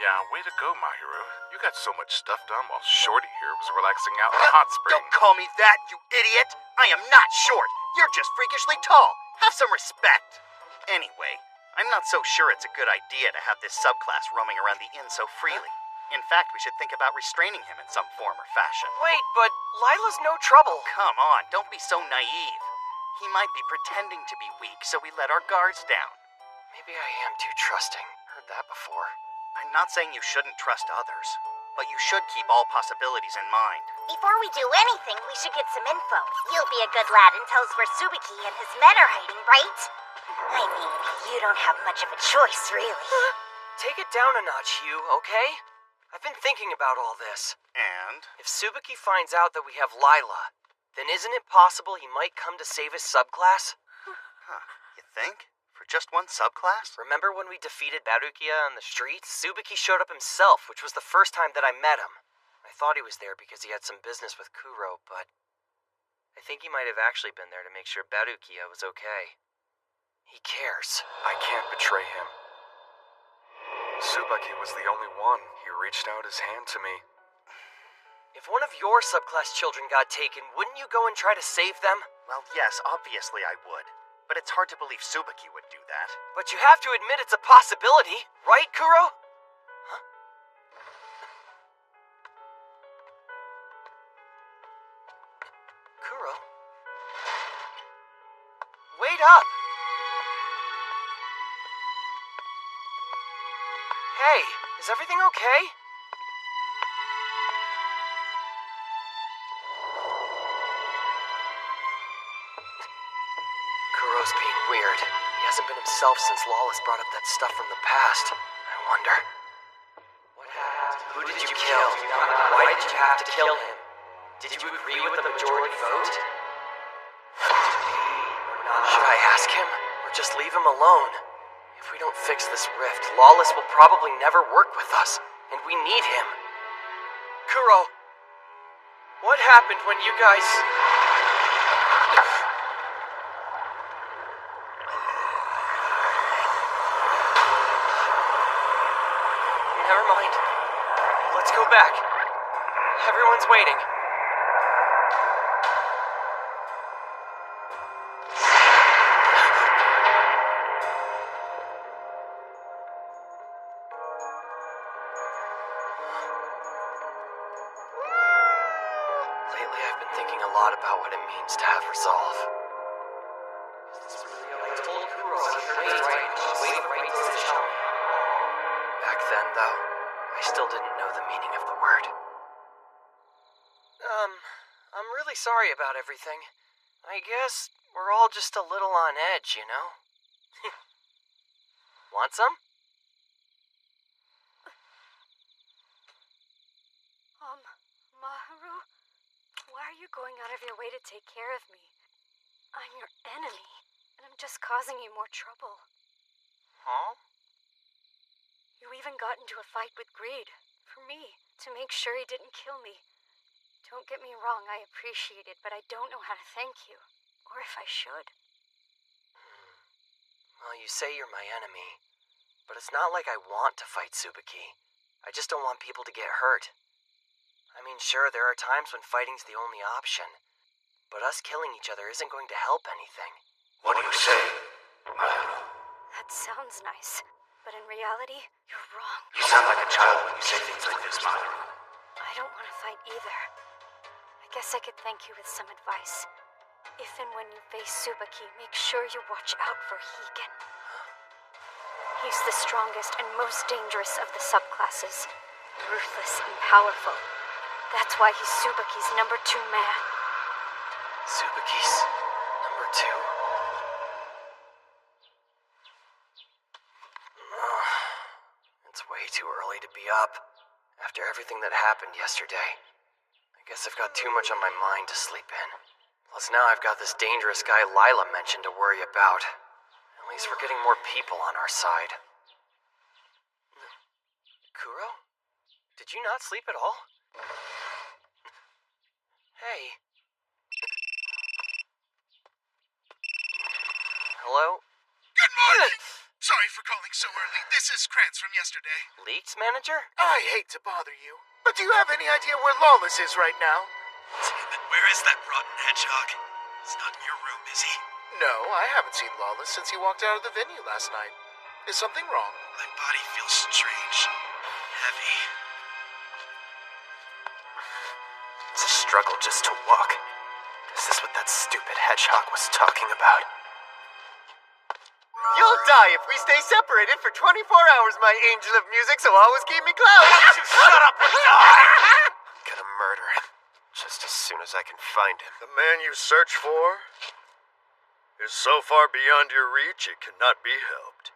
Yeah, way to go, Mahiru. You got so much stuff done while Shorty here was relaxing out in the hot springs. Don't call me that, you idiot! I am not short. You're just freakishly tall. Have some respect. Anyway, I'm not so sure it's a good idea to have this subclass roaming around the inn so freely. In fact, we should think about restraining him in some form or fashion. Wait, but Lila's no trouble. Come on, don't be so naive. He might be pretending to be weak, so we let our guards down. Maybe I am too trusting. Heard that before. I'm not saying you shouldn't trust others, but you should keep all possibilities in mind. Before we do anything, we should get some info. You'll be a good lad and tell us where Subaki and his men are hiding, right? I mean, you don't have much of a choice, really. Take it down a notch, Hugh, okay? I've been thinking about all this. And? If Subaki finds out that we have Lila, then isn't it possible he might come to save his subclass? Huh, you think? For just one subclass? Remember when we defeated Barukia on the streets? Subaki showed up himself, which was the first time that I met him. I thought he was there because he had some business with Kuro, but I think he might have actually been there to make sure Barukia was okay. He cares. I can't betray him. Subaki was the only one. He reached out his hand to me. If one of your subclass children got taken, wouldn't you go and try to save them? Well, yes, obviously I would. But it's hard to believe Subaki would do that. But you have to admit it's a possibility, right, Kuro? Huh? Kuro? Wait up! Hey, is everything okay? Kuro's being weird. He hasn't been himself since Lawless brought up that stuff from the past. I wonder. What happened? Who did you kill? Why did you have to kill him? Did you agree with the majority vote? Should I ask him, or just leave him alone? If we don't fix this rift, Lawless will probably never work with us, and we need him. Kuro, what happened when you guys... Never mind. Let's go back. Everyone's waiting. been thinking a lot about what it means to have resolve. Back then, though, I still didn't know the meaning of the word. I'm really sorry about everything. I guess we're all just a little on edge, you know? Want some? Maharu, why are you going out of your way to take care of me? I'm your enemy, and I'm just causing you more trouble. Huh? You even got into a fight with Greed, for me, to make sure he didn't kill me. Don't get me wrong, I appreciate it, but I don't know how to thank you, or if I should. Well, you say you're my enemy, but it's not like I want to fight Tsubaki. I just don't want people to get hurt. I mean, sure, there are times when fighting's the only option, but us killing each other isn't going to help anything. What do you say? That sounds nice, but in reality, you're wrong. You sound like a child when you say things like this, Maharu. I don't want to fight either. I guess I could thank you with some advice. If and when you face Tsubaki, make sure you watch out for Higen. He's the strongest and most dangerous of the subclasses. Ruthless and powerful. That's why he's Tsubaki's number 2 man. Tsubaki's number 2? It's way too early to be up. After everything that happened yesterday. I guess I've got too much on my mind to sleep in. Plus now I've got this dangerous guy Lila mentioned to worry about. At least we're getting more people on our side. Kuro? Did you not sleep at all? Hey. Hello? Good morning! Sorry for calling so early. This is Krantz from yesterday. Leaks manager? I hate to bother you, but do you have any idea where Lawless is right now? Damn it, where is that rotten hedgehog? He's not in your room, is he? No, I haven't seen Lawless since he walked out of the venue last night. Is something wrong? My body feels strange. Heavy. It's a struggle just to walk. Is this what that stupid hedgehog was talking about? You'll die if we stay separated for 24 hours, my angel of music, so always keep me close. Shut up and die! Gonna murder him, just as soon as I can find him. The man you search for is so far beyond your reach it cannot be helped.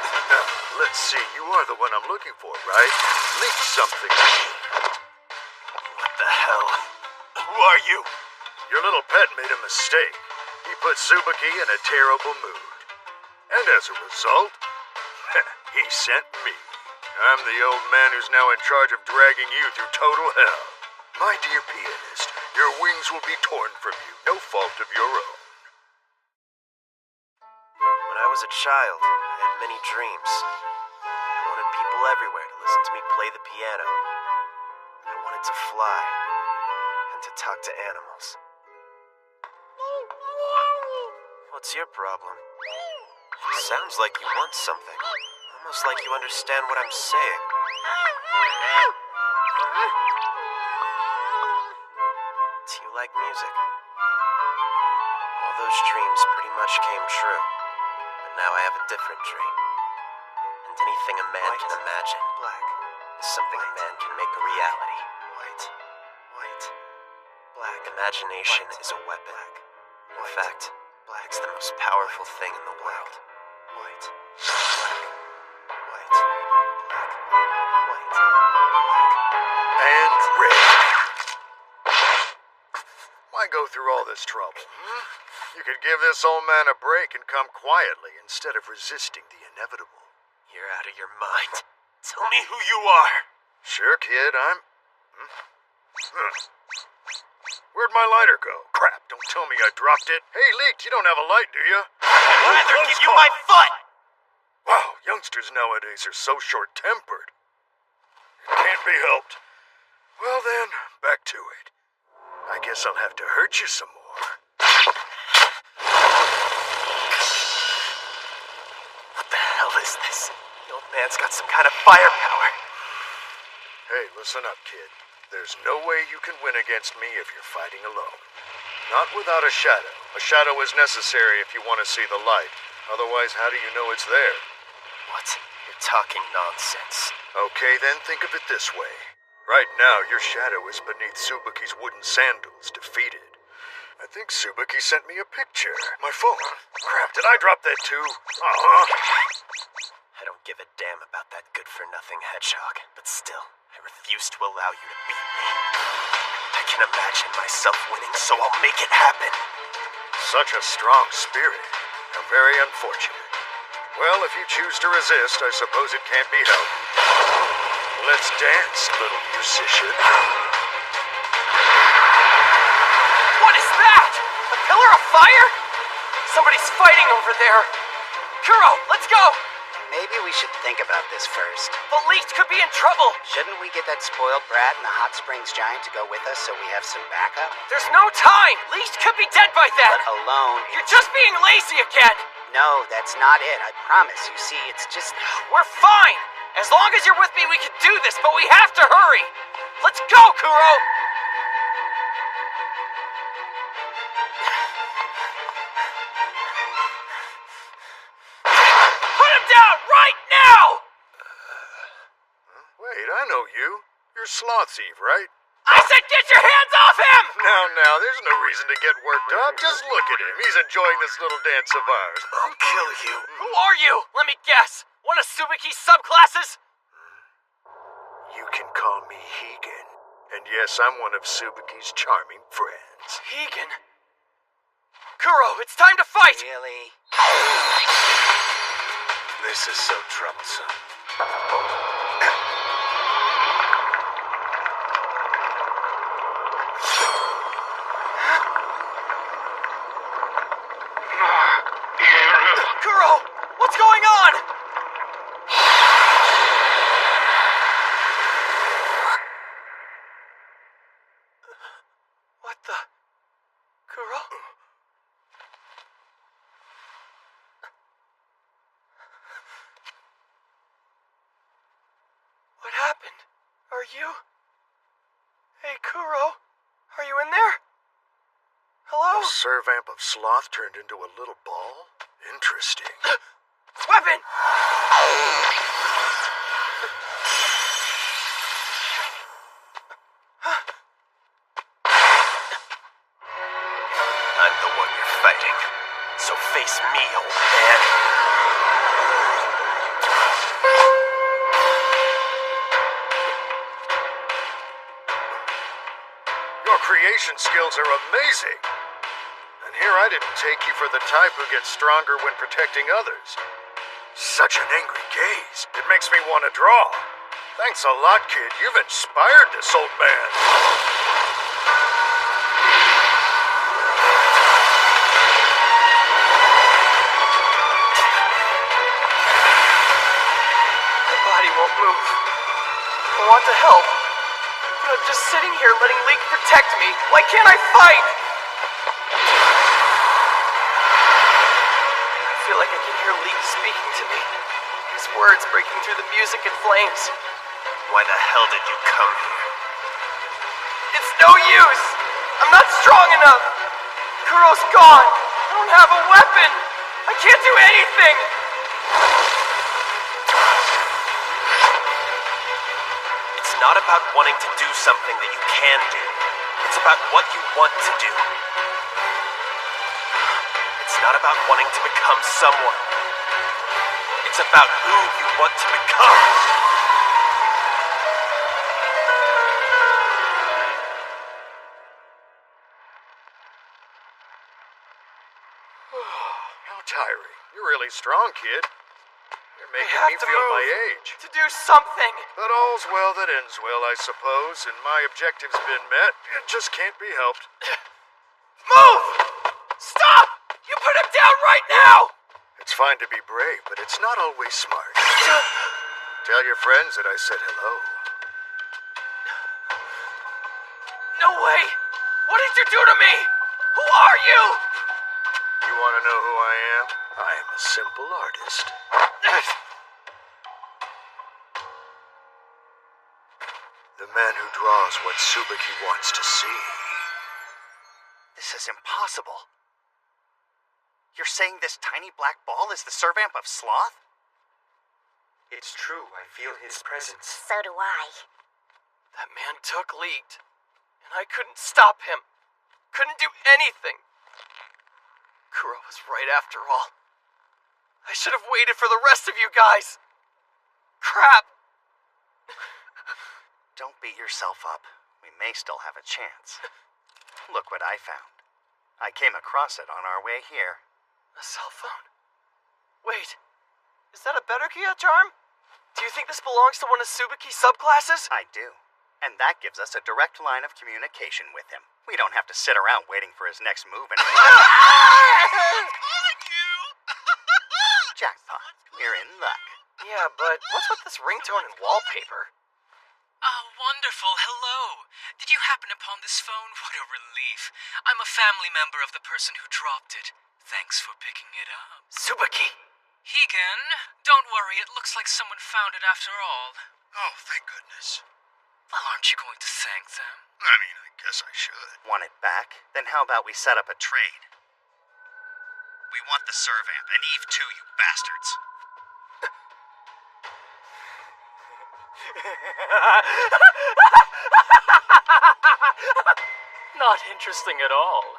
Now, let's see, you are the one I'm looking for, right? Leak something. What the hell? Who are you? Your little pet made a mistake. He put Tsubaki in a terrible mood. And as a result, he sent me. I'm the old man who's now in charge of dragging you through total hell. My dear pianist, your wings will be torn from you, no fault of your own. When I was a child, I had many dreams. I wanted people everywhere to listen to me play the piano. I wanted to fly and to talk to animals. What's your problem? It sounds like you want something. Almost like you understand what I'm saying. Do you like music? All those dreams pretty much came true. But now I have a different dream. And anything a man can imagine is something a man can make a reality. Black. Imagination is a weapon. In fact, it's the most powerful thing in the world. And red. Why go through all this trouble, You could give this old man a break and come quietly instead of resisting the inevitable. You're out of your mind. Tell me who you are. Sure, kid, Where'd my lighter go? Crap, don't tell me I dropped it. Hey, Leaked, you don't have a light, do you? I'd rather give you my foot! Wow, youngsters nowadays are so short-tempered. It can't be helped. Well then, back to it. I guess I'll have to hurt you some more. What the hell is this? The old man's got some kind of firepower. Hey, listen up, kid. There's no way you can win against me if you're fighting alone. Not without a shadow. A shadow is necessary if you want to see the light. Otherwise, how do you know it's there? What? You're talking nonsense. Okay, then think of it this way. Right now, your shadow is beneath Subuki's wooden sandals, defeated. I think Subuki sent me a picture. My phone. Crap, did I drop that too? I don't give a damn about that good-for-nothing hedgehog, but still, I refuse to allow you to beat me. I can imagine myself winning, so I'll make it happen. Such a strong spirit. How very unfortunate. Well, if you choose to resist, I suppose it can't be helped. Let's dance, little musician. What is that? A pillar of fire? Somebody's fighting over there. Kuro, let's go! Maybe we should think about this first. The Least could be in trouble. Shouldn't we get that spoiled brat and the Hot Springs Giant to go with us so we have some backup? There's no time. Least could be dead by then. But alone... You're just being lazy again. No, that's not it. I promise. You see, it's just... We're fine. As long as you're with me, we can do this, but we have to hurry. Let's go, Kuro. Down right now! Wait, I know you. You're Sloth Eve, right? I said get your hands off him! Now, there's no reason to get worked up. Just look at him. He's enjoying this little dance of ours. I'll kill you. Who are you? Let me guess. One of Subuki's subclasses? You can call me Hegan. And yes, I'm one of Subuki's charming friends. Hegan? Kuro, it's time to fight! Really? This is so troublesome. Kuro, what's going on? What the... Kuro? What happened? Are you... Hey, Kuro? Are you in there? Hello? A servamp of sloth turned into a little ball? Interesting. Weapon! I'm the one you're fighting. So face me, old man. Your creation skills are amazing. And here I didn't take you for the type who gets stronger when protecting others. Such an angry gaze. It makes me want to draw. Thanks a lot, kid. You've inspired this old man. My body won't move. I want to help. But I'm just sitting here letting Leek protect me. Why can't I fight? I feel like I can hear Leek speaking to me. His words breaking through the music and flames. Why the hell did you come here? It's no use! I'm not strong enough! Kuro's gone! I don't have a weapon! I can't do anything! It's not about wanting to do something that you can do. It's about what you want to do. It's not about wanting to become someone. It's about who you want to become. How tiring. You're really strong, kid. You're making I have me to feel move. my age. To do something! But all's well that ends well, I suppose, and my objective's been met. It just can't be helped. Move! Stop! You put him down right now! It's fine to be brave, but it's not always smart. Tell your friends that I said hello. No way! What did you do to me? Who are you? You want to know who I am? I am a simple artist. The man who draws what Tsubaki wants to see. This is impossible. You're saying this tiny black ball is the servamp of Sloth? It's true, I feel his presence. So do I. That man took lead, and I couldn't stop him. Couldn't do anything. Kuro was right after all. I should have waited for the rest of you guys. Crap. Don't beat yourself up. We may still have a chance. Look what I found. I came across it on our way here. A cell phone? Wait, is that a better Kia charm? Do you think this belongs to one of Tsubaki's subclasses? I do. And that gives us a direct line of communication with him. We don't have to sit around waiting for his next move anymore. Jackpot. We're in luck. Yeah, but what's with this ringtone and wallpaper? Ah, wonderful. Hello. Did you happen upon this phone? What a relief. I'm a family member of the person who dropped it. Thanks for picking it up. Tsubaki! Higan, don't worry. It looks like someone found it after all. Oh, thank goodness. Well, aren't you going to thank them? I mean, I guess I should. Want it back? Then how about we set up a trade? We want the servamp, and Eve too, you bastards. Not interesting at all.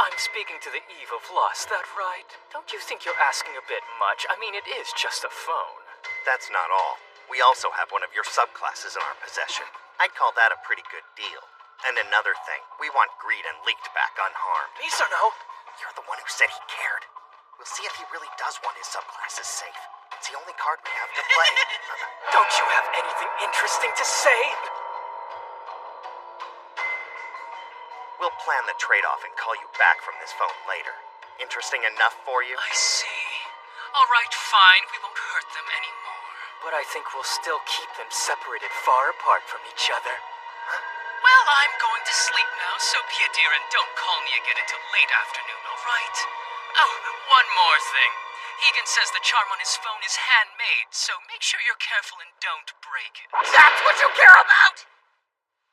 I'm speaking to the Eve of Loss, that right? Don't you think you're asking a bit much? I mean, it is just a phone. That's not all. We also have one of your subclasses in our possession. I'd call that a pretty good deal. And another thing, we want Greed and Leaked back unharmed. Misono! You're the one who said he cared. We'll see if he really does want his subclasses safe. It's the only card we have to play. Don't you have anything interesting to say? We'll plan the trade-off and call you back from this phone later. Interesting enough for you? I see. All right, fine. We won't hurt them anymore. But I think we'll still keep them separated far apart from each other. Well, I'm going to sleep now, so be a dear and don't call me again until late afternoon, all right? Oh, one more thing. Egan says the charm on his phone is handmade, so make sure you're careful and don't break it. That's what you care about!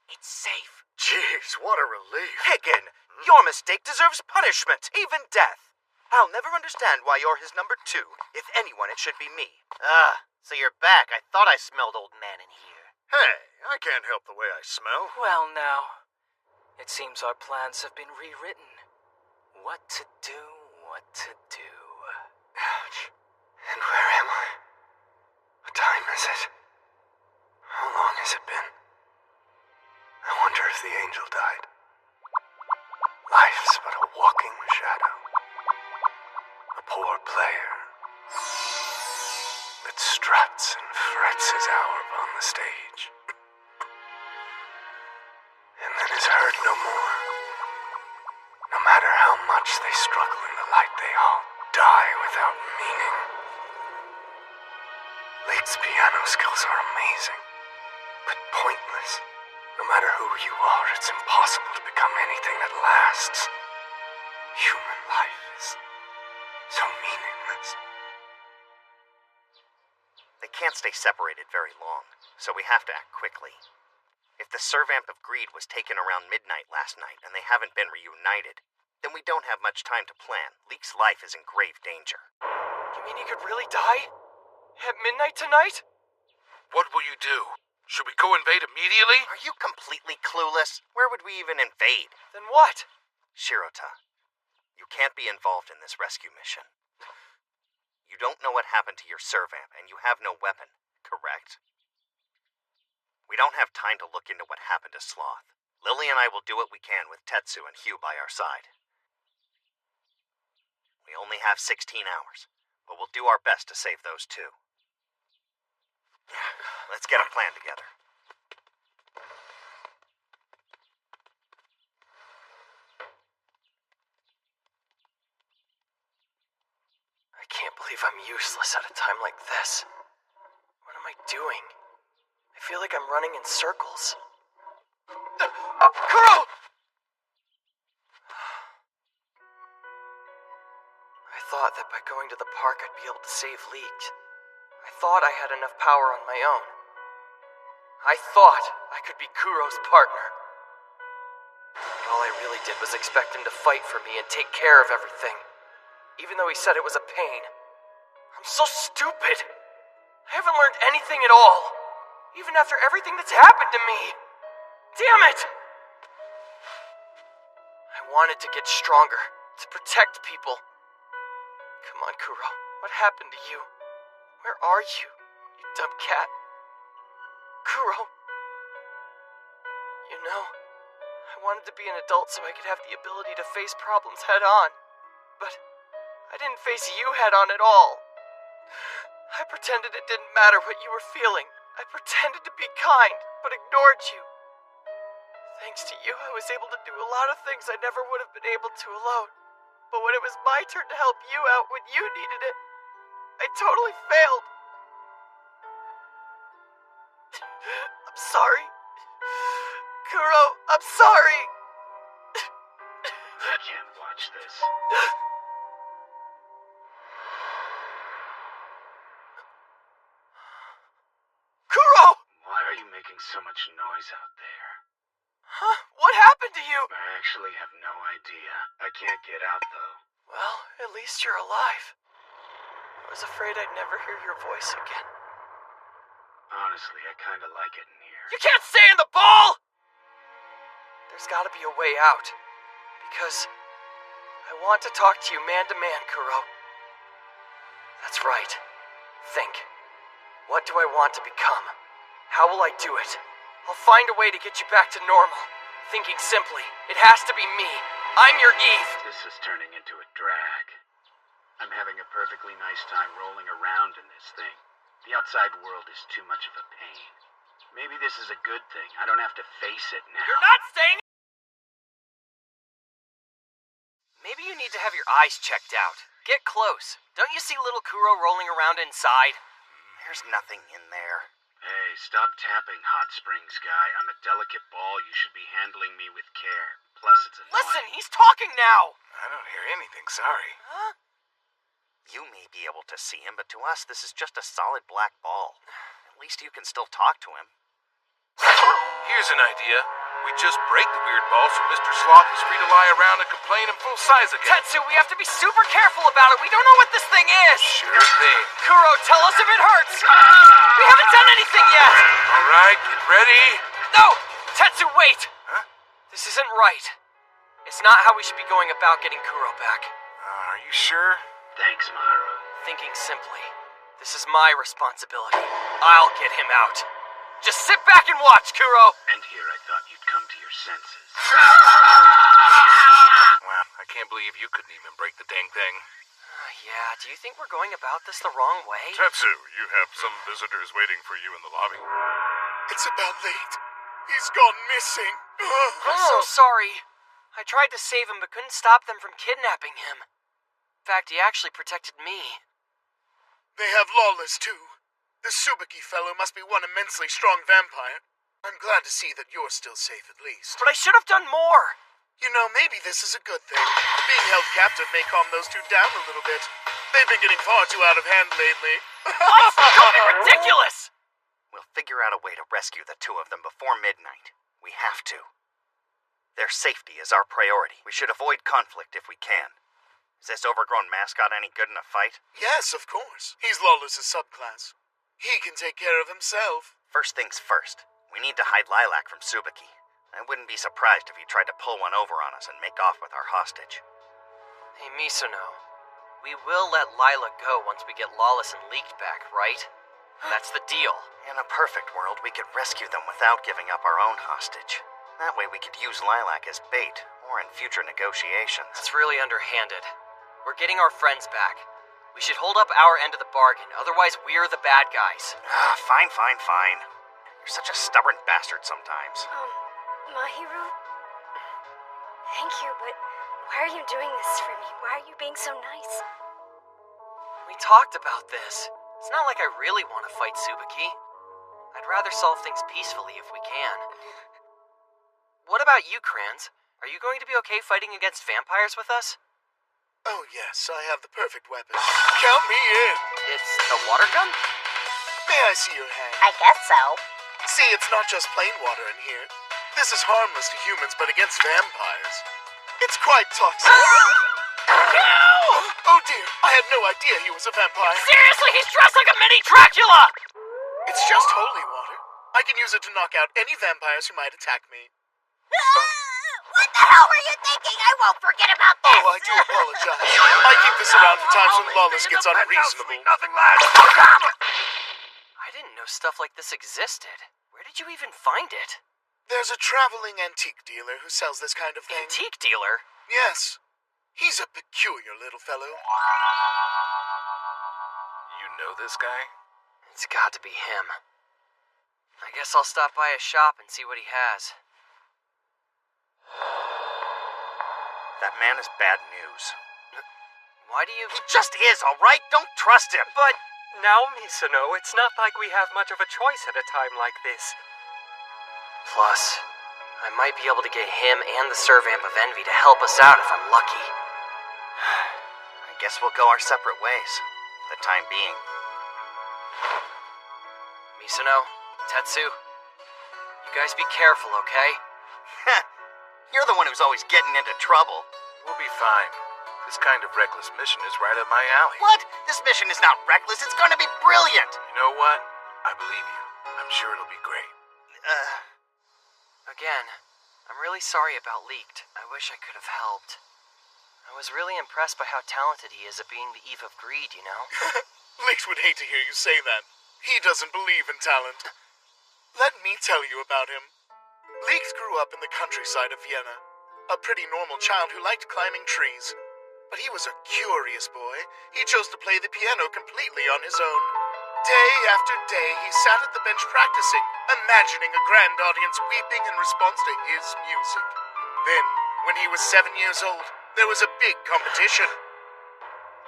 It's safe. Jeez, what a relief. Higgin, your mistake deserves punishment, even death. I'll never understand why you're his number 2. If anyone, it should be me. So you're back. I thought I smelled old man in here. Hey, I can't help the way I smell. Well, now, it seems our plans have been rewritten. What to do, what to do. Ouch. And where am I? What time is it? How long has it been? I wonder if the angel died. Life's but a walking shadow. A poor player that struts and frets his hour upon the stage. And then is heard no more. No matter how much they struggle in the light, they all die without meaning. Lake's piano skills are amazing, but pointless. No matter who you are, it's impossible to become anything that lasts. Human life is so meaningless. They can't stay separated very long, so we have to act quickly. If the servamp of Greed was taken around midnight last night and they haven't been reunited, then we don't have much time to plan. Leek's life is in grave danger. You mean he could really die? At midnight tonight? What will you do? Should we go invade immediately? Are you completely clueless? Where would we even invade? Then what? Shirota, you can't be involved in this rescue mission. You don't know what happened to your servamp, and you have no weapon, correct? We don't have time to look into what happened to Sloth. Lily and I will do what we can with Tetsu and Hugh by our side. We only have 16 hours, but we'll do our best to save those two. Let's get a plan together. I can't believe I'm useless at a time like this. What am I doing? I feel like I'm running in circles. Kuro! I thought that by going to the park I'd be able to save Leaked. I thought I had enough power on my own. I thought I could be Kuro's partner. But all I really did was expect him to fight for me and take care of everything. Even though he said it was a pain. I'm so stupid. I haven't learned anything at all. Even after everything that's happened to me. Damn it! I wanted to get stronger, to protect people. Come on, Kuro. What happened to you? Where are you, you dumb cat? Kuro. You know, I wanted to be an adult so I could have the ability to face problems head on. But I didn't face you head on at all. I pretended it didn't matter what you were feeling. I pretended to be kind, but ignored you. Thanks to you, I was able to do a lot of things I never would have been able to alone. But when it was my turn to help you out when you needed it, I totally failed. I'm sorry. Kuro, I'm sorry. I can't watch this. Kuro! Why are you making so much noise out there? Huh? What happened to you? I actually have no idea. I can't get out, though. Well, at least you're alive. I was afraid I'd never hear your voice again. Honestly, I kinda like it in here. You can't stay in the ball! There's gotta be a way out. Because I want to talk to you man to man, Kuro. That's right. Think. What do I want to become? How will I do it? I'll find a way to get you back to normal. Thinking simply, it has to be me. I'm your Eve. This is turning into a drag. I'm having a perfectly nice time rolling around in this thing. The outside world is too much of a pain. Maybe this is a good thing. I don't have to face it now. You're not staying. Maybe you need to have your eyes checked out. Get close. Don't you see little Kuro rolling around inside? There's nothing in there. Hey, stop tapping, Hot Springs guy. I'm a delicate ball. You should be handling me with care. Plus, it's annoying. Listen, he's talking now! I don't hear anything, sorry. Huh? You may be able to see him, but to us, this is just a solid black ball. At least you can still talk to him. Here's an idea. We just break the weird ball so Mr. Sloth is free to lie around and complain in full size again. Tetsu, we have to be super careful about it. We don't know what this thing is. Sure thing. Kuro, tell us if it hurts. We haven't done anything yet. All right, get ready. No! Tetsu, wait! Huh? This isn't right. It's not how we should be going about getting Kuro back. Are you sure? Thanks, Maharu. Thinking simply, this is my responsibility. I'll get him out. Just sit back and watch, Kuro! And here I thought you'd come to your senses. Well, I can't believe you couldn't even break the dang thing. Yeah, do you think we're going about this the wrong way? Tetsu, you have some visitors waiting for you in the lobby. It's about late. He's gone missing. I'm so sorry. I tried to save him but couldn't stop them from kidnapping him. In fact, he actually protected me. They have Lawless, too. This Tsubaki fellow must be one immensely strong vampire. I'm glad to see that you're still safe at least. But I should have done more. You know, maybe this is a good thing. Being held captive may calm those two down a little bit. They've been getting far too out of hand lately. What? Don't be ridiculous! We'll figure out a way to rescue the two of them before midnight. We have to. Their safety is our priority. We should avoid conflict if we can. Is this overgrown mascot any good in a fight? Yes, of course. He's Lawless's subclass. He can take care of himself. First things first. We need to hide Lilac from Tsubaki. I wouldn't be surprised if he tried to pull one over on us and make off with our hostage. Hey, Misono. We will let Lila go once we get Lawless and Leaked back, right? That's the deal. In a perfect world, we could rescue them without giving up our own hostage. That way we could use Lilac as bait, or in future negotiations. That's really underhanded. We're getting our friends back. We should hold up our end of the bargain, otherwise we're the bad guys. Fine. You're such a stubborn bastard sometimes. Mahiru? Thank you, but why are you doing this for me? Why are you being so nice? We talked about this. It's not like I really want to fight Tsubaki. I'd rather solve things peacefully if we can. What about you, Kranz? Are you going to be okay fighting against vampires with us? Oh yes, I have the perfect weapon. Count me in. It's the water gun? May I see your hand? I guess so. see, it's not just plain water in here. This is harmless to humans, but against vampires, it's quite toxic. Oh dear, I had no idea he was a vampire. Seriously, he's dressed like a mini Dracula! It's just holy water. I can use it to knock out any vampires who might attack me. What the hell were you thinking? I won't forget about this! Oh, I do apologize. I keep this around for times when Lawless gets unreasonable. Nothing less. I didn't know stuff like this existed. Where did you even find it? There's a traveling antique dealer who sells this kind of thing. Antique dealer? Yes. He's a peculiar little fellow. You know this guy? It's got to be him. I guess I'll stop by his shop and see what he has. That man is bad news. Why do you... He just is, alright? Don't trust him! But now, Misono, it's not like we have much of a choice at a time like this. Plus, I might be able to get him and the Servamp of Envy to help us out if I'm lucky. I guess we'll go our separate ways, for the time being. Misono, Tetsu, you guys be careful, okay? You're the one who's always getting into trouble. We'll be fine. This kind of reckless mission is right up my alley. What? This mission is not reckless. It's going to be brilliant. You know what? I believe you. I'm sure it'll be great. Again, I'm really sorry about Leaked. I wish I could have helped. I was really impressed by how talented he is at being the Eve of Greed, you know? Lex would hate to hear you say that. He doesn't believe in talent. Let me tell you about him. Leeks grew up in the countryside of Vienna. A pretty normal child who liked climbing trees. But he was a curious boy. He chose to play the piano completely on his own. Day after day, he sat at the bench practicing, imagining a grand audience weeping in response to his music. Then, when he was 7 years old, there was a big competition.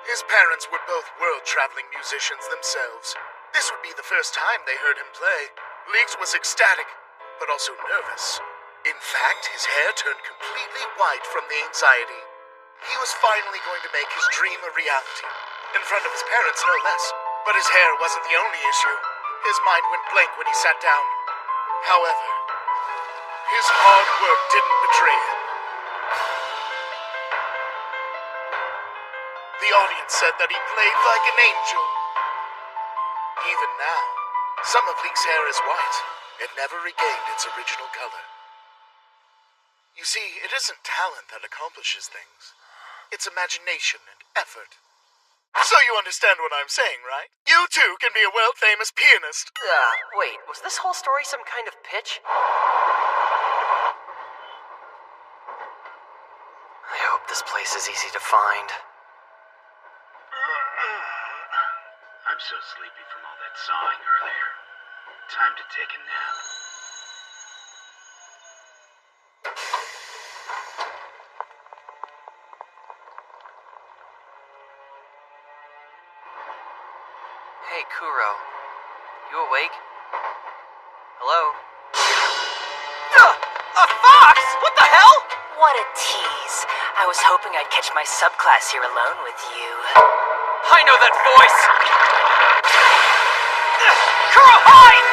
His parents were both world-traveling musicians themselves. This would be the first time they heard him play. Leeks was ecstatic, but also nervous. In fact, his hair turned completely white from the anxiety. He was finally going to make his dream a reality. In front of his parents, no less. But his hair wasn't the only issue. His mind went blank when he sat down. However, his hard work didn't betray him. The audience said that he played like an angel. Even now, some of Leek's hair is white. It never regained its original color. You see, it isn't talent that accomplishes things. It's imagination and effort. So you understand what I'm saying, right? You too can be a world-famous pianist. Wait, was this whole story some kind of pitch? I hope this place is easy to find. I'm so sleepy from all that sawing earlier. Time to take a nap. Hey, Kuro. You awake? Hello? A fox? What the hell? What a tease. I was hoping I'd catch my subclass here alone with you. I know that voice! Kuro, hide!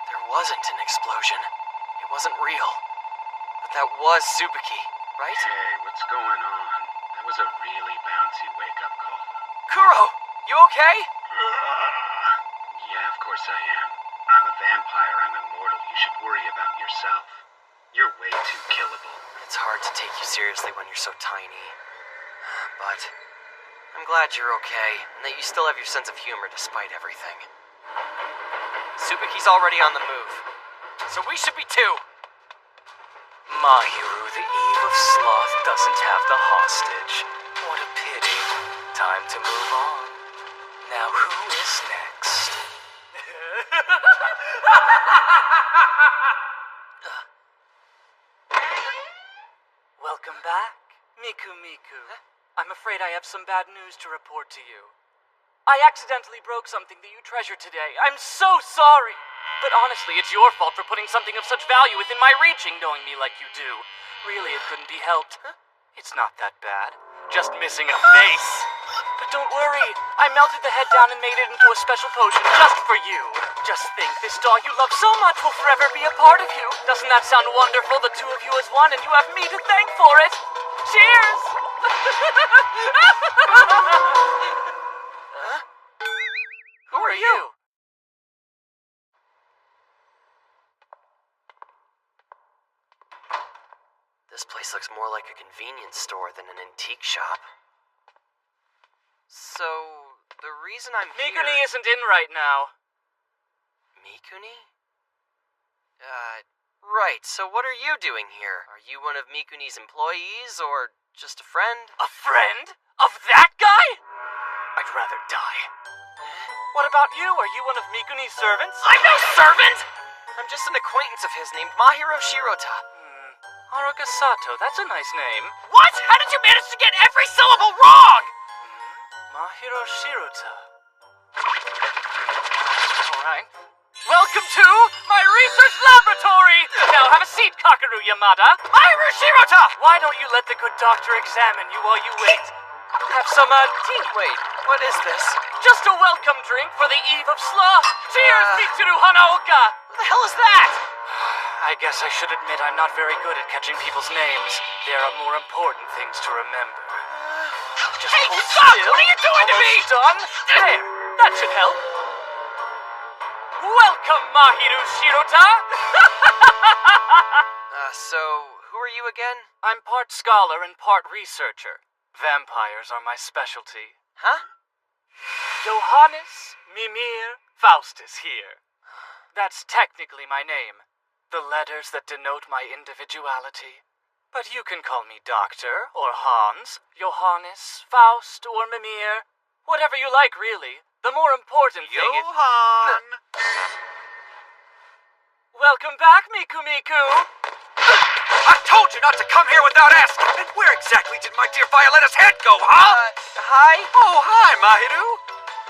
There wasn't an explosion. It wasn't real. But that was Tsubaki, right? Hey, what's going on? That was a really bouncy wake-up call. Kuro, you okay? Yeah, of course I am. I'm a vampire. I'm immortal. You should worry about yourself. You're way too killable. It's hard to take you seriously when you're so tiny. But I'm glad you're okay, and that you still have your sense of humor despite everything. Tsubaki's already on the move, so we should be too. Mahiru, the Eve of Sloth doesn't have the hostage. What a pity. Time to move on. Now who is next? Welcome back, Miku Miku. I'm afraid I have some bad news to report to you. I accidentally broke something that you treasured today. I'm so sorry! But honestly, it's your fault for putting something of such value within my reaching, knowing me like you do. Really, it couldn't be helped. It's not that bad. Just missing a face. But don't worry, I melted the head down and made it into a special potion just for you. Just think, this dog you love so much will forever be a part of you. Doesn't that sound wonderful? The two of you as one, and you have me to thank for it. Cheers! Huh? Who are you? This place looks more like a convenience store than an antique shop. So, the reason I'm Mikuni here... isn't in right now. Mikuni? Right, so what are you doing here? Are you one of Mikuni's employees, or just a friend? A friend? Of that guy? I'd rather die. What about you? Are you one of Mikuni's servants? I'm no servant! I'm just an acquaintance of his named Mahiro Shirota. Haruka Sato, that's a nice name. What? How did you manage to get every syllable wrong? Mahiro Shirota. Alright. Welcome to my research laboratory! Now have a seat, Kakaru Yamada. Mahiro Shirota! Why don't you let the good doctor examine you while you wait? Have some, tea. Wait, what is this? Just a welcome drink for the eve of sloth. Cheers, Mitsuru Hanaoka! What the hell is that? I guess I should admit I'm not very good at catching people's names. There are more important things to remember. Just hey, hold stop! still. What are you doing to me? Done. There, that should help. Welcome, Mahiro Shirota! So, who are you again? I'm part scholar and part researcher. Vampires are my specialty. Huh? Johannes Mimir Faustus here. That's technically my name. The letters that denote my individuality. But you can call me Doctor, or Hans, Johannes, Faust, or Mimir. Whatever you like, really. The more important thing is... Johan! Welcome back, Miku Miku! I told you not to come here without asking! And where exactly did my dear Violetta's head go, huh? Hi? Oh, hi, Mahiru!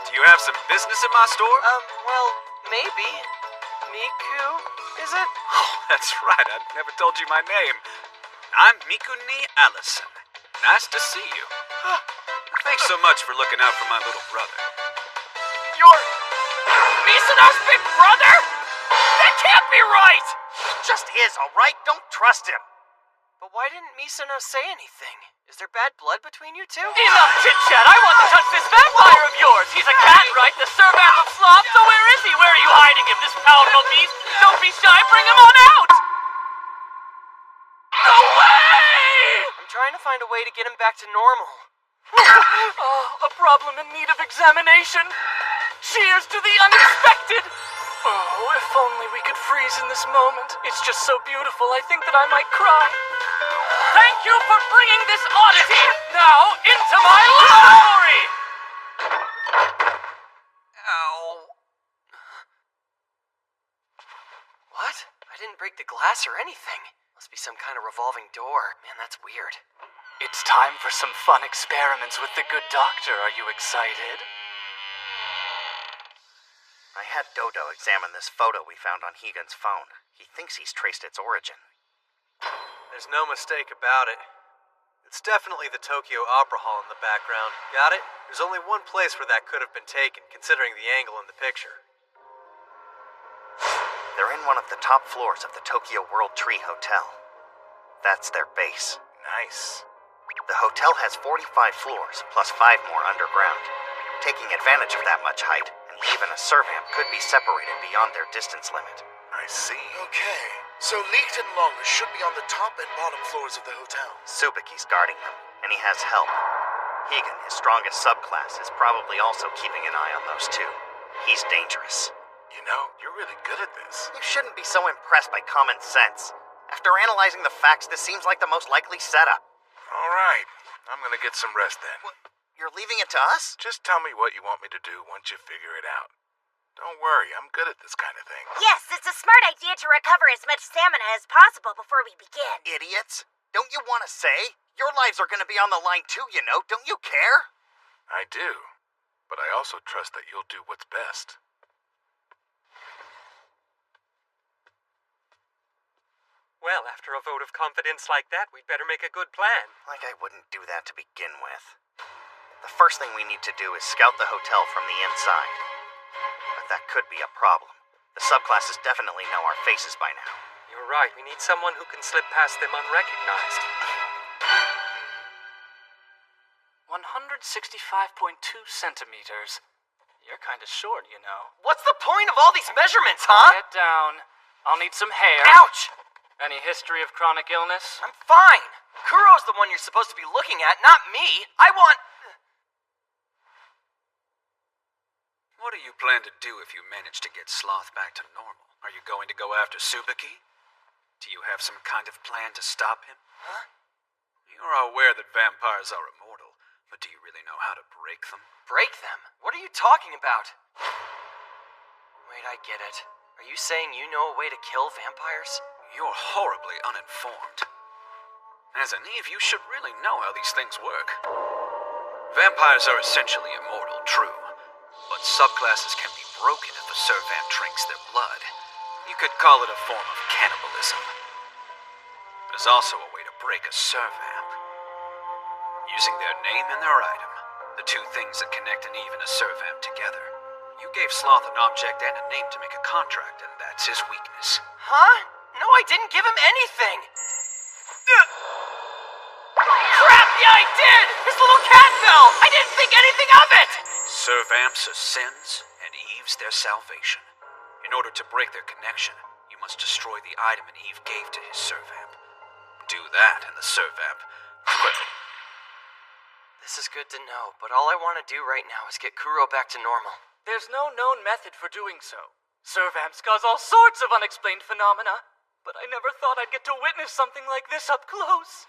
Do you have some business in my store? Well, maybe. Miku, is it? Oh, that's right. I never told you my name. I'm Mikuni Allison. Nice to see you. Thanks so much for looking out for my little brother. You're... Misuno's big brother? That can't be right! He just is, alright? Don't trust him. But why didn't Misuno say anything? Is there bad blood between you two? Enough chit-chat! I want to touch this vampire of yours! He's a cat, right? The servant of sloth? So where is he? Where are you hiding him, this powerful beast? Don't be shy, bring him on out! No way! I'm trying to find a way to get him back to normal. Oh, a problem in need of examination. Cheers to the unexpected! Oh, if only we could freeze in this moment. It's just so beautiful, I think that I might cry. Thank you for bringing this oddity! Now, into my laboratory! Ow. What? I didn't break the glass or anything. Must be some kind of revolving door. Man, that's weird. It's time for some fun experiments with the good doctor. Are you excited? I had Dodo examine this photo we found on Higan's phone. He thinks he's traced its origin. There's no mistake about it. It's definitely the Tokyo Opera Hall in the background. Got it? There's only one place where that could have been taken, considering the angle in the picture. They're in one of the top floors of the Tokyo World Tree Hotel. That's their base. Nice. The hotel has 45 floors, plus 5 more underground. Taking advantage of that much height, and even a servamp could be separated beyond their distance limit. I see. Okay, so Leaked and Lawless should be on the top and bottom floors of the hotel. Subiki's guarding them, and he has help. Higan, his strongest subclass, is probably also keeping an eye on those two. He's dangerous. You know, you're really good at this. You shouldn't be so impressed by common sense. After analyzing the facts, this seems like the most likely setup. All right. I'm gonna get some rest then. What? You're leaving it to us? Just tell me what you want me to do once you figure it out. Don't worry, I'm good at this kind of thing. Yes, it's a smart idea to recover as much stamina as possible before we begin. Idiots. Don't you want to say? Your lives are going to be on the line too, you know. Don't you care? I do. But I also trust that you'll do what's best. Well, after a vote of confidence like that, we'd better make a good plan. Like I wouldn't do that to begin with. The first thing we need to do is scout the hotel from the inside. But that could be a problem. The subclasses definitely know our faces by now. You're right. We need someone who can slip past them unrecognized. 165.2 centimeters. You're kind of short, you know. What's the point of all these measurements, huh? Get down. I'll need some hair. Ouch! Any history of chronic illness? I'm fine. Kuro's the one you're supposed to be looking at, not me. I want... What do you plan to do if you manage to get Sloth back to normal? Are you going to go after Tsubaki? Do you have some kind of plan to stop him? Huh? You're aware that vampires are immortal, but do you really know how to break them? Break them? What are you talking about? Wait, I get it. Are you saying you know a way to kill vampires? You're horribly uninformed. As an Eve, you should really know how these things work. Vampires are essentially immortal, true. But subclasses can be broken if a servant drinks their blood. You could call it a form of cannibalism. There's also a way to break a servamp. Using their name and their item, the two things that connect an Eve and a servamp together. You gave Sloth an object and a name to make a contract, and that's his weakness. Huh? No, I didn't give him anything! Crap! Yeah, I did! His little cat fell! I didn't think anything of it! Servamps are sins, and Eves their salvation. In order to break their connection, you must destroy the item an Eve gave to his servamp. Do that, and the servamp... This is good to know, but all I want to do right now is get Kuro back to normal. There's no known method for doing so. Servamps cause all sorts of unexplained phenomena, but I never thought I'd get to witness something like this up close.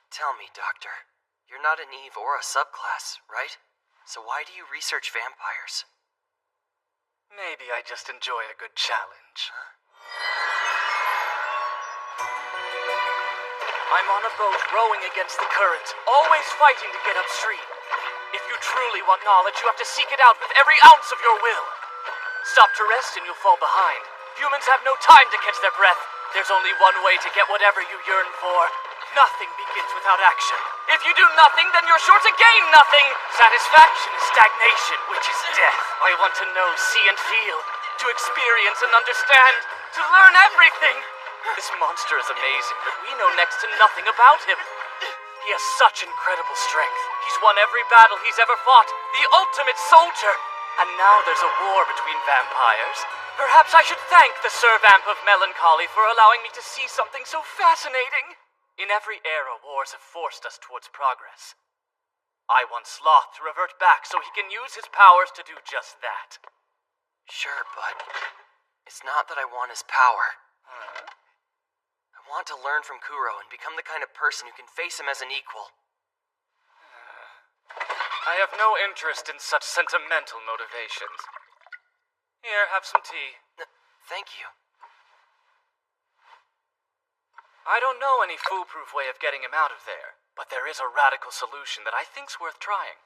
Tell me, Doctor, you're not an Eve or a subclass, right? So why do you research vampires? Maybe I just enjoy a good challenge. Huh? I'm on a boat rowing against the current, always fighting to get upstream. If you truly want knowledge, you have to seek it out with every ounce of your will. Stop to rest and you'll fall behind. Humans have no time to catch their breath. There's only one way to get whatever you yearn for. Nothing begins without action. If you do nothing, then you're sure to gain nothing. Satisfaction is stagnation, which is death. I want to know, see, and feel. To experience and understand. To learn everything. This monster is amazing, but we know next to nothing about him. He has such incredible strength. He's won every battle he's ever fought. The ultimate soldier. And now there's a war between vampires. Perhaps I should thank the Servamp of Melancholy for allowing me to see something so fascinating. In every era, wars have forced us towards progress. I want Sloth to revert back so he can use his powers to do just that. Sure, but it's not that I want his power. I want to learn from Kuro and become the kind of person who can face him as an equal. I have no interest in such sentimental motivations. Here, have some tea. Thank you. I don't know any foolproof way of getting him out of there, but there is a radical solution that I think's worth trying.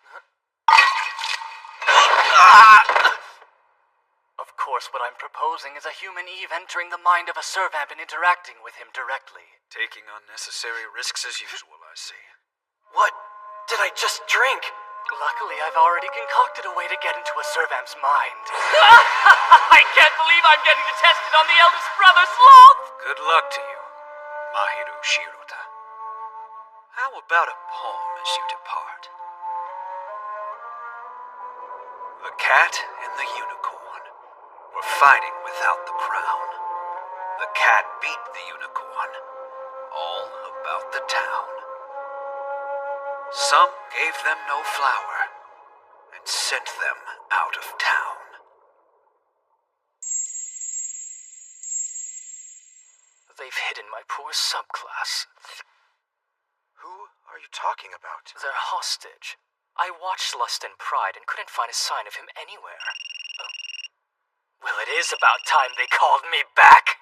Of course, what I'm proposing is a human Eve entering the mind of a Servamp and interacting with him directly. Taking unnecessary risks as usual, I see. What did I just drink? Luckily, I've already concocted a way to get into a Servamp's mind. I can't believe I'm getting to test it on the eldest brother, Sloth! Good luck to you, Mahiru Shirota. How about a poem as you depart? The cat and the unicorn were fighting without the crown. The cat beat the unicorn, all about the town. Some gave them no flour and sent them out of town. They've hidden my poor subclass. Who are you talking about? They're hostage. I watched Lust and Pride and couldn't find a sign of him anywhere. Oh. Well, it is about time they called me back.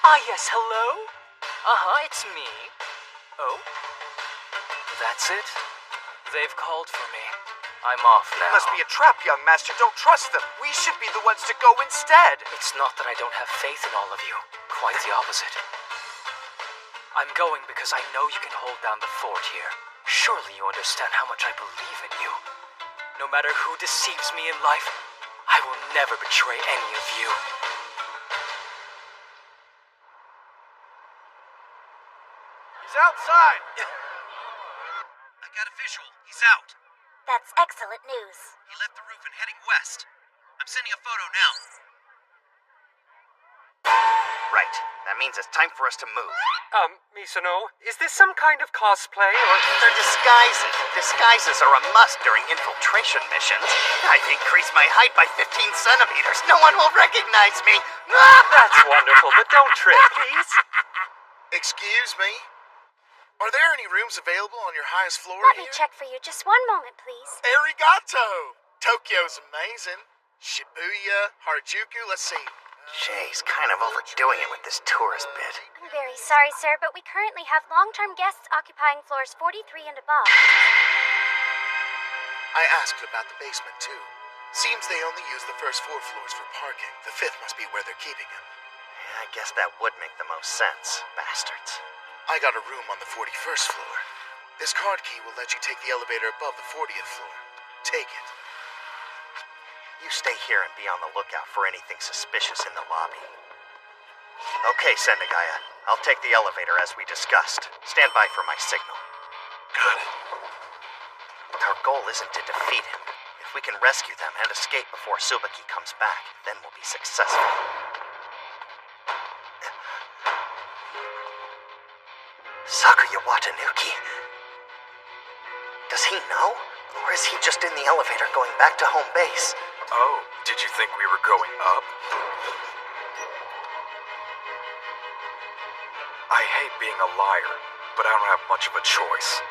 Ah, yes, hello? It's me. Oh? That's it? They've called for me. I'm off now. It must be a trap, young master. Don't trust them. We should be the ones to go instead. It's not that I don't have faith in all of you. Quite the opposite. I'm going because I know you can hold down the fort here. Surely you understand how much I believe in you. No matter who deceives me in life, I will never betray any of you. He's outside! I got a visual. He's out. That's excellent news. He left the roof and heading west. I'm sending a photo now. Right. That means it's time for us to move. Misono, is this some kind of cosplay or... They're disguises. Disguises are a must during infiltration missions. I've increased my height by 15 centimeters. No one will recognize me. That's wonderful, but don't trip, please. Excuse me? Are there any rooms available on your highest floor Let here? me check for you. Just one moment, please. Arigato! Tokyo's amazing. Shibuya, Harajuku, let's see. Jay's kind of overdoing it with this tourist bit. I'm very sorry, sir, but we currently have long-term guests occupying floors 43 and above. I asked about the basement, too. Seems they only use the first 4 floors for parking. The 5th must be where they're keeping him. Yeah, I guess that would make the most sense. Bastards. I got a room on the 41st floor. This card key will let you take the elevator above the 40th floor. Take it. You stay here and be on the lookout for anything suspicious in the lobby. Okay, Sendagaya. I'll take the elevator as we discussed. Stand by for my signal. Got it. Our goal isn't to defeat him. If we can rescue them and escape before Tsubaki comes back, then we'll be successful. Sakuya Watanuki. Does he know? Or is he just in the elevator going back to home base? Oh, did you think we were going up? I hate being a liar, but I don't have much of a choice.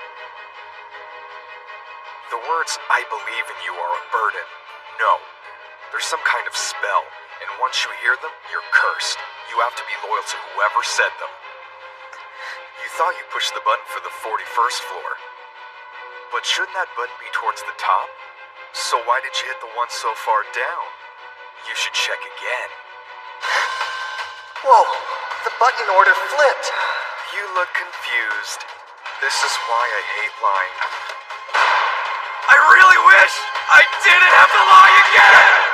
The words, "I believe in you," are a burden. No. There's some kind of spell, and once you hear them, you're cursed. You have to be loyal to whoever said them. You thought you pushed the button for the 41st floor. But shouldn't that button be towards the top? So why did you hit the one so far down? You should check again. Whoa! The button order flipped! You look confused. This is why I hate lying. I really wish I didn't have to lie again!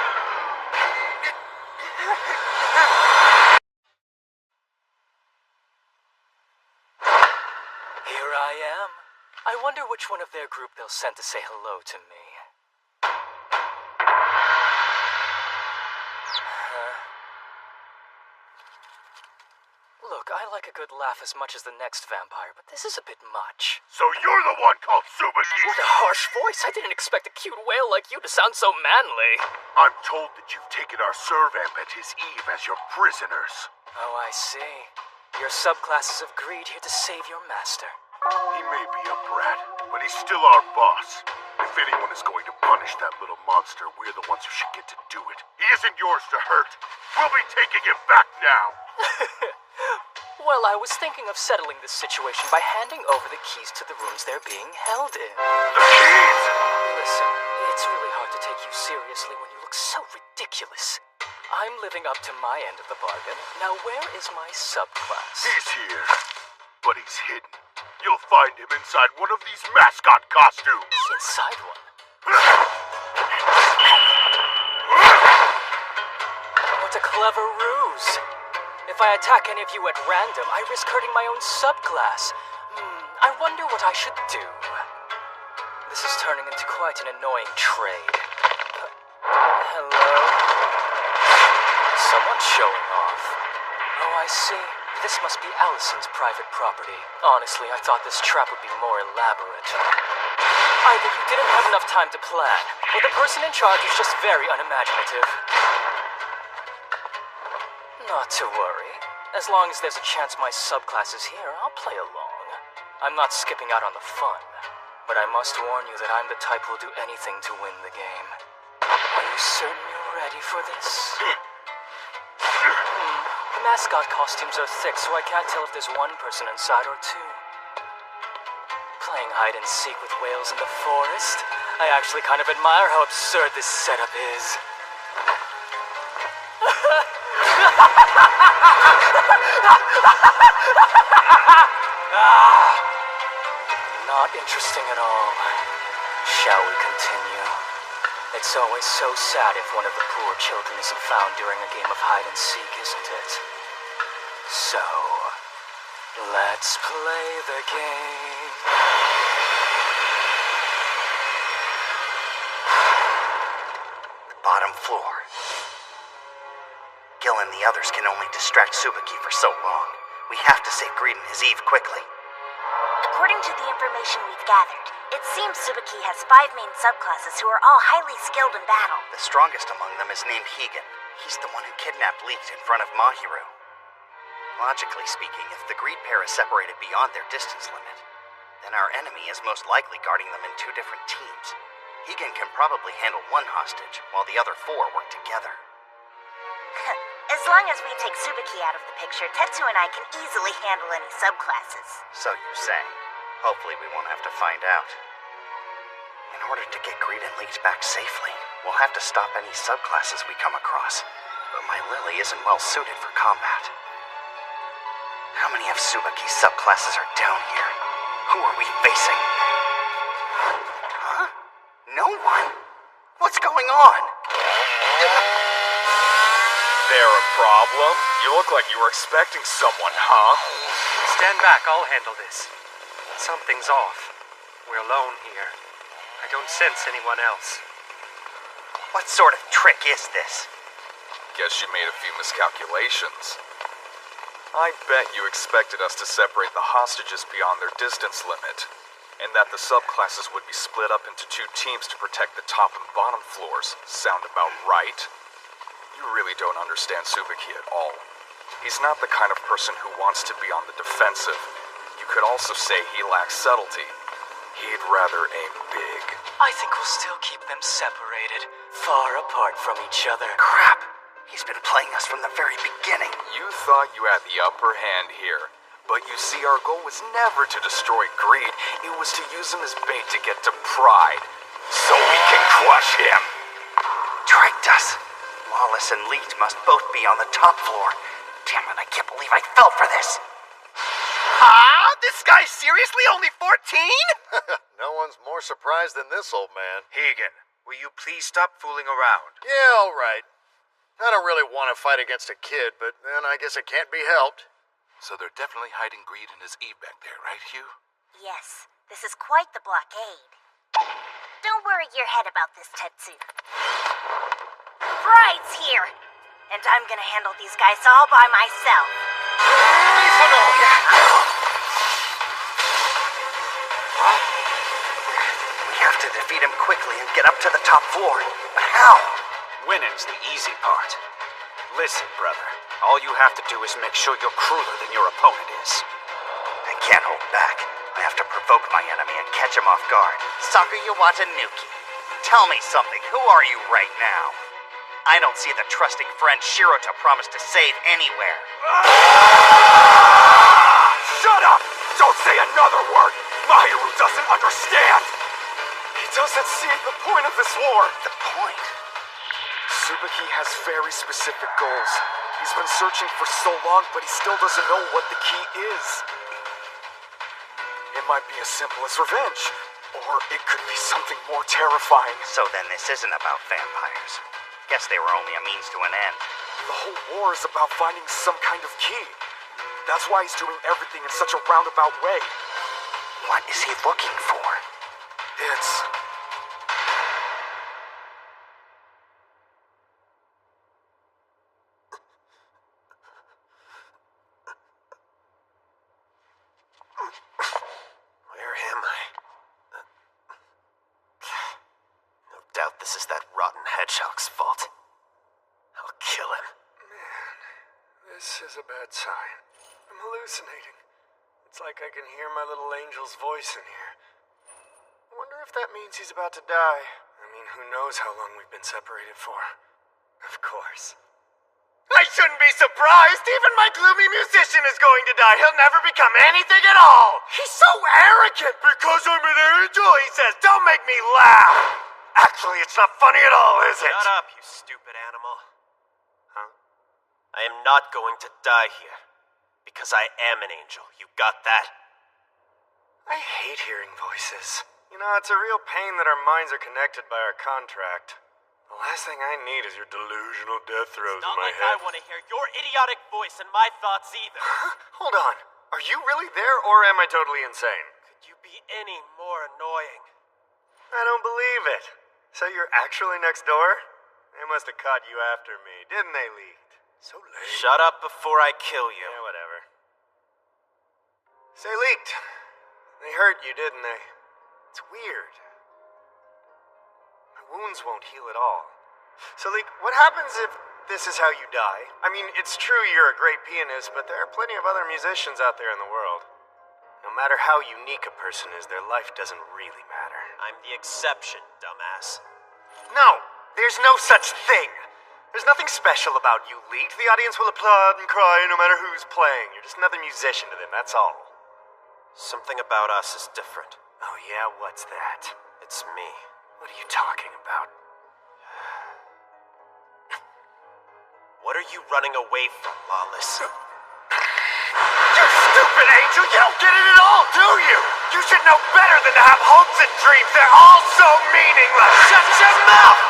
Here I am. I wonder which one of their group they'll send to say hello to me. Look, I like a good laugh as much as the next vampire, but this is a bit much. So you're the one called Tsubaki? What a harsh voice. I didn't expect a cute whale like you to sound so manly. I'm told that you've taken our servamp and his Eve as your prisoners. Oh, I see. Your subclasses have agreed here to save your master. He may be a brat, but he's still our boss. If anyone is going to punish that little monster, we're the ones who should get to do it. He isn't yours to hurt. We'll be taking him back now. Well, I was thinking of settling this situation by handing over the keys to the rooms they're being held in. The keys? Listen, it's really hard to take you seriously when you look so ridiculous. I'm living up to my end of the bargain. Now, where is my subclass? He's here, but he's hidden. You'll find him inside one of these mascot costumes. Inside one? What a clever ruse. If I attack any of you at random, I risk hurting my own subclass. I wonder what I should do. This is turning into quite an annoying trade. Hello? Someone's showing off. Oh, I see. This must be Allison's private property. Honestly, I thought this trap would be more elaborate. Either you didn't have enough time to plan, or the person in charge is just very unimaginative. Not to worry. As long as there's a chance my subclass is here, I'll play along. I'm not skipping out on the fun. But I must warn you that I'm the type who'll do anything to win the game. Are you certain you're ready for this? The mascot costumes are thick, so I can't tell if there's one person inside or two. Playing hide and seek with whales in the forest? I actually kind of admire how absurd this setup is. Not interesting at all. Shall we continue? It's always so sad if one of the poor children isn't found during a game of hide and seek, isn't it? So, let's play the game. Bottom floor. Gil and the others can only distract Tsubaki for so long. We have to save Greed and his Eve quickly. According to the information we've gathered, it seems Tsubaki has 5 main subclasses who are all highly skilled in battle. The strongest among them is named Higan. He's the one who kidnapped Leaked in front of Mahiru. Logically speaking, if the Greed pair is separated beyond their distance limit, then our enemy is most likely guarding them in 2 different teams. Higan can probably handle one hostage, while the other 4 work together. As long as we take Tsubaki out of the picture, Tetsu and I can easily handle any subclasses. So you say. Hopefully we won't have to find out. In order to get Greed and Leaked back safely, we'll have to stop any subclasses we come across. But my Lily isn't well suited for combat. How many of Tsubaki's subclasses are down here? Who are we facing? Huh? No one? What's going on? There a problem? You look like you were expecting someone, huh? Stand back, I'll handle this. Something's off. We're alone here. I don't sense anyone else. What sort of trick is this? Guess you made a few miscalculations. I bet you expected us to separate the hostages beyond their distance limit, and that the subclasses would be split up into 2 teams to protect the top and bottom floors. Sound about right? You really don't understand Tsubaki at all. He's not the kind of person who wants to be on the defensive. You could also say he lacks subtlety. He'd rather aim big. I think we'll still keep them separated, far apart from each other. Crap! He's been playing us from the very beginning. You thought you had the upper hand here. But you see, our goal was never to destroy Greed. It was to use him as bait to get to Pride. So we can crush him. Tricked us. Lawless and Leaked must both be on the top floor. Damn it, I can't believe I fell for this. Huh? This guy's seriously only 14? No one's more surprised than this old man. Higan, will you please stop fooling around? Yeah, all right. I don't really want to fight against a kid, but then I guess it can't be helped. So they're definitely hiding Greed and his Eve back there, right, Hugh? Yes, this is quite the blockade. Don't worry your head about this, Tetsu. Bride's here, and I'm gonna handle these guys all by myself. We have to defeat him quickly and get up to the top floor. But how? Winning's the easy part. Listen, brother, all you have to do is make sure you're crueler than your opponent is. I can't hold back. I have to provoke my enemy and catch him off guard. Sakuya Watanuki, tell me something. Who are you right now? I don't see the trusting friend Shirota promised to save anywhere. Shut up! Don't say another word! Mahiru doesn't understand! He doesn't see the point of this war! The point? Tsubaki has very specific goals. He's been searching for so long, but he still doesn't know what the key is. It might be as simple as revenge, or it could be something more terrifying. So then this isn't about vampires. Guess they were only a means to an end. The whole war is about finding some kind of key. That's why he's doing everything in such a roundabout way. What is he looking for? It's... Where am I? No doubt this is that rotten hedgehog's fault. I'll kill him. Man, this is a bad sign. I'm hallucinating. It's like I can hear my little angel's voice in here. I wonder if that means he's about to die. I mean, who knows how long we've been separated for. Of course. I shouldn't be surprised. Even my gloomy musician is going to die. He'll never become anything at all. He's so arrogant. Because I'm an angel, he says. Don't make me laugh. Actually, it's not funny at all, is it? Shut up, you stupid animal. Huh? I am not going to die here. Because I am an angel. You got that? I hate hearing voices. You know, it's a real pain that our minds are connected by our contract. The last thing I need is your delusional death throes in my head. I want to hear your idiotic voice and my thoughts either. Hold on. Are you really there, or am I totally insane? Could you be any more annoying? I don't believe it. So you're actually next door? They must have caught you after me, didn't they, Leaked? So late. Shut up before I kill you. Yeah, whatever. Say, Leaked. They hurt you, didn't they? It's weird. My wounds won't heal at all. So, Leak, what happens if this is how you die? I mean, it's true you're a great pianist, but there are plenty of other musicians out there in the world. No matter how unique a person is, their life doesn't really matter. I'm the exception, dumbass. No, there's no such thing. There's nothing special about you, Leaked. The audience will applaud and cry no matter who's playing. You're just another musician to them, that's all. Something about us is different. Oh yeah, what's that? It's me. What are you talking about? What are you running away from, Lawless? You stupid angel! You don't get it at all, do you? You should know better than to have hopes and dreams. They're all so meaningless. Shut your mouth!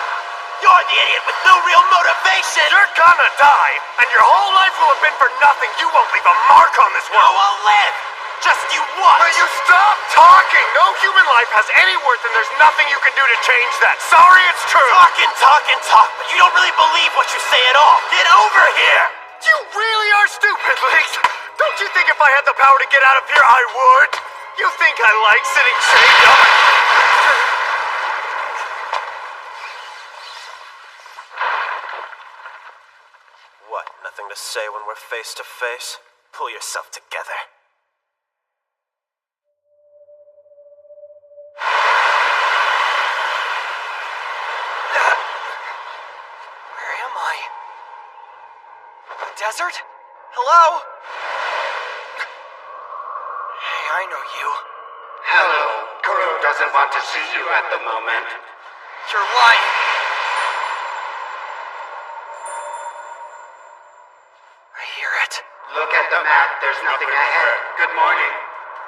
You're the idiot with no real motivation! You're gonna die, and your whole life will have been for nothing. You won't leave a mark on this world. No, I'll live! Just you watch! Will you stop talking? No human life has any worth, and there's nothing you can do to change that. Sorry, it's true. Talk, but you don't really believe what you say at all. Get over here! You really are stupid, Leaks. Don't you think if I had the power to get out of here, I would? You think I like sitting chained up? What, nothing to say when we're face to face? Pull yourself together. Where am I? The desert? Hello? Hey, I know you. Hello. Kuro doesn't want to see you at the moment. You're lying. I hear it. Look at the map. There's nothing ahead. Good morning.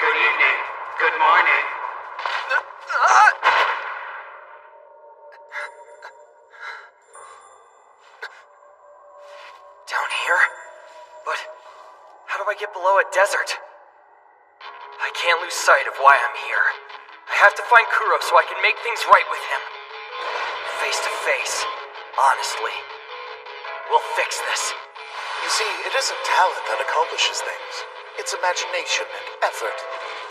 Good evening. Good morning. Down here? But how do I get below a desert? I can't lose sight of why I'm here. I have to find Kuro so I can make things right with him. Face to face. Honestly. We'll fix this. You see, it isn't talent that accomplishes things. It's imagination and effort.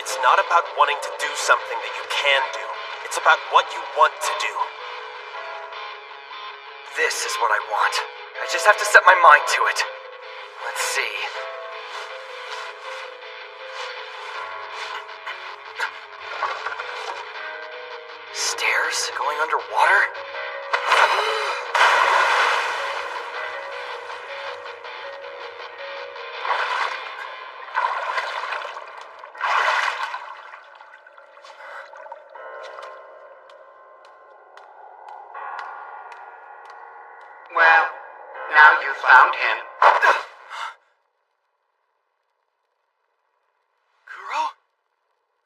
It's not about wanting to do something that you can do. It's about what you want to do. This is what I want. I just have to set my mind to it. Let's see. Stairs going underwater? Well, now you found him. Kuro?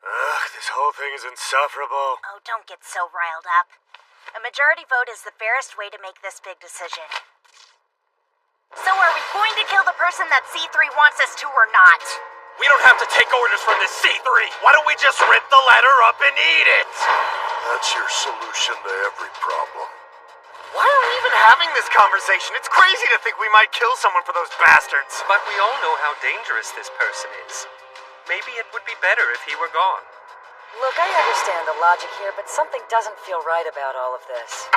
Ugh, this whole thing is insufferable. Oh, don't get so riled up. A majority vote is the fairest way to make this big decision. So are we going to kill the person that C3 wants us to or not? We don't have to take orders from this C3. Why don't we just rip the ladder up and eat it? That's your solution to every problem. Why are we even having this conversation? It's crazy to think we might kill someone for those bastards. But we all know how dangerous this person is. Maybe it would be better if he were gone. Look, I understand the logic here, but something doesn't feel right about all of this.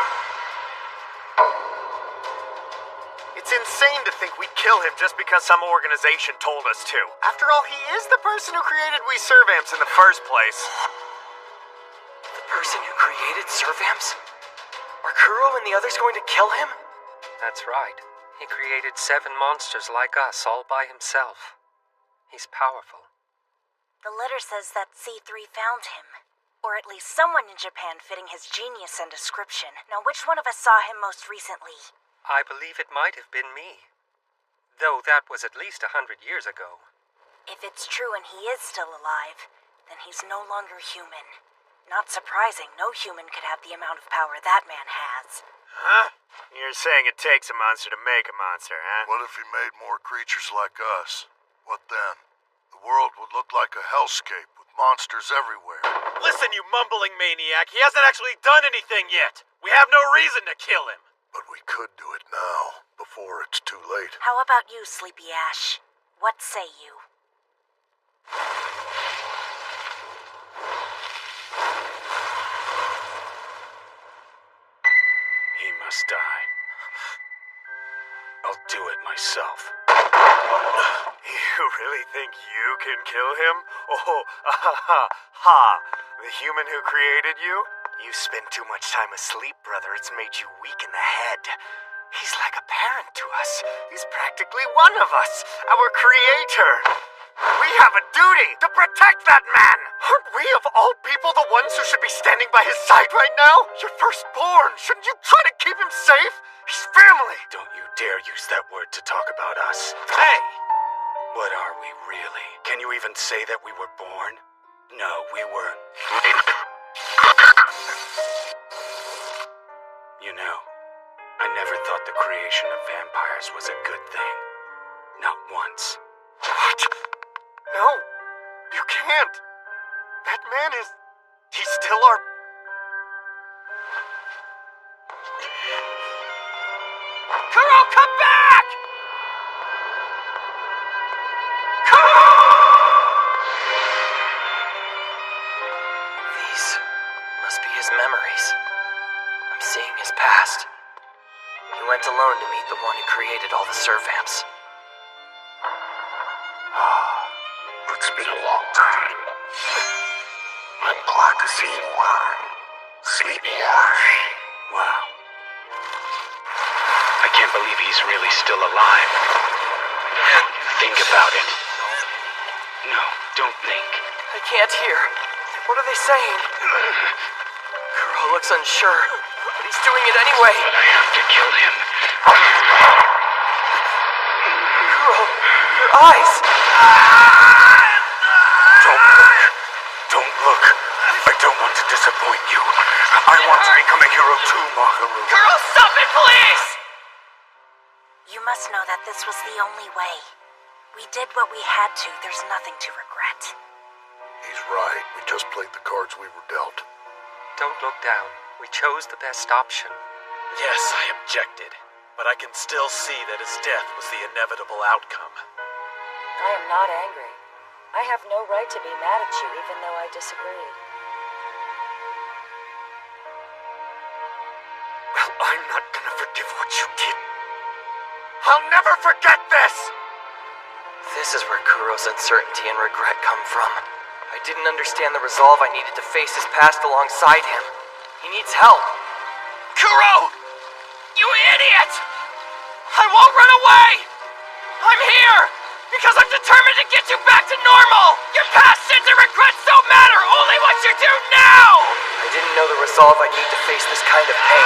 It's insane to think we'd kill him just because some organization told us to. After all, he is the person who created We Servamps in the first place. The person who created Servamps? Are Kuro and the others going to kill him? That's right. He created 7 monsters like us all by himself. He's powerful. The letter says that C3 found him. Or at least someone in Japan fitting his genius and description. Now, which one of us saw him most recently? I believe it might have been me. Though that was at least 100 years ago. If it's true and he is still alive, then he's no longer human. Not surprising, no human could have the amount of power that man has. Huh? You're saying it takes a monster to make a monster, huh? What if he made more creatures like us? What then? The world would look like a hellscape with monsters everywhere. Listen, you mumbling maniac, he hasn't actually done anything yet. We have no reason to kill him. But we could do it now, before it's too late. How about you, Sleepy Ash? What say you? He must die. I'll do it myself. You really think you can kill him? Oh, ha. The human who created you? You spend too much time asleep, brother. It's made you weak in the head. He's like a parent to us. He's practically one of us, our creator. We have a duty to protect that man! Aren't we, of all people, the ones who should be standing by his side right now? Your firstborn! Shouldn't you try to keep him safe? He's family! Don't you dare use that word to talk about us. Hey! What are we really? Can you even say that we were born? No, we were... You know, I never thought the creation of vampires was a good thing. Not once. What? No, you can't. That man is... He's still our... Kuro, come back! These must be his memories. I'm seeing his past. He went alone to meet the one who created all the servamps. It's been a long time. I'm glad to see you alive, Sleepy Ash. Wow. I can't believe he's really still alive. Think about it. No, don't think. I can't hear. What are they saying? Kuro looks unsure, but he's doing it anyway. But I have to kill him. Kuro, your eyes! Don't look. I don't want to disappoint you. I want to become a hero too, Maharu. Kuro, stop it, please! You must know that this was the only way. We did what we had to. There's nothing to regret. He's right. We just played the cards we were dealt. Don't look down. We chose the best option. Yes, I objected, but I can still see that his death was the inevitable outcome. I am not angry. I have no right to be mad at you, even though I disagreed. Well, I'm not gonna forgive what you did. I'll never forget this! This is where Kuro's uncertainty and regret come from. I didn't understand the resolve I needed to face his past alongside him. He needs help. Kuro! You idiot! I won't run away! I'm here! Because I'm determined to get you back to normal! Your past sins and regrets don't matter! Only what you do now! I didn't know the resolve I need to face this kind of pain.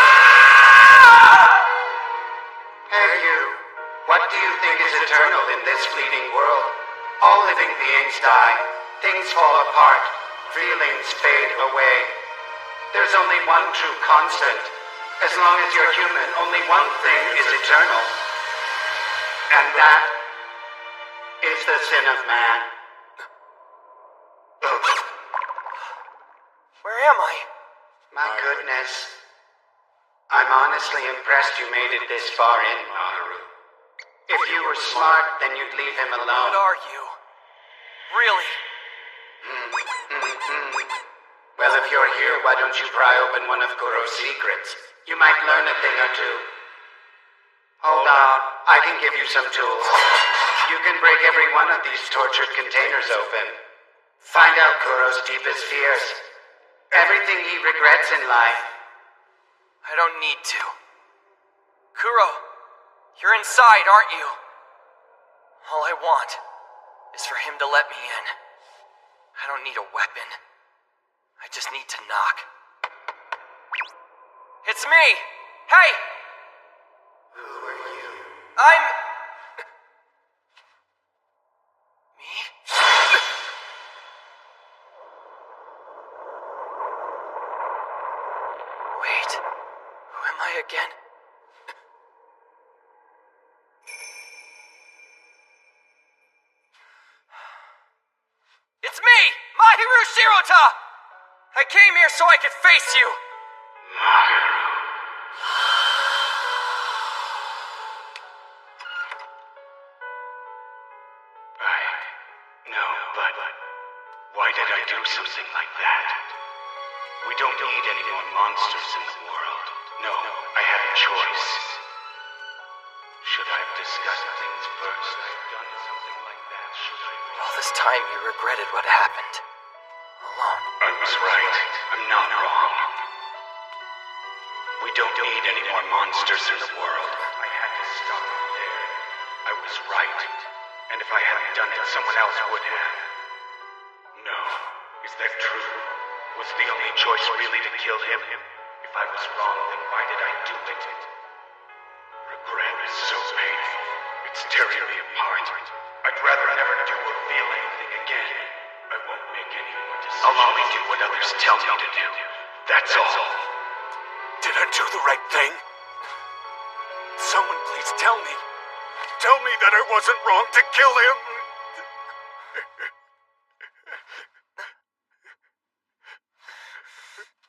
Hey you, what do you think is eternal in this fleeting world? All living beings die, things fall apart, feelings fade away. There's only one true constant. As long as you're human, only one thing is eternal. And that is the sin of man. Where am I? My goodness. I'm honestly impressed you made it this far in, Maharu. If you were smart, then you'd leave him alone. What are you? Really? Well, if you're here, why don't you pry open one of Kuro's secrets? You might learn a thing or two. Hold on, I can give you some tools. You can break every one of these tortured containers open. Find out Kuro's deepest fears. Everything he regrets in life. I don't need to. Kuro, you're inside, aren't you? All I want is for him to let me in. I don't need a weapon. I just need to knock. It's me! Hey! Who are you? I'm... Me? again? It's me, Mahiru Shirota! I came here so I could face you! No, but why did I do something like that? We don't need any more monsters in the world. No, I had a choice. Should I have discussed things first? I've done something like that. Should I? All this time you regretted what happened. Alone. I was right. I'm not wrong. We don't need any more monsters in the world. I had to stop there. I was right. And if I hadn't done it, someone else would have. No. Is that true? Was the only choice really to kill him? If I was wrong, then why did I do it? Regret is so painful. It's tearing me apart. I'd rather never do or feel anything again. I won't make any more decisions. I'll only do what others tell me to do. That's all. Did I do the right thing? Someone please tell me. Tell me that I wasn't wrong to kill him.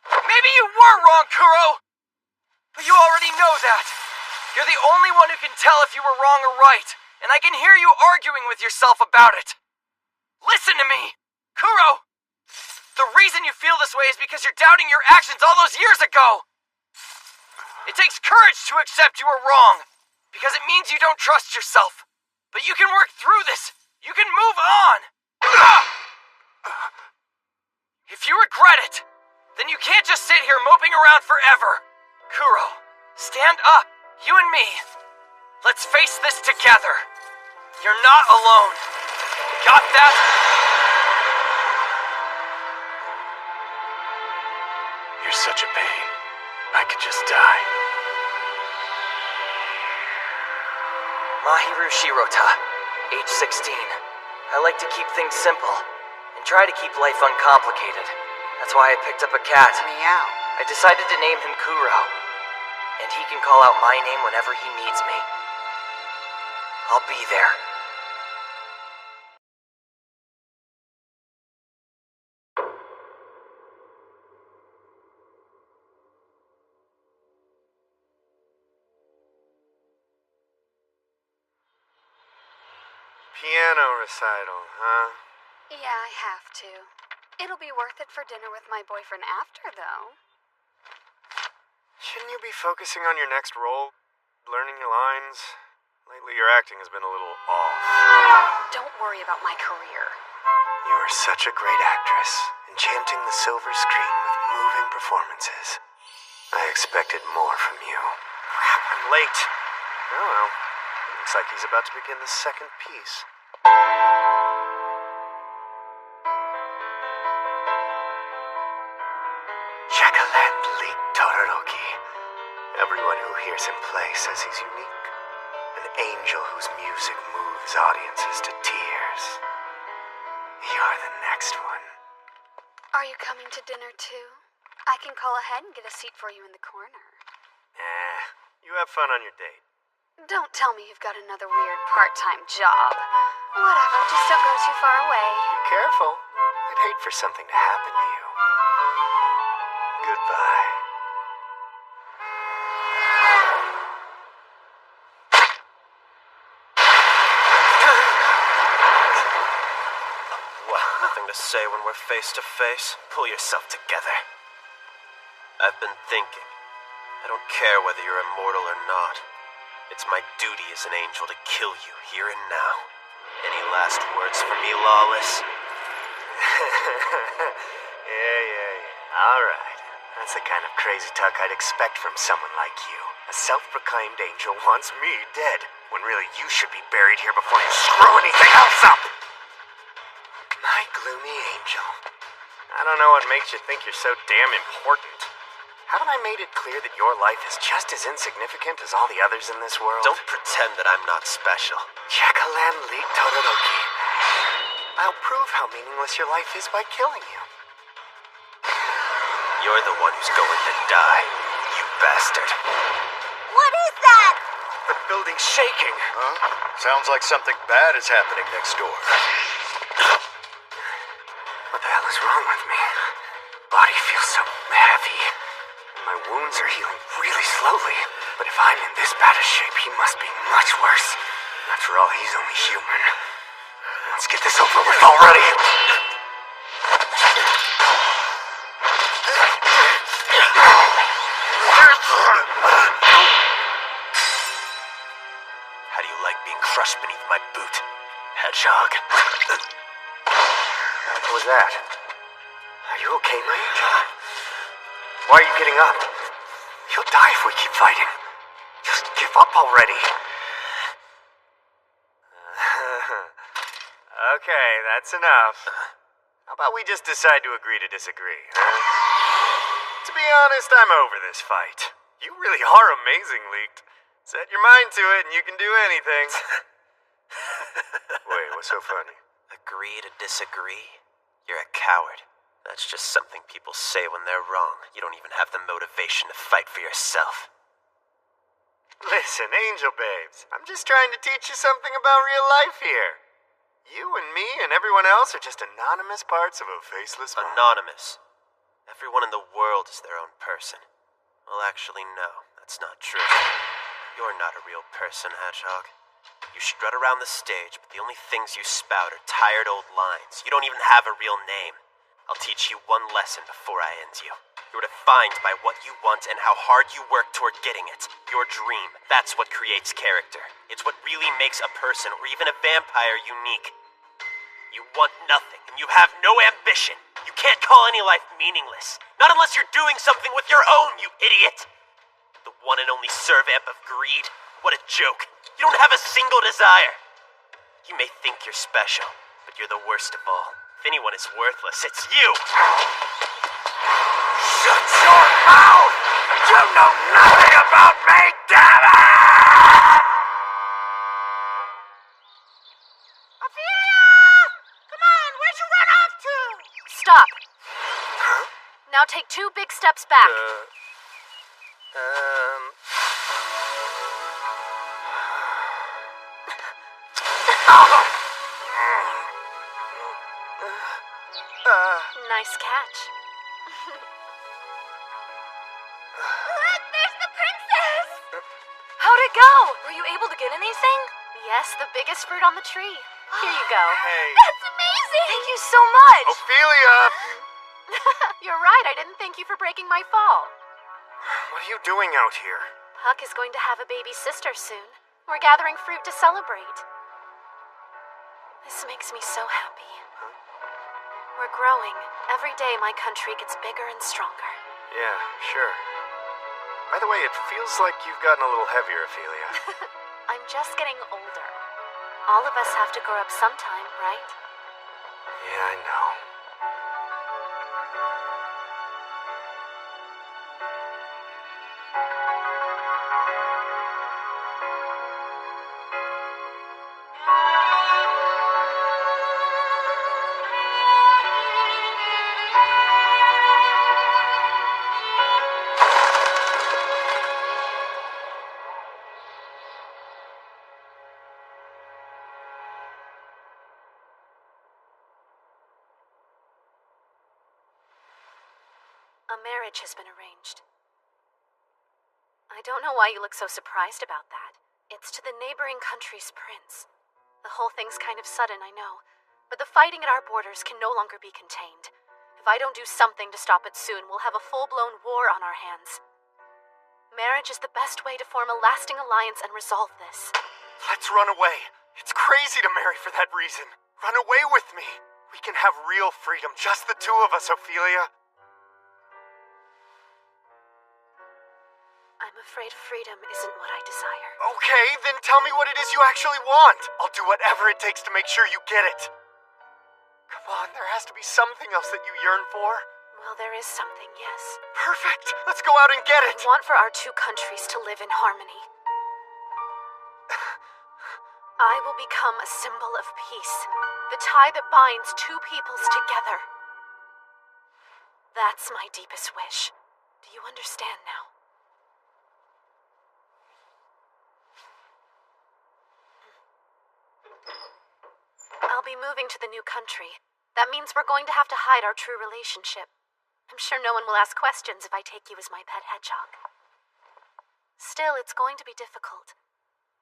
Maybe you were wrong, Kuro! But you already know that. You're the only one who can tell if you were wrong or right, and I can hear you arguing with yourself about it. Listen to me, Kuro! The reason you feel this way is because you're doubting your actions all those years ago. It takes courage to accept you were wrong, because it means you don't trust yourself. But you can work through this. You can move on. If you regret it, then you can't just sit here moping around forever. Kuro, stand up, you and me. Let's face this together. You're not alone. Got that? You're such a pain. I could just die. Mahiru Shirota, age 16. I like to keep things simple and try to keep life uncomplicated. That's why I picked up a cat. Meow. I decided to name him Kuro, and he can call out my name whenever he needs me. I'll be there. Piano recital, huh? Yeah, I have to. It'll be worth it for dinner with my boyfriend after, though. Shouldn't you be focusing on your next role? Learning your lines? Lately your acting has been a little off. Don't worry about my career. You are such a great actress, enchanting the silver screen with moving performances. I expected more from you. Crap, I'm late. Oh well. Looks like he's about to begin the second piece. Jackaland Leak Todoroki. Everyone who hears him play says he's unique. An angel whose music moves audiences to tears. You're the next one. Are you coming to dinner, too? I can call ahead and get a seat for you in the corner. You have fun on your date. Don't tell me you've got another weird part-time job. Whatever, just don't go too far away. Be careful. I'd hate for something to happen to you. Goodbye. Well, nothing to say when we're face to face. Pull yourself together. I've been thinking. I don't care whether you're immortal or not. It's my duty as an angel to kill you here and now. Any last words for me, Lawless? Yeah. Alright. That's the kind of crazy talk I'd expect from someone like you. A self-proclaimed angel wants me dead, when really you should be buried here before you screw anything else up! My gloomy angel. I don't know what makes you think you're so damn important. Haven't I made it clear that your life is just as insignificant as all the others in this world? Don't pretend that I'm not special. Jackaland Leak Todoroki. I'll prove how meaningless your life is by killing you. You're the one who's going to die. You bastard. What is that? The building's shaking. Huh? Sounds like something bad is happening next door. What the hell is wrong with me? Body feels so heavy. And my wounds are healing really slowly. But if I'm in this bad a shape, he must be much worse. After all, he's only human. Let's get this over with already. How do you like being crushed beneath my boot, Hedgehog? What was that? Are you okay, my angel? Why are you getting up? You'll die if we keep fighting. Just give up already. Okay, that's enough. How about we just decide to agree to disagree, huh? To be honest, I'm over this fight. You really are amazing, Leaked. Set your mind to it and you can do anything. Wait, what's so funny? Agree to disagree? You're a coward. That's just something people say when they're wrong. You don't even have the motivation to fight for yourself. Listen, Angel Babes, I'm just trying to teach you something about real life here. You and me and everyone else are just anonymous parts of a faceless mind. Anonymous. Everyone in the world is their own person. Well, actually, no, that's not true. You're not a real person, Hedgehog. You strut around the stage, but the only things you spout are tired old lines. You don't even have a real name. I'll teach you one lesson before I end you. You're defined by what you want and how hard you work toward getting it. Your dream, that's what creates character. It's what really makes a person or even a vampire unique. You want nothing, and you have no ambition. You can't call any life meaningless. Not unless you're doing something with your own, you idiot! The one and only servamp of greed? What a joke. You don't have a single desire. You may think you're special, but you're the worst of all. If anyone is worthless, it's you! Shut your mouth! You know nothing about me, damn it! Stop. Now take 2 big steps back. Nice catch. Look, there's the princess! How'd it go? Were you able to get anything? Yes, the biggest fruit on the tree. Here you go. Hey. That's amazing! Thank you so much! Ophelia! You're right, I didn't thank you for breaking my fall. What are you doing out here? Puck is going to have a baby sister soon. We're gathering fruit to celebrate. This makes me so happy. We're growing. Every day my country gets bigger and stronger. Yeah, sure. By the way, it feels like you've gotten a little heavier, Ophelia. I'm just getting older. All of us have to grow up sometime, right? Yeah, I know. A marriage has been arranged. I don't know why you look so surprised about that. It's to the neighboring country's prince. The whole thing's kind of sudden, I know, but the fighting at our borders can no longer be contained. If I don't do something to stop it soon, we'll have a full-blown war on our hands. Marriage is the best way to form a lasting alliance and resolve this. Let's run away. It's crazy to marry for that reason. Run away with me. We can have real freedom, just the 2 of us, Ophelia. I'm afraid freedom isn't what I desire. Okay, then tell me what it is you actually want. I'll do whatever it takes to make sure you get it. Come on, there has to be something else that you yearn for. Well, there is something, yes. Perfect. Let's go out and get it. I want for our 2 countries to live in harmony. I will become a symbol of peace, the tie that binds 2 peoples together. That's my deepest wish. Do you understand now? I'll be moving to the new country. That means we're going to have to hide our true relationship. I'm sure no one will ask questions if I take you as my pet hedgehog. Still, it's going to be difficult.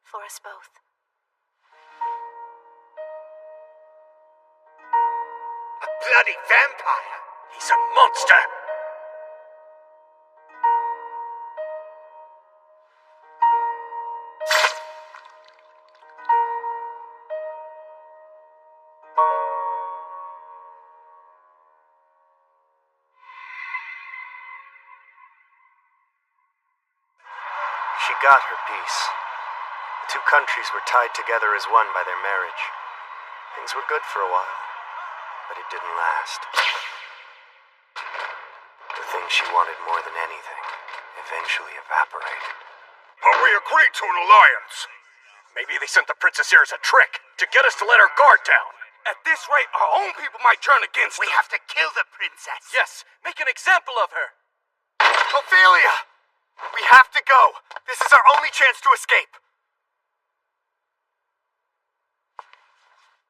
For us both. A bloody vampire! He's a monster! She got her peace. The two countries were tied together as one by their marriage. Things were good for a while, but it didn't last. The thing she wanted more than anything eventually evaporated. But we agreed to an alliance. Maybe they sent the princess here as a trick to get us to let our guard down. At this rate, our own people might turn against us. We have to kill the princess. Yes, make an example of her. Ophelia! We have to go. This is our only chance to escape.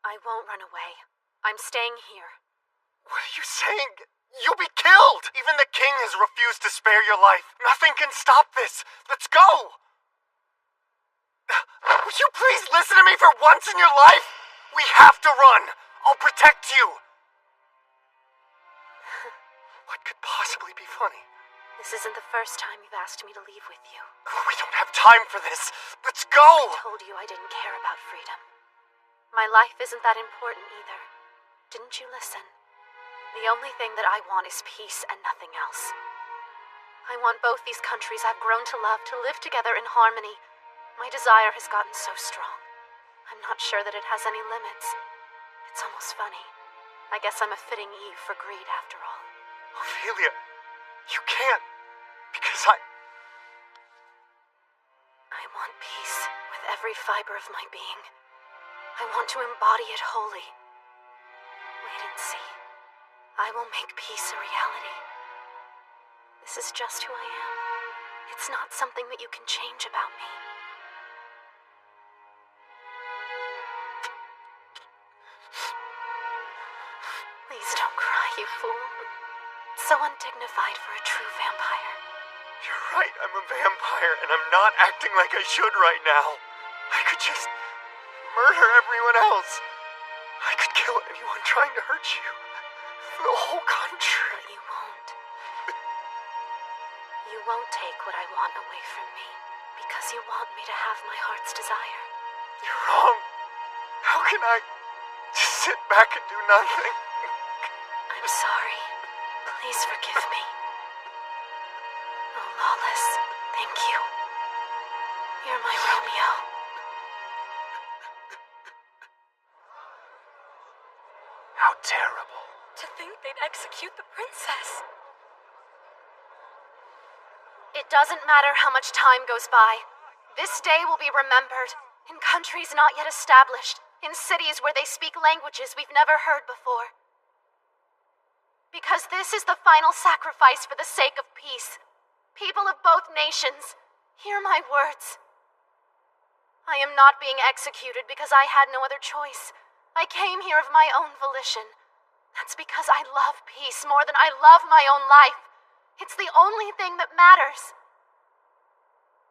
I won't run away. I'm staying here. What are you saying? You'll be killed! Even the king has refused to spare your life. Nothing can stop this. Let's go! Would you please listen to me for once in your life? We have to run. I'll protect you. What could possibly be funny? This isn't the first time you've asked me to leave with you. We don't have time for this. Let's go! I told you I didn't care about freedom. My life isn't that important either. Didn't you listen? The only thing that I want is peace and nothing else. I want both these countries I've grown to love to live together in harmony. My desire has gotten so strong. I'm not sure that it has any limits. It's almost funny. I guess I'm a fitting Eve for greed after all. Ophelia, you can't, because I want peace with every fiber of my being. I want to embody it wholly. Wait and see. I will make peace a reality. This is just who I am. It's not something that you can change about me. Please don't cry, you fool. It's so undignified for a true vampire. You're right, I'm a vampire, and I'm not acting like I should right now. I could just murder everyone else. I could kill anyone trying to hurt you. The whole country. But you won't. You won't take what I want away from me, because you want me to have my heart's desire. You're wrong. How can I just sit back and do nothing? I'm sorry. Please forgive me. Oh, Lawless, thank you. You're my Romeo. How terrible. To think they'd execute the princess. It doesn't matter how much time goes by. This day will be remembered in countries not yet established, in cities where they speak languages we've never heard before. Because this is the final sacrifice for the sake of peace. People of both nations, hear my words. I am not being executed because I had no other choice. I came here of my own volition. That's because I love peace more than I love my own life. It's the only thing that matters.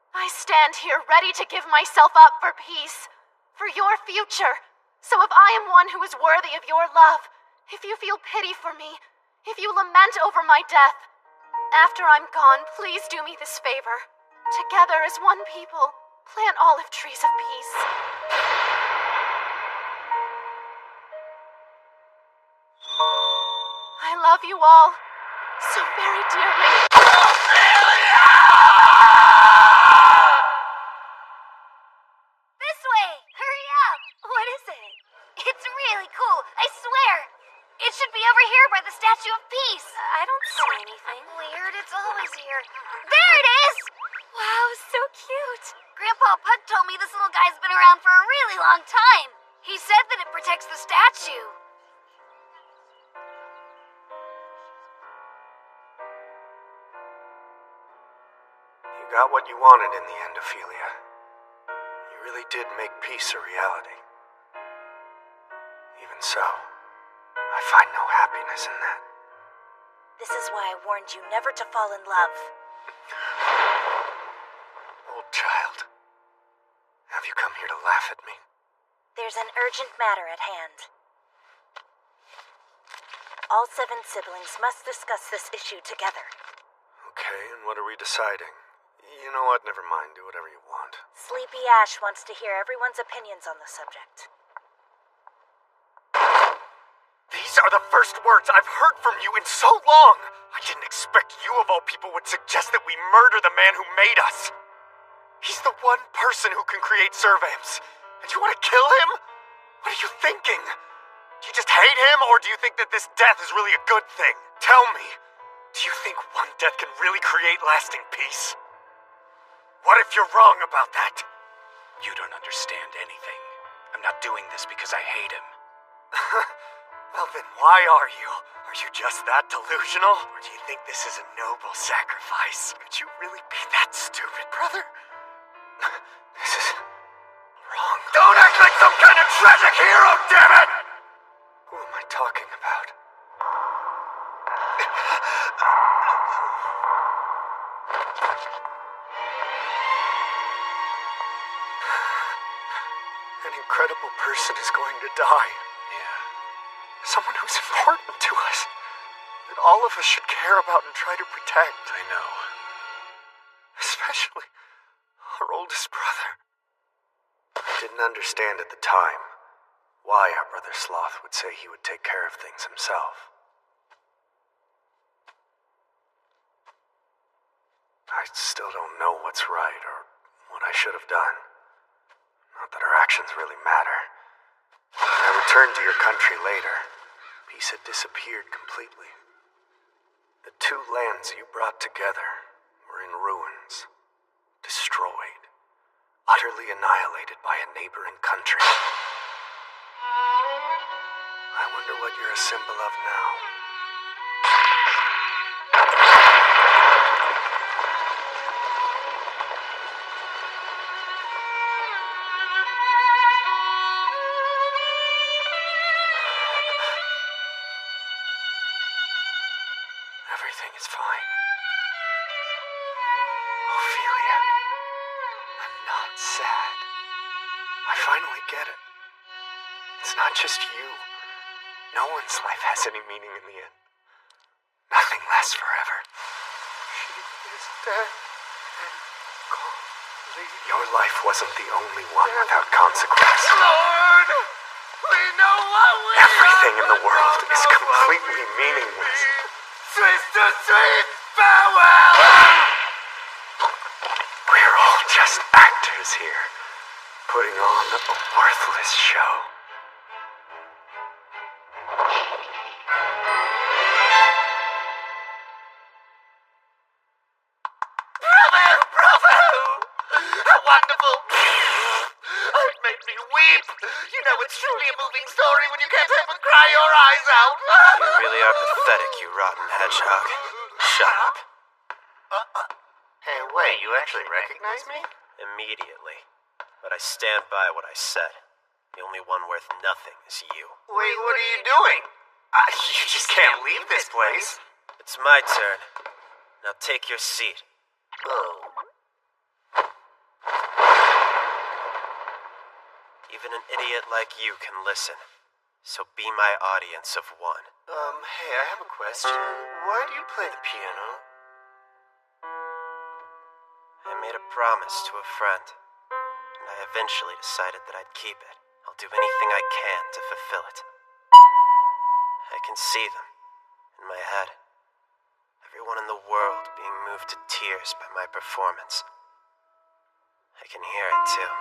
I stand here ready to give myself up for peace, for your future. So if I am one who is worthy of your love, if you feel pity for me, if you lament over my death, after I'm gone, please do me this favor. Together as one people, plant olive trees of peace. I love you all so very dearly. This way! Hurry up! What is it? It's really cool, I swear! It should be over here by the Statue of Peace. I don't see anything. Weird, it's always here. There it is! Wow, so cute. Grandpa Puck told me this little guy's been around for a really long time. He said that it protects the statue. You got what you wanted in the end, Ophelia. You really did make peace a reality. Even so, I find no happiness in that. This is why I warned you never to fall in love. Old child, have you come here to laugh at me? There's an urgent matter at hand. All 7 siblings must discuss this issue together. Okay, and what are we deciding? You know what, never mind, do whatever you want. Sleepy Ash wants to hear everyone's opinions on the subject. These are the first words I've heard from you in so long! I didn't expect you of all people would suggest that we murder the man who made us! He's the one person who can create servamps, and you want to kill him? What are you thinking? Do you just hate him, or do you think that this death is really a good thing? Tell me, do you think one death can really create lasting peace? What if you're wrong about that? You don't understand anything. I'm not doing this because I hate him. Well then, why are you? Are you just that delusional? Or do you think this is a noble sacrifice? Could you really be that stupid, brother? This is wrong. Don't act like some kind of tragic hero, damn it! Who am I talking about? An incredible person is going to die. Yeah. Someone who's important to us. That all of us should care about and try to protect. I know. Especially our oldest brother. I didn't understand at the time why our brother Sloth would say he would take care of things himself. I still don't know what's right or what I should have done. Not that our actions really matter. When I returned to your country later, peace had disappeared completely. The 2 lands you brought together were in ruins, destroyed, utterly annihilated by a neighboring country. I wonder what you're a symbol of now. Everything is fine. Ophelia, I'm not sad. I finally get it. It's not just you. No one's life has any meaning in the end. Nothing lasts forever. She is dead and gone. Your life wasn't the only one without consequence. Lord, we know what we Everything in the world is completely meaningless. Twister sweet farewell! We're all just actors here, putting on a worthless show. Bravo! How wonderful! Oh, it made me weep. You know it's truly a moving story when you can't help but cry your eyes out. You really are pathetic, you rotten hedgehog. Shut up. Hey, wait, you actually recognize me? Immediately. But I stand by what I said. The only one worth nothing is you. Wait, what are you doing? You just can't leave this place. It's my turn. Now take your seat. Oh. Even an idiot like you can listen. So be my audience of one. Hey, I have a question. Why do you play the piano? I made a promise to a friend, and I eventually decided that I'd keep it. I'll do anything I can to fulfill it. I can see them in my head. Everyone in the world being moved to tears by my performance. I can hear it too.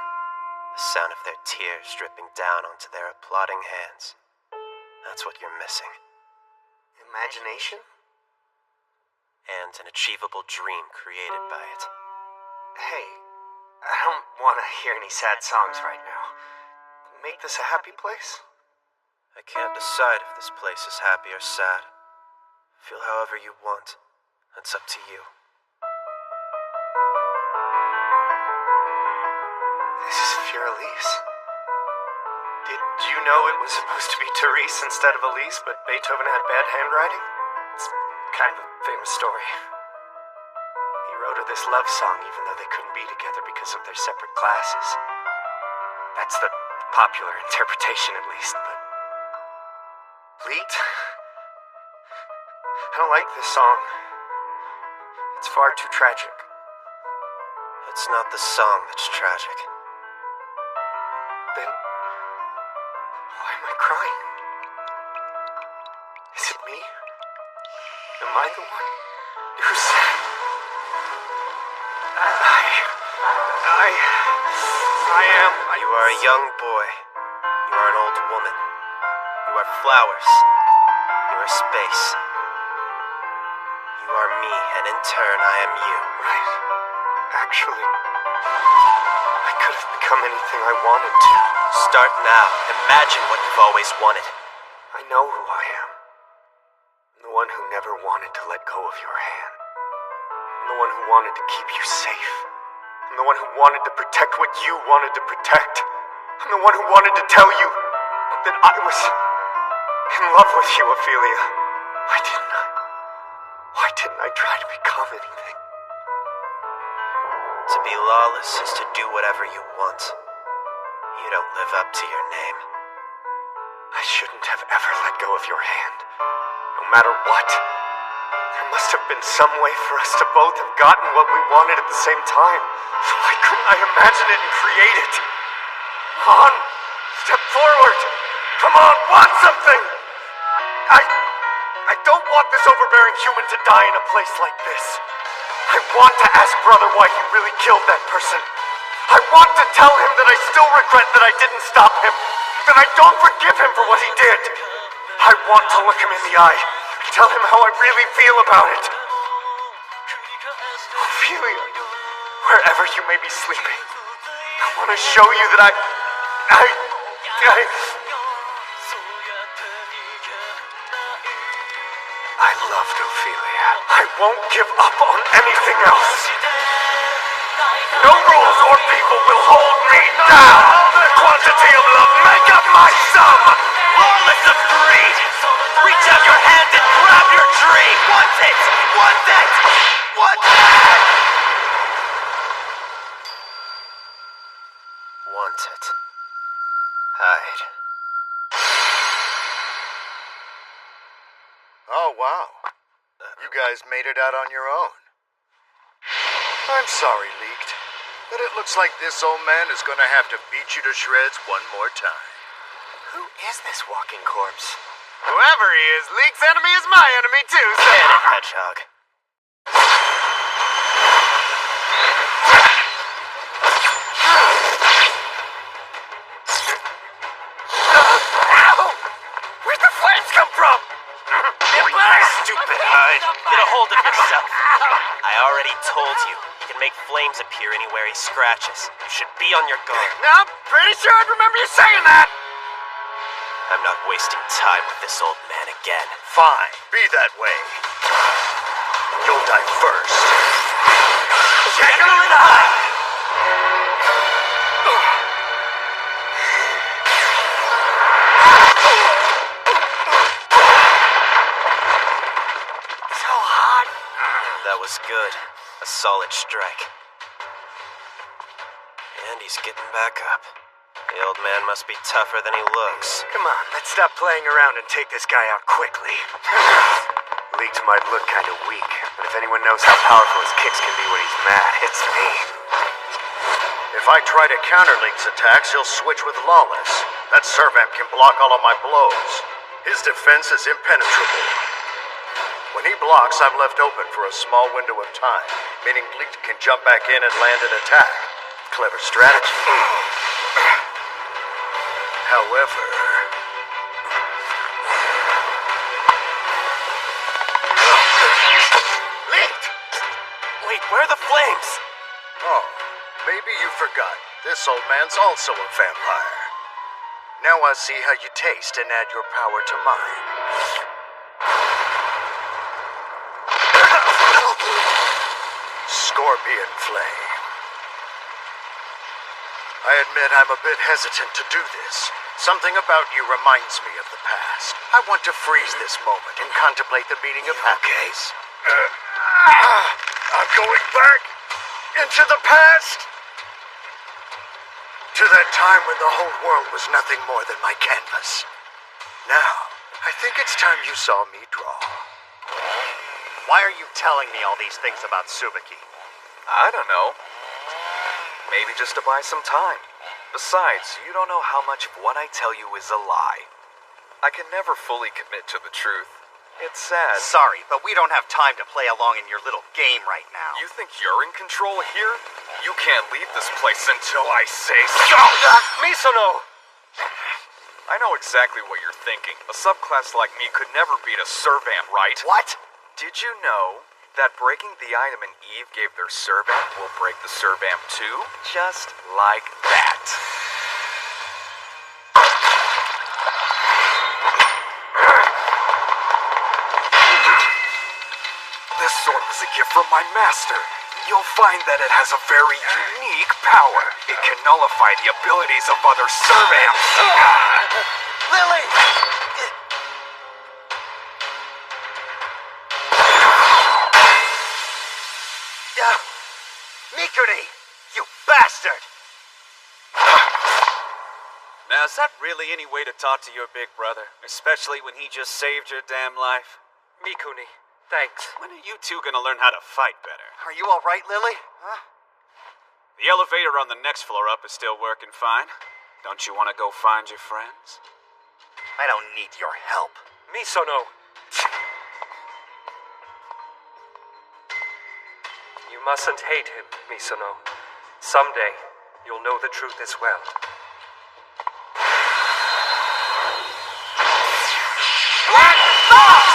The sound of their tears dripping down onto their applauding hands. That's what you're missing. Imagination? And an achievable dream created by it. Hey, I don't want to hear any sad songs right now. Make this a happy place? I can't decide if this place is happy or sad. Feel however you want. That's up to you. This is Fiorelise. Did you you know it was supposed to be Therese instead of Elise, but Beethoven had bad handwriting? It's kind of a famous story. He wrote her this love song even though they couldn't be together because of their separate classes. That's the popular interpretation, at least, but... Leet? I don't like this song. It's far too tragic. It's not the song that's tragic. Then... why am I crying? Is it me? Am I the one who's... I am... You are a young boy. You are an old woman. You are flowers. You are space. You are me, and in turn, I am you. Right. Actually, I could have become anything I wanted to. Start now. Imagine what you've always wanted. I know who I am. I'm the one who never wanted to let go of your hand. I'm the one who wanted to keep you safe. I'm the one who wanted to protect what you wanted to protect. I'm the one who wanted to tell you that I was in love with you, Ophelia. Why didn't I try to become anything? To be lawless is to do whatever you want. You don't live up to your name. I shouldn't have ever let go of your hand. No matter what. There must have been some way for us to both have gotten what we wanted at the same time. So why couldn't I imagine it and create it? Come on! Step forward! Come on, want something! I don't want this overbearing human to die in a place like this. I want to ask Brother why he really killed that person. I want to tell him that I still regret that I didn't stop him. That I don't forgive him for what he did. I want to look him in the eye and tell him how I really feel about it. Ophelia, wherever you may be sleeping, I want to show you that I loved Ophelia. I won't give up on anything else. No rules or people will hold me down. Quantity of love, make up my sum. Lawless of greed. Reach out your hand and grab your dream. Want it, want it, want it. Want it. Hide. Oh, wow. You guys made it out on your own. I'm sorry, Leaked, but it looks like this old man is gonna have to beat you to shreds one more time. Who is this walking corpse? Whoever he is, Leak's enemy is my enemy too, so... Get it, Hedgehog. Where'd the flames come from? Stupid Hyde. Get a hold of yourself. I already told you. He can make flames appear anywhere he scratches. You should be on your guard. No, pretty sure I remember you saying that. I'm not wasting time with this old man again. Fine, be that way. You'll die first. Jackal in the hide! So hot. That was good. A solid strike. And he's getting back up. The old man must be tougher than he looks. Come on, let's stop playing around and take this guy out quickly. Leaked might look kind of weak, but if anyone knows how powerful his kicks can be when he's mad, it's me. If I try to counter Leak's attacks, he'll switch with Lawless. That servant can block all of my blows. His defense is impenetrable. When he blocks, I'm left open for a small window of time, meaning Leak can jump back in and land an attack. Clever strategy. However... Leaked! Wait, where are the flames? Oh, maybe you forgot. This old man's also a vampire. Now I see how you taste and add your power to mine. Scorpion Flame. I admit I'm a bit hesitant to do this, Something about you reminds me of the past. I want to freeze this moment and contemplate the meaning of happiness. I'm going back into the past. To that time when the whole world was nothing more than my canvas. Now, I think it's time you saw me draw. Why are you telling me all these things about Tsubaki? I don't know. Maybe just to buy some time. Besides, you don't know how much of what I tell you is a lie. I can never fully commit to the truth. It's sad. Sorry, but we don't have time to play along in your little game right now. You think you're in control here? You can't leave this place until I say so! Misono! I know exactly what you're thinking. A subclass like me could never beat a servant, right? What? Did you know that breaking the item an Eve gave their servant will break the servant too? Just like that. This sword was a gift from my master. You'll find that it has a very unique power. It can nullify the abilities of other servants. Lily! Mikuni! You bastard! Now, is that really any way to talk to your big brother? Especially when he just saved your damn life? Mikuni, thanks. When are you two gonna learn how to fight better? Are you alright, Lily? Huh? The elevator on the next floor up is still working fine. Don't you want to go find your friends? I don't need your help. Misono! You mustn't hate him, Misono. Someday, you'll know the truth as well. Black Fox!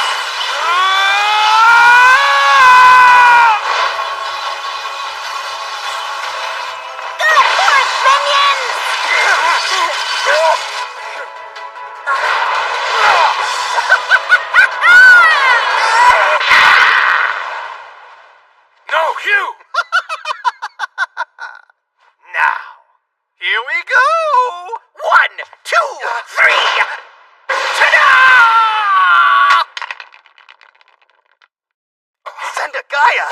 No, Hugh! Now, here we go! 1, 2, 3! Ta-da! Zendagaya!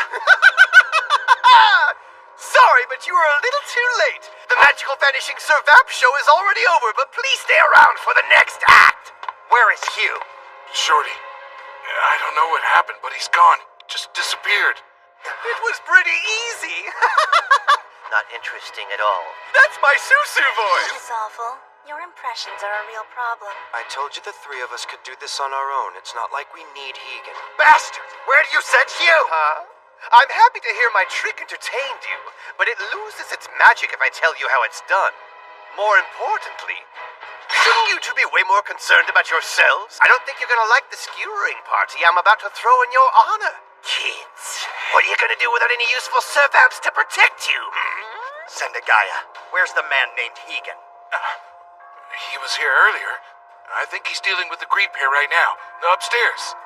Sorry, but you were a little too late. The magical vanishing Sir Vamp show is already over, but please stay around for the next act. Where is Hugh? Shorty, I don't know what happened, but he's gone. Just disappeared. It was pretty easy. Not interesting at all. That's my Susu voice. This is awful. Your impressions are a real problem. I told you the three of us could do this on our own. It's not like we need Hegan. Bastard! Where do you send Hugh? Huh? I'm happy to hear my trick entertained you, but it loses its magic if I tell you how it's done. More importantly, shouldn't you two be way more concerned about yourselves? I don't think you're gonna like the skewering party I'm about to throw in your honor. Kids, what are you gonna do without any useful servants to protect you? Zendagaya, where's the man named Hegan? He was here earlier. I think he's dealing with the creep here right now. Upstairs.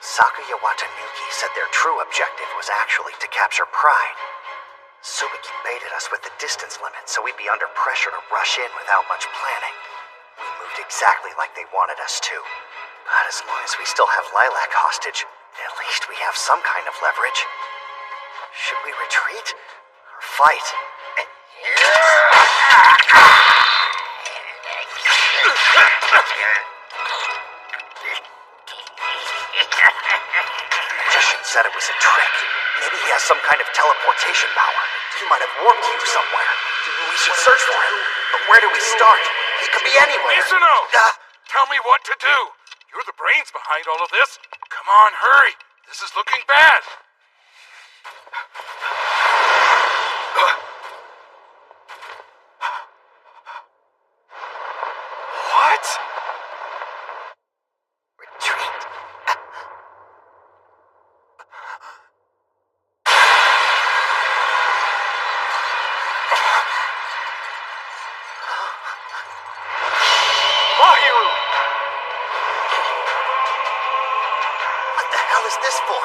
Sakuya Watanuki said their true objective was actually to capture Pride. Tsubaki baited us with the distance limit, so we'd be under pressure to rush in without much planning. We moved exactly like they wanted us to. But as long as we still have Lilac hostage, at least we have some kind of leverage. Should we retreat or fight? Magician said it was a trick. Maybe he has some kind of teleportation power. He might have warped you somewhere. We should search for him. But where do we start? He could be anywhere. Mizuno! Tell me what to do. You're the brains behind all of this. Come on, hurry. This is looking bad. What? Retreat. Mahiru! What the hell is this for?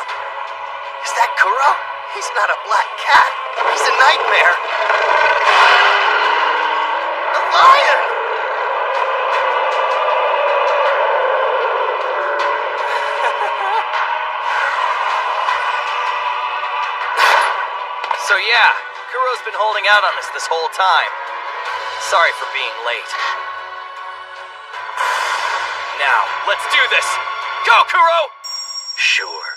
Is that Kuro? He's not a black cat. He's a nightmare. lion! So yeah, Kuro's been holding out on us this whole time. Sorry for being late. Now, let's do this! Go, Kuro! Sure.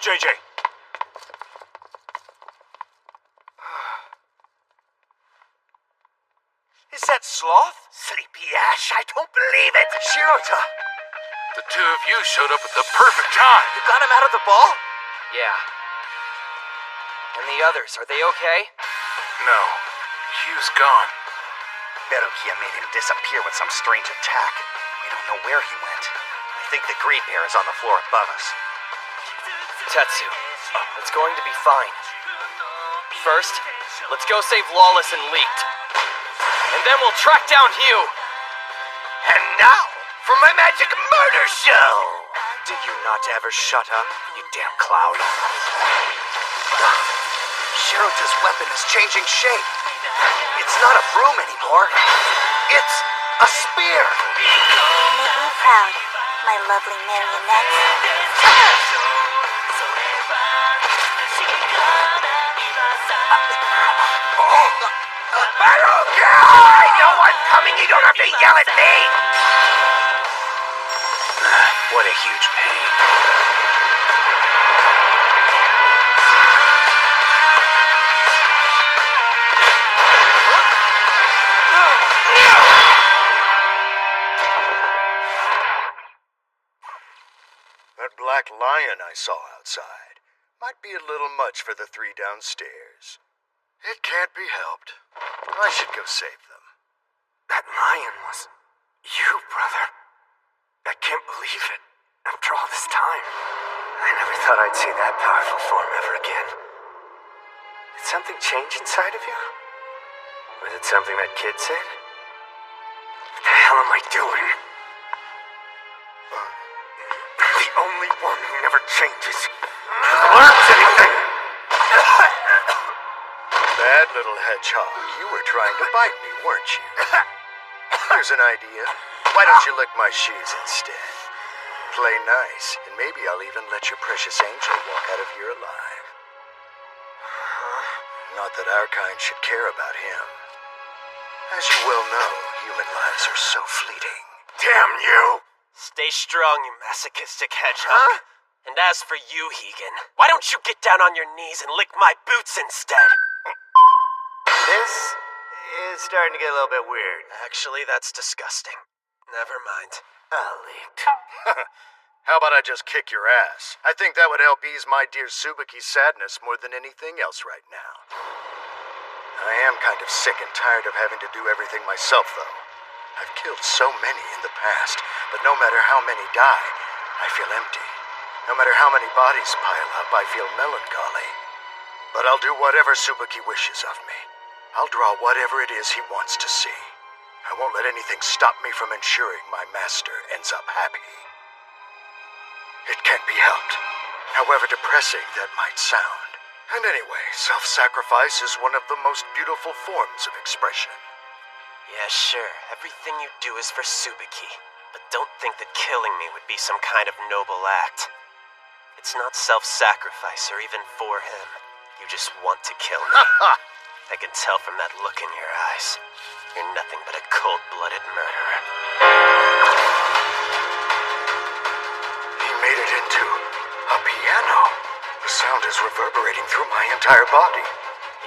JJ. Is that Sloth? Sleepy ash, I don't believe it! Shirota! The two of you showed up at the perfect time. You got him out of the ball? Yeah. And the others, are they okay? No, Hugh's gone. Berukia made him disappear with some strange attack. We don't know where he went. I think the greed bear is on the floor above us. Tetsu, it's going to be fine. First, let's go save Lawless and Leaked. And then we'll track down Hugh. And now, for my magic murder show! Do you not ever shut up, you damn clown? Shirota's weapon is changing shape. It's not a broom anymore. It's a spear. Make me proud, my lovely marionettes. Baruka! I know I'm coming, you don't have to yell at me! What a huge pain. That black lion I saw outside might be a little much for the three downstairs. It can't be helped. I should go save them. That lion was you, brother. I can't believe it. After all this time, I never thought I'd see that powerful form ever again. Did something change inside of you? Was it something that kid said? What the hell am I doing? I'm the only one who never changes. Learns anything! Bad little hedgehog, you were trying to bite me, weren't you? Here's an idea. Why don't you lick my shoes instead? Play nice, and maybe I'll even let your precious angel walk out of here alive. Not that our kind should care about him. As you well know, human lives are so fleeting. Damn you! Stay strong, you masochistic hedgehog. And as for you, Hegan, why don't you get down on your knees and lick my boots instead? This is starting to get a little bit weird. Actually, that's disgusting. Never mind. Leaked. How about I just kick your ass? I think that would help ease my dear Tsubuki's sadness more than anything else right now. I am kind of sick and tired of having to do everything myself, though. I've killed so many in the past, but no matter how many die, I feel empty. No matter how many bodies pile up, I feel melancholy. But I'll do whatever Tsubuki wishes of me. I'll draw whatever it is he wants to see. I won't let anything stop me from ensuring my master ends up happy. It can't be helped, however depressing that might sound. And anyway, self-sacrifice is one of the most beautiful forms of expression. Yeah, sure. Everything you do is for Tsubuki. But don't think that killing me would be some kind of noble act. It's not self-sacrifice or even for him. You just want to kill me. I can tell from that look in your eyes. You're nothing but a cold-blooded murderer. He made it into a piano. The sound is reverberating through my entire body.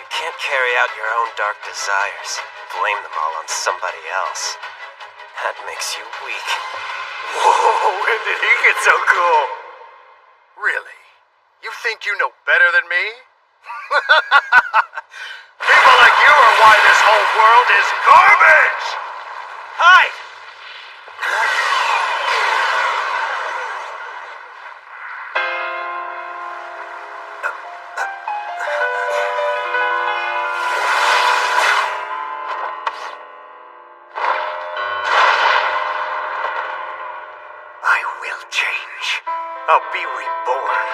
You can't carry out your own dark desires. Blame them all on somebody else. That makes you weak. Whoa, when did he get so cool? Really? You think you know better than me? People like you are why this whole world is garbage! Hi! I will change. I'll be reborn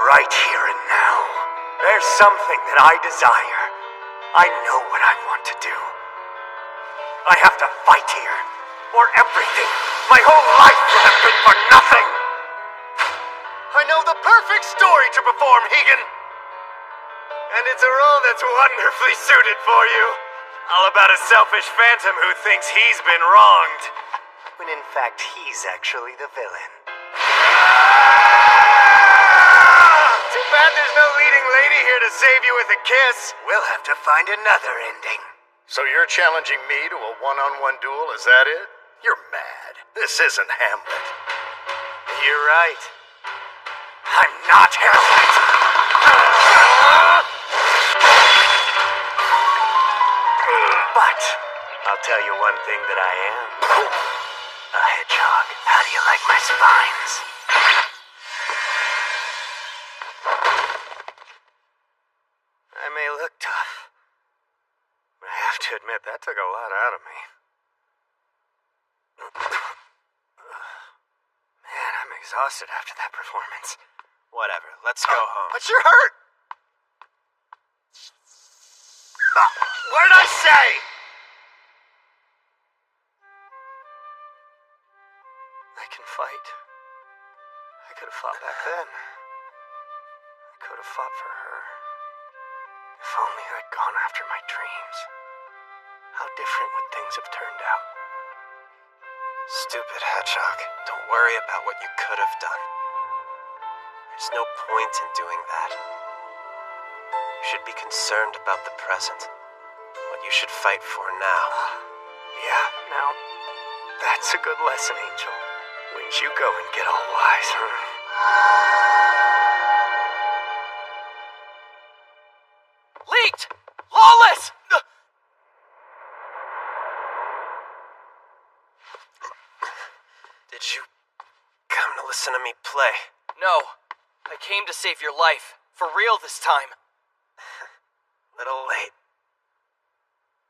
right here and now. There's something that I desire. I know what I want to do. I have to fight here, or everything. My whole life would have been for nothing. I know the perfect story to perform, Hegan. And it's a role that's wonderfully suited for you. All about a selfish phantom who thinks he's been wronged, when in fact he's actually the villain. Too bad there's no leading lady here to save you with a kiss. We'll have to find another ending. So you're challenging me to a one-on-one duel, is that it? You're mad. This isn't Hamlet. You're right. I'm not Hamlet. But I'll tell you one thing that I am. A hedgehog. How do you like my spines? I may look tough, but I have to admit that took a lot out of me. Man, I'm exhausted after that performance. Whatever, let's go home. But you're hurt! What did I say? I can fight. I could have fought back then. I could have fought for her. If only I'd gone after my dreams. How different would things have turned out? Stupid hedgehog. Don't worry about what you could have done. There's no point in doing that. You should be concerned about the present. What you should fight for now. Yeah, now, that's a good lesson, Angel. Wouldn't you go and get all wise, huh? Leaked! Lawless! Did you come to listen to me play? No. I came to save your life. For real this time. Little late.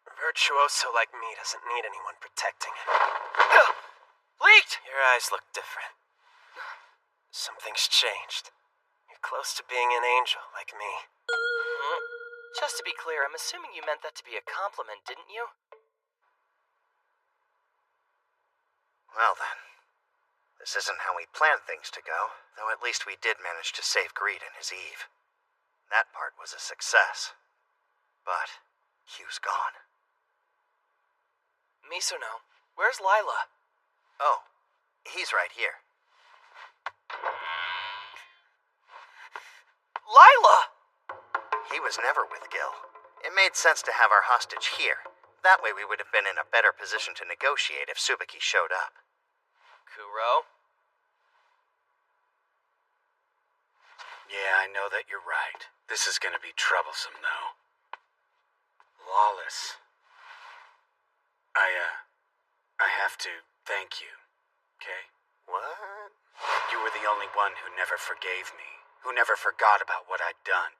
A virtuoso like me doesn't need anyone protecting him. Leaked! Your eyes look different. Something's changed. You're close to being an angel like me. Just to be clear, I'm assuming you meant that to be a compliment, didn't you? Well then, this isn't how we planned things to go, though at least we did manage to save Greed and his Eve. That part was a success. But Hugh's gone. Misono, where's Lila? Oh, he's right here. Lila! He was never with Gil. It made sense to have our hostage here. That way we would have been in a better position to negotiate if Tsubaki showed up. Kuro? Yeah, I know that you're right. This is gonna be troublesome, though. Lawless. I have to thank you, okay? What? You were the only one who never forgave me, who never forgot about what I'd done.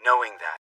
Knowing that,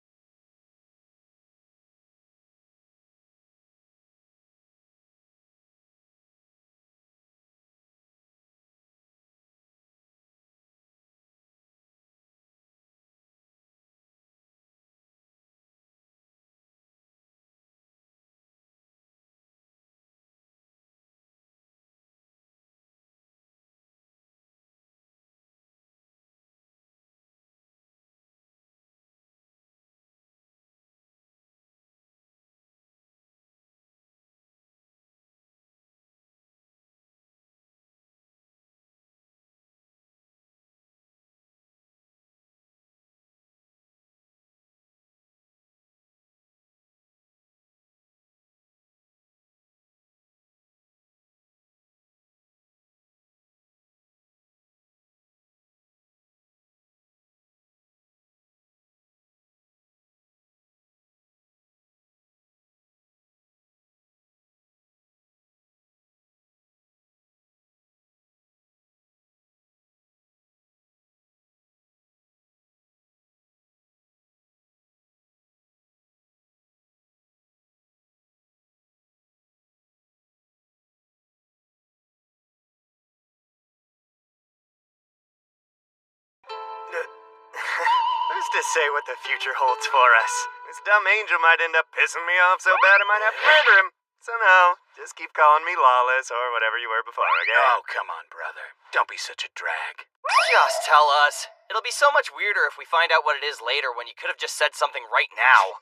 to say what the future holds for us? This dumb angel might end up pissing me off so bad I might have to murder him. So no, just keep calling me Lawless or whatever you were before, okay? Oh, come on, brother. Don't be such a drag. Just tell us. It'll be so much weirder if we find out what it is later when you could have just said something right now.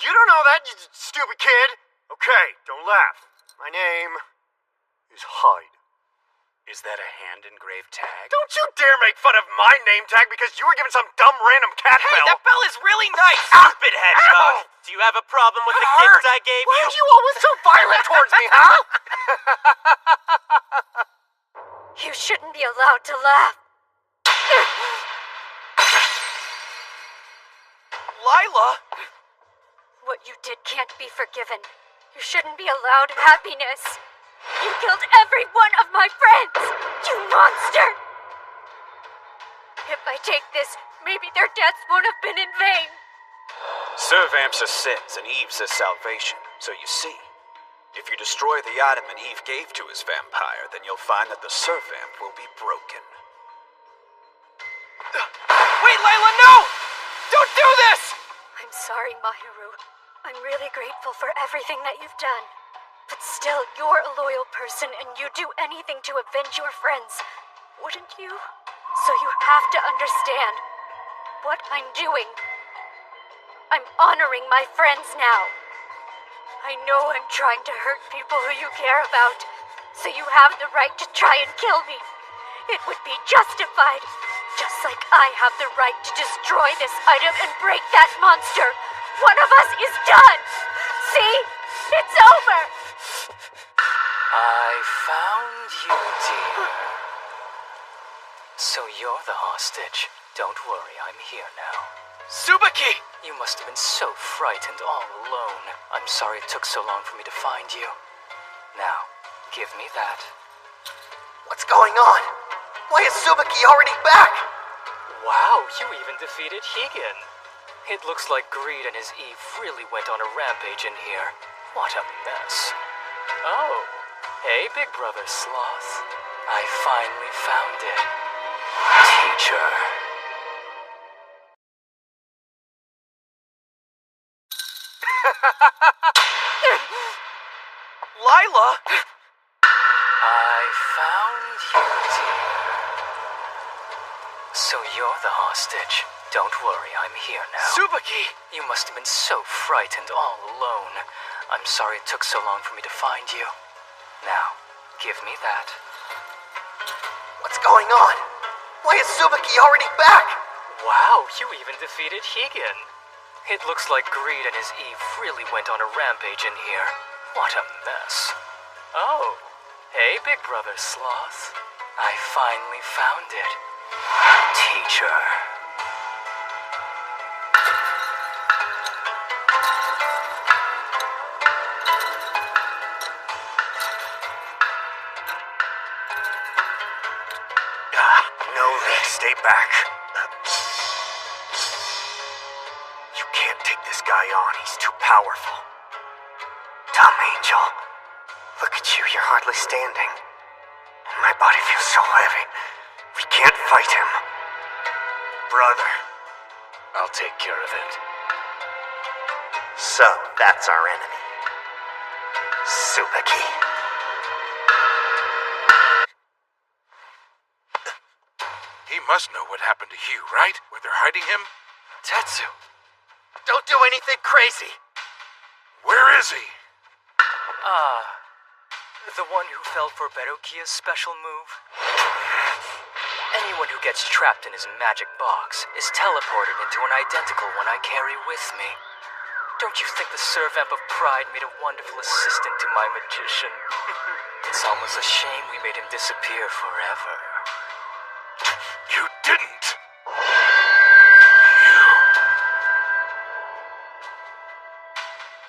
You don't know that, you stupid kid! Okay, don't laugh. My name is Hyde. Is that a hand-engraved tag? Don't you dare make fun of my name tag because you were given some dumb random cat Hey, bell! that bell is really nice! Stupid hedgehog! Do you have a problem with the Hurt. gifts I gave Why you? are you always so violent towards me, huh? You shouldn't be allowed to laugh. Lila! What you did can't be forgiven. You shouldn't be allowed happiness. You killed every one of my friends! You monster! If I take this, maybe their deaths won't have been in vain. Servamps are sins and Eve's is salvation. So you see, if you destroy the item that Eve gave to his vampire, then you'll find that the Servamp will be broken. Wait, Lila, no! Don't do this! I'm sorry, Mahiru. I'm really grateful for everything that you've done. But still, you're a loyal person and you'd do anything to avenge your friends, wouldn't you? So you have to understand what I'm doing. I'm honoring my friends now. I know I'm trying to hurt people who you care about, so you have the right to try and kill me. It would be justified, just like I have the right to destroy this item and break that monster. One of us is done. See? It's over. I found you, dear. So you're the hostage. Don't worry, I'm here now. Tsubaki! You must have been so frightened all alone. I'm sorry it took so long for me to find you. Now, give me that. What's going on? Why is Tsubaki already back? Wow, you even defeated Higan. It looks like Greed and his Eve really went on a rampage in here. What a mess. Oh, hey, big brother Sloth. I finally found it. Teacher. Lila! I found you, dear. So you're the hostage. Don't worry, I'm here now. Tsubaki! You must have been so frightened all alone. I'm sorry it took so long for me to find you. Now, give me that. What's going on? Why is Tsubaki already back? Wow, you even defeated Higan. It looks like Greed and his Eve really went on a rampage in here. What a mess. Oh, hey, big brother Sloth. I finally found it. Teacher. No, Rick, stay back. You can't take this guy on. He's too powerful. Dumb angel. Look at you, you're hardly standing. And my body feels so heavy. We can't fight him. Brother. I'll take care of it. So, that's our enemy. Tsubaki. He must know what happened to Hugh, right? Where they're hiding him? Tetsu, don't do anything crazy. Where is he? The one who fell for Berukia's special move? Anyone who gets trapped in his magic box is teleported into an identical one I carry with me. Don't you think the Servamp of Pride made a wonderful assistant to my magician? It's almost a shame we made him disappear forever. You didn't!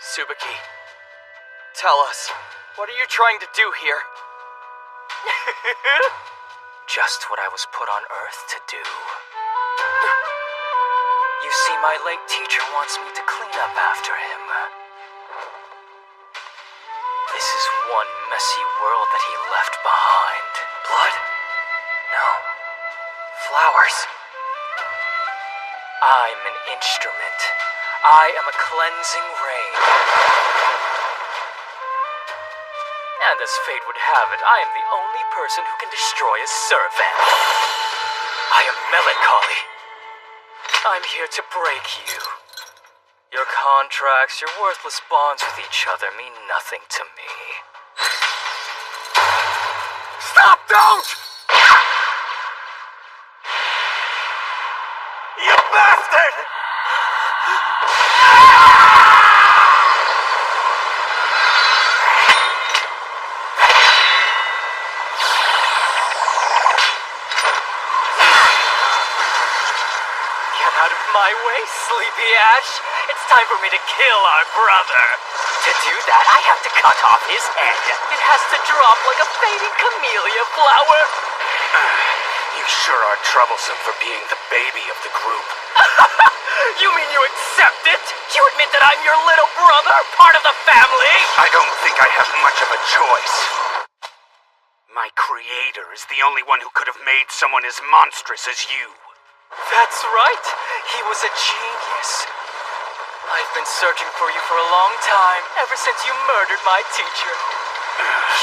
Tsubaki, tell us, what are you trying to do here? Just what I was put on Earth to do. You see, my late teacher wants me to clean up after him. This is one messy world that he left behind. Blood? No. Flowers. I'm an instrument. I am a cleansing rain. And as fate would have it, I am the only person who can destroy a servant. I am melancholy. I'm here to break you. Your contracts, your worthless bonds with each other mean nothing to me. Stop! Don't! You bastard! Get out of my way, Sleepy Ash. It's time for me to kill our brother. To do that, I have to cut off his head. It has to drop like a fading camellia flower. You sure are troublesome for being the baby of the group. You mean you accept it? You admit that I'm your little brother, part of the family? I don't think I have much of a choice. My creator is the only one who could have made someone as monstrous as you. That's right. He was a genius. I've been searching for you for a long time, ever since you murdered my teacher.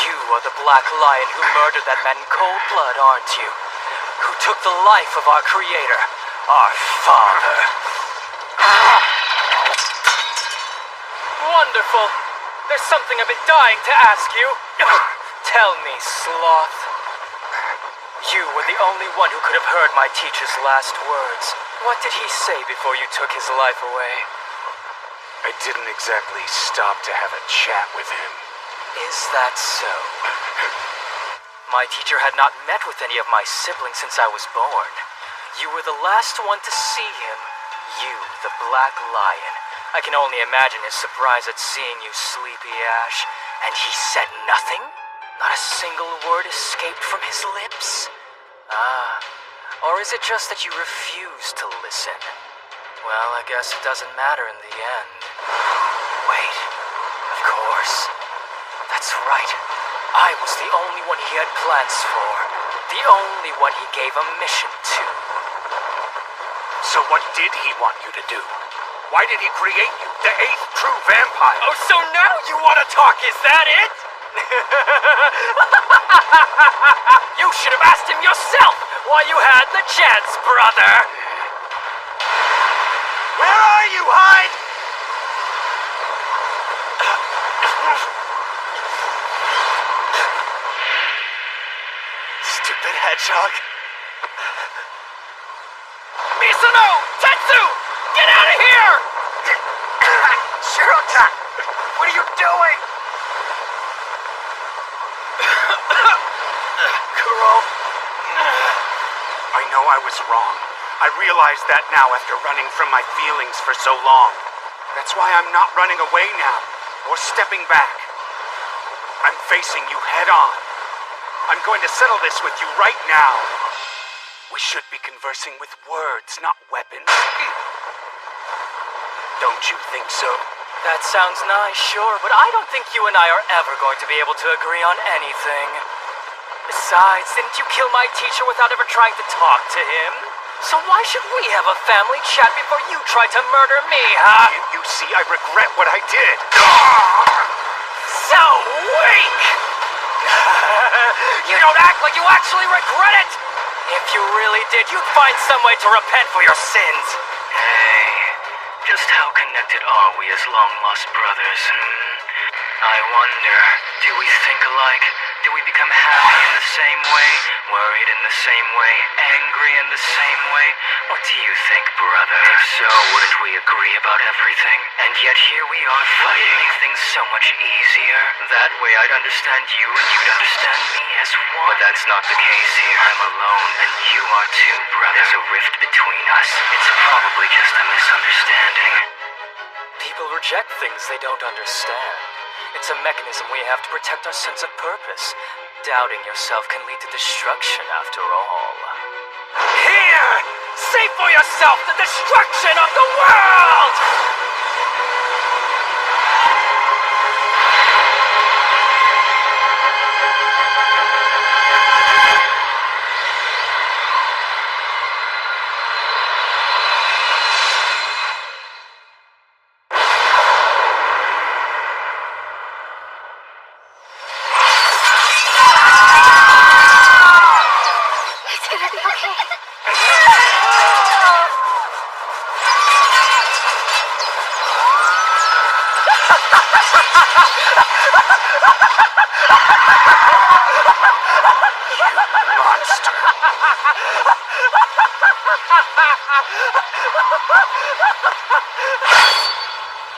You are the Black Lion who murdered that man in cold blood, aren't you? Who took the life of our creator, our father. Wonderful. There's something I've been dying to ask you. Tell me, Sloth. You were the only one who could have heard my teacher's last words. What did he say before you took his life away? I didn't exactly stop to have a chat with him. Is that so? My teacher had not met with any of my siblings since I was born. You were the last one to see him. You, the Black Lion. I can only imagine his surprise at seeing you, Sleepy Ash. And he said nothing? Not a single word escaped from his lips? Or is it just that you refuse to listen? Well, I guess it doesn't matter in the end. Wait, of course. That's right. I was the only one he had plans for. The only one he gave a mission to. So what did he want you to do? Why did he create you, the 8th true vampire? Oh, so now you want to talk, is that it? You should have asked him yourself while you had the chance, brother. Where are you, Hyde? Stupid hedgehog. Mizuno! Tetsu! Get out of here! Shirota! What are you doing? Kuro. I know I was wrong. I realize that now after running from my feelings for so long. That's why I'm not running away now, or stepping back. I'm facing you head on. I'm going to settle this with you right now. We should be conversing with words, not weapons. Don't you think so? That sounds nice, sure, but I don't think you and I are ever going to be able to agree on anything. Besides, didn't you kill my teacher without ever trying to talk to him? So why should we have a family chat before you try to murder me, huh? You see, I regret what I did. So weak! You don't act like you actually regret it! If you really did, you'd find some way to repent for your sins. Hey, just how connected are we as long-lost brothers? I wonder, do we think alike? Do we become happy in the same way? Worried in the same way? Angry in the same way? What do you think, brother? If so, wouldn't we agree about everything? And yet here we are fighting. Wouldn't it make things so much easier? That way I'd understand you and you'd understand me as one. But that's not the case here. I'm alone, and you are too, brother. There's a rift between us. It's probably just a misunderstanding. People reject things they don't understand. It's a mechanism we have to protect our sense of purpose. Doubting yourself can lead to destruction, after all. Here! See for yourself the destruction of the world! Monster.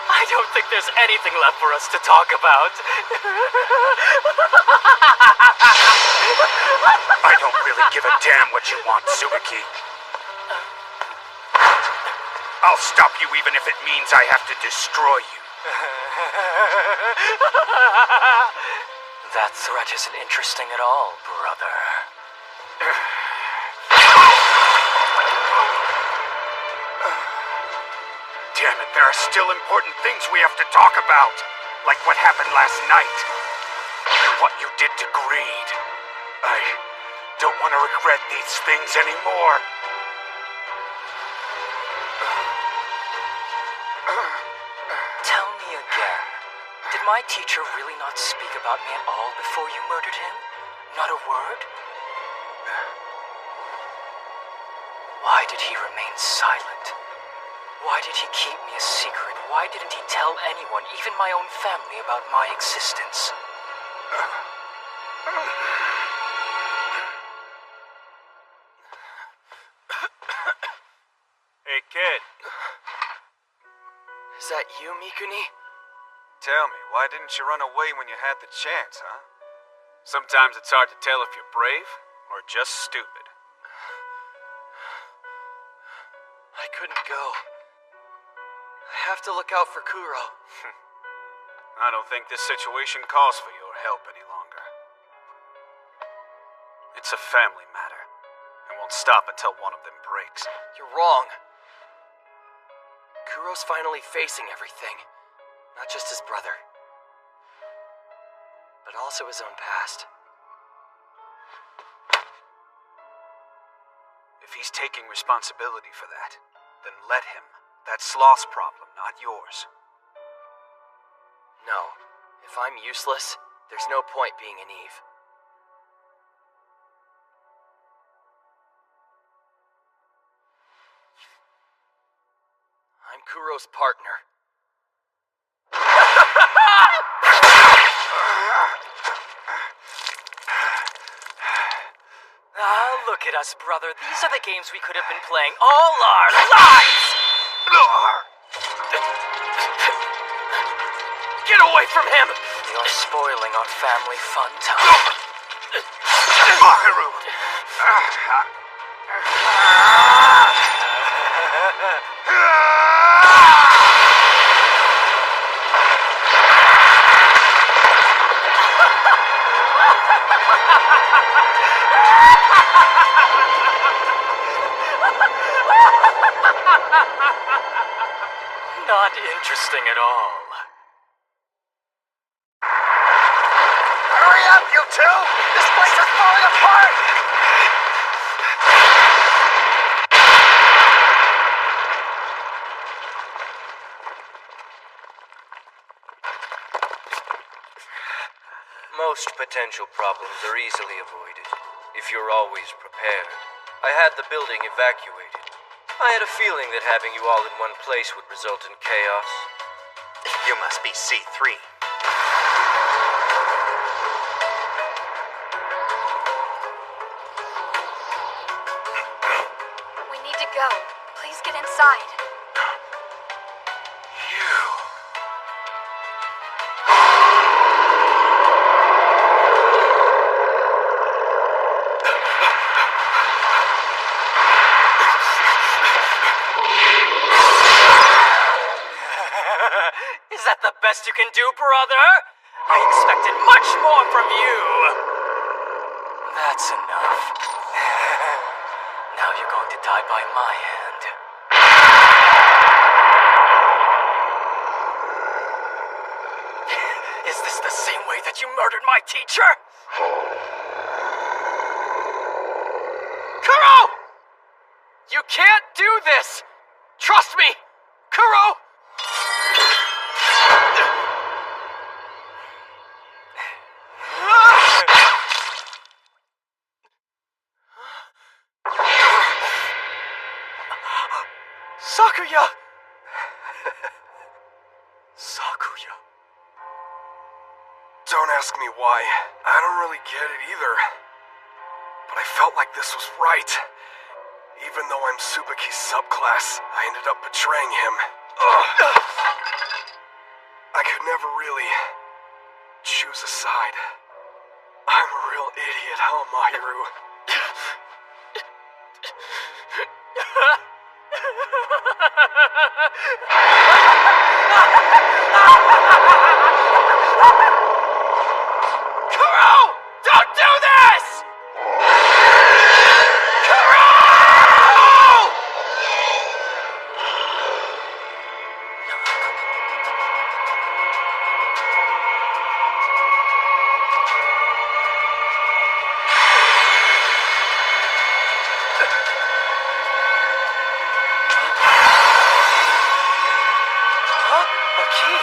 I don't think there's anything left for us to talk about. I don't really give a damn what you want, Subaki. I'll stop you even if it means I have to destroy you. That threat isn't interesting at all, brother. Damn it, there are still important things we have to talk about. Like what happened last night. And what you did to Greed. I don't want to regret these things anymore. Tell me again. Did my teacher really not speak about me at all before you murdered him? Not a word? Why did he remain silent? Why did he keep me a secret? Why didn't he tell anyone, even my own family, about my existence? Hey, kid. Is that you, Mikuni? Tell me, why didn't you run away when you had the chance, huh? Sometimes it's hard to tell if you're brave or just stupid. I couldn't go. I have to look out for Kuro. I don't think this situation calls for your help any longer. It's a family matter, and won't stop until one of them breaks. You're wrong. Kuro's finally facing everything. Not just his brother, but also his own past. If he's taking responsibility for that, then let him. That's Sloth's problem, not yours. No, if I'm useless, there's no point being an Eve. I'm Kuro's partner. Look at us, brother. These are the games we could have been playing all our lives! Get away from him! You're spoiling our family fun time. Mahiru! Not interesting at all. Hurry up, you two! This place is falling apart! Most potential problems are easily avoided, if you're always prepared. I had the building evacuated. I had a feeling that having you all in one place would result in chaos. You must be C3. We need to go. Please get inside. Is that the best you can do, brother? I expected much more from you. That's enough. Now you're going to die by my hand. Is this the same way that you murdered my teacher? Kuro! You can't do this! Trust me! Kuro! Sakuya! Don't ask me why. I don't really get it either. But I felt like this was right. Even though I'm Subaki's subclass, I ended up betraying him. Ugh. I could never really choose a side. I'm a real idiot, huh, Mahiru? Kuro! Don't do this! Kuro! Huh? A key?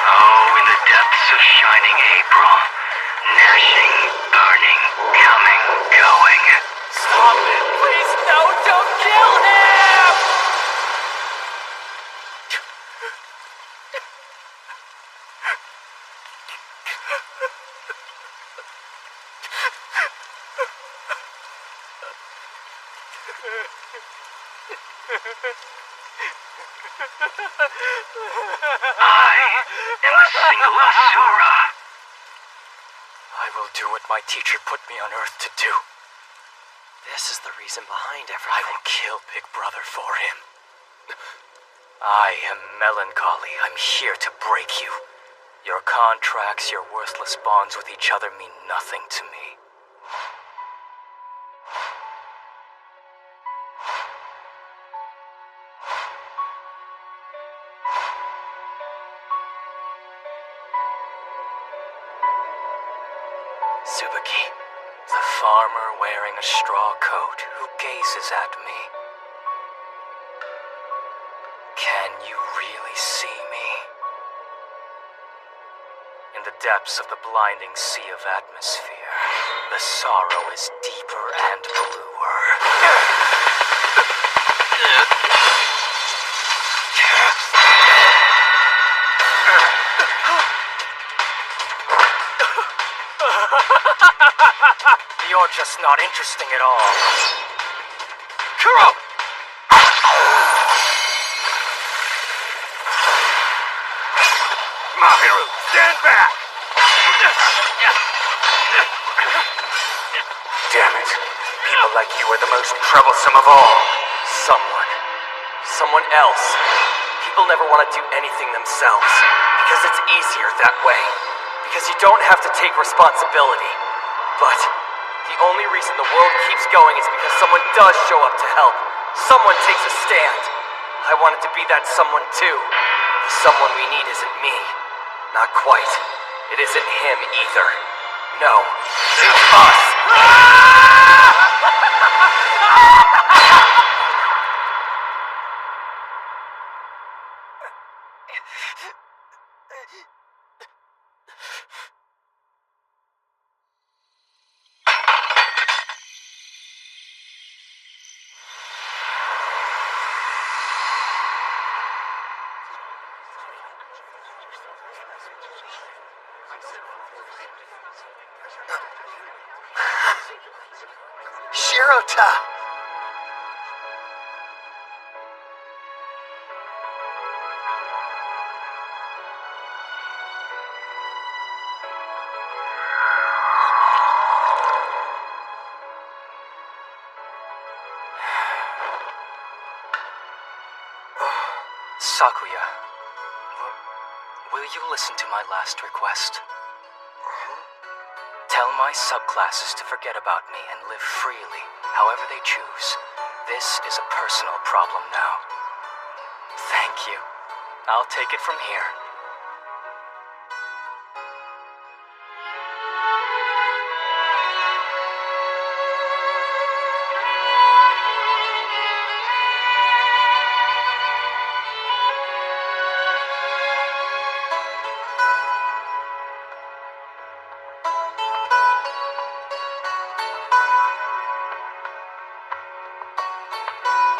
Oh, in the depths of shining April, gnashing, burning, coming, going. Stop it! Please, no! Don't kill him! I am the single Asura. I will do what my teacher put me on Earth to do. This is the reason behind I everything. will kill Big Brother for him. I am melancholy. I'm here to break you. Your contracts, your worthless bonds with each other mean nothing to me. Tsubaki. The farmer wearing a straw coat who gazes at me. Can you really see me? In the depths of the blinding sea of atmosphere, the sorrow is deeper and bluer. You're just not interesting at all. Kuro! Mahiru, stand back! Damn it. People like you are the most troublesome of all. Someone Someone else. People never want to do anything themselves, because it's easier that way. Because you don't have to take responsibility. But the only reason the world keeps going is because someone does show up to help. Someone takes a stand. I wanted to be that someone too. The someone we need isn't me. Not quite. It isn't him either. No. It's us! Shirota! Sakuya, will you listen to my last request? Tell my subclasses to forget about me and live freely, however they choose. This is a personal problem now. Thank you. I'll take it from here.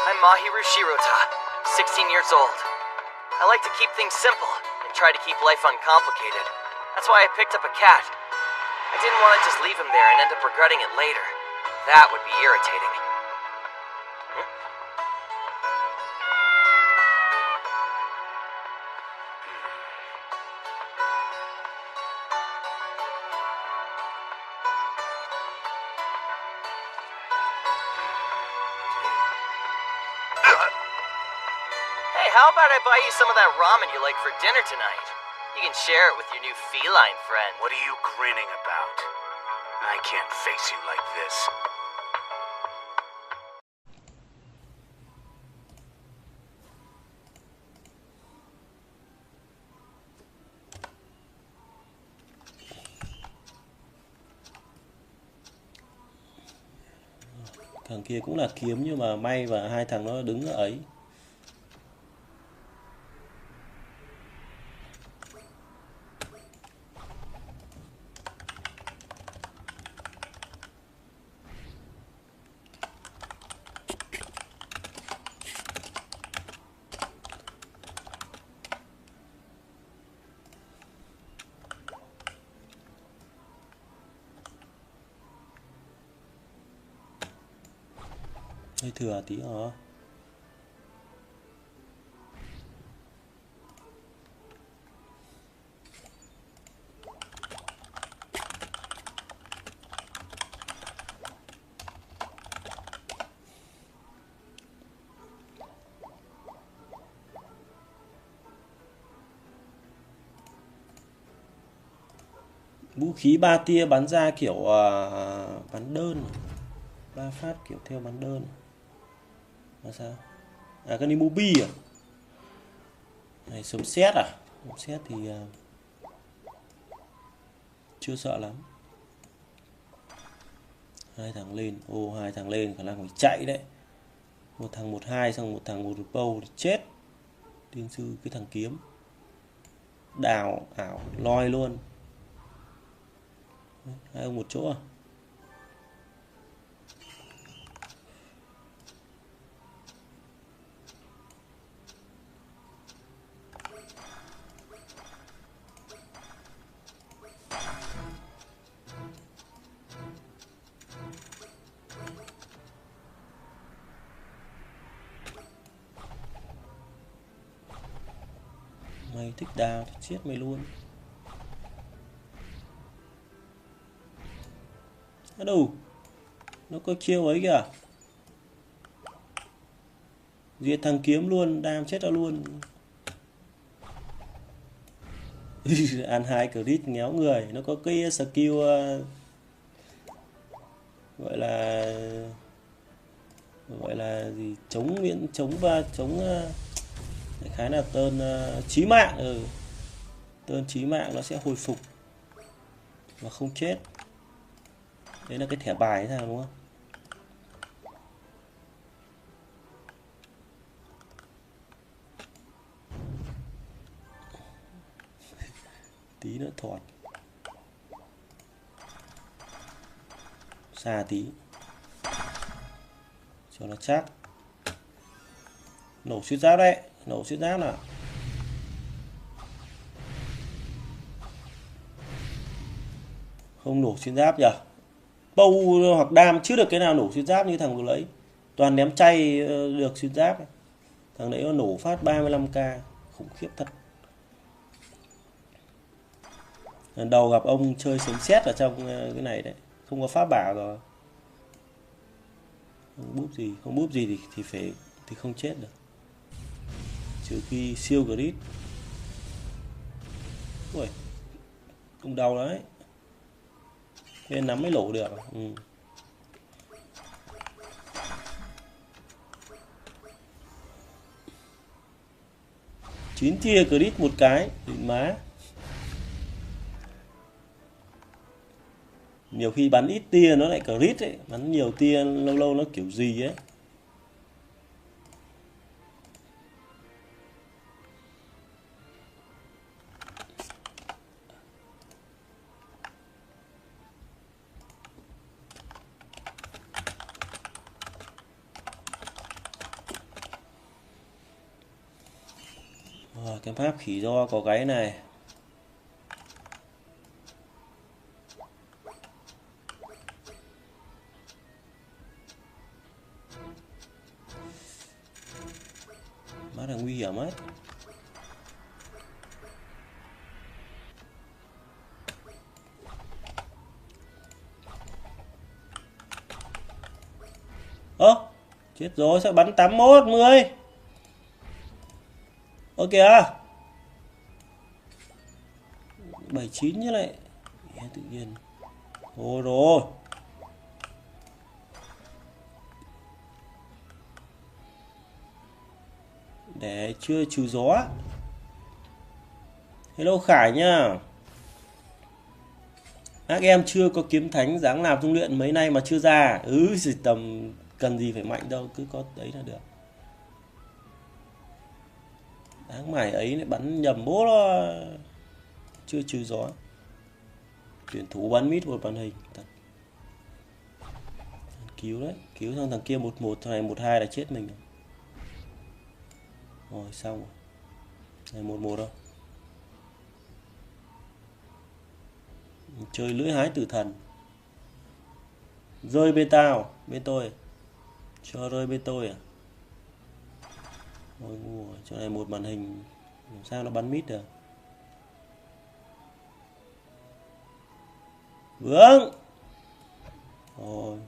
I'm Mahiru Shirota, 16 years old. I like to keep things simple and try to keep life uncomplicated. That's why I picked up a cat. I didn't want to just leave him there and end up regretting it later. That would be irritating. Hey, how about I buy you some of that ramen you like for dinner tonight? You can share it with your new feline friend. What are you grinning about? I can't face you like this. Thằng kia cũng là kiếm nhưng mà may và hai thằng nó đứng ở ấy. Hơi thừa tí hả? Vũ khí 3 tia bắn ra kiểu bắn đơn, 3 phát kiểu theo bắn đơn. Là sao? À cái này Mubi à? Này sấm sét à? Sấm sét thì chưa sợ lắm. Hai thằng lên, hai thằng lên khả năng phải chạy đấy. Một thằng 12 xong một thằng 1 bầu thì chết. Tiên sư cái thằng kiếm đào ảo loi luôn. Hai ông một chỗ à? Mày thích đào thì chết mày luôn. Đâu? Nó có chiêu ấy kìa. Diệt thằng kiếm luôn, đam chết nó luôn. Ăn hai crit ngéo người. Nó có cái skill gọi là gì, chống miễn chống và chống đại khái là tơn chí mạng. Tơn chí mạng nó sẽ hồi phục và không chết. Đấy là cái thẻ bài hay sao đúng không? Tí nữa thọt. Xa tí cho nó chắc. Nổ xuyên giáp đấy, nổ xuyên giáp nào. Không nổ xuyên giáp nhỉ? Bâu hoặc đam chưa được cái nào nổ xuyên giáp như thằng vừa lấy. Toàn ném chay được xuyên giáp. Thằng đấy nó nổ phát 35k, khủng khiếp thật. Lần đầu gặp ông chơi sấm sét ở trong cái này đấy, không có pháp bảo rồi. Không búp gì thì không chết được. Trừ khi siêu grit. Ui, cũng đau đấy. Nên nắm mới lỗ được. 9 tia crit một cái, đỉnh má. Nhiều khi bắn ít tia nó lại crit ấy, bắn nhiều tia lâu lâu nó kiểu gì ấy. Cái pháp khỉ do có cái này. Má là nguy hiểm ấy. Ơ, chết rồi, sao bắn 81 10. Ơ kìa. 79 như này. Tự nhiên. Ôi rồi. Để chưa trừ gió. Hello Khải nha. Các em chưa có kiếm thánh dáng làm dung luyện mấy nay mà chưa ra. Thì tầm cần gì phải mạnh đâu, cứ có đấy là được. Đáng mải ấy lại bắn nhầm bố nó. Chưa trừ gió. Tuyển thủ bắn mít một màn hình. Cứu đấy, cứu xong thằng kia 11, thằng này 12 là chết mình. Rồi xong rồi. Này 11 đâu. Chơi lưỡi hái tử thần. Rơi bên tao, bên tôi. Cho rơi bên tôi à? Ôi ngu rồi, chỗ này một màn hình làm sao nó bắn mít được. Vướng. Rồi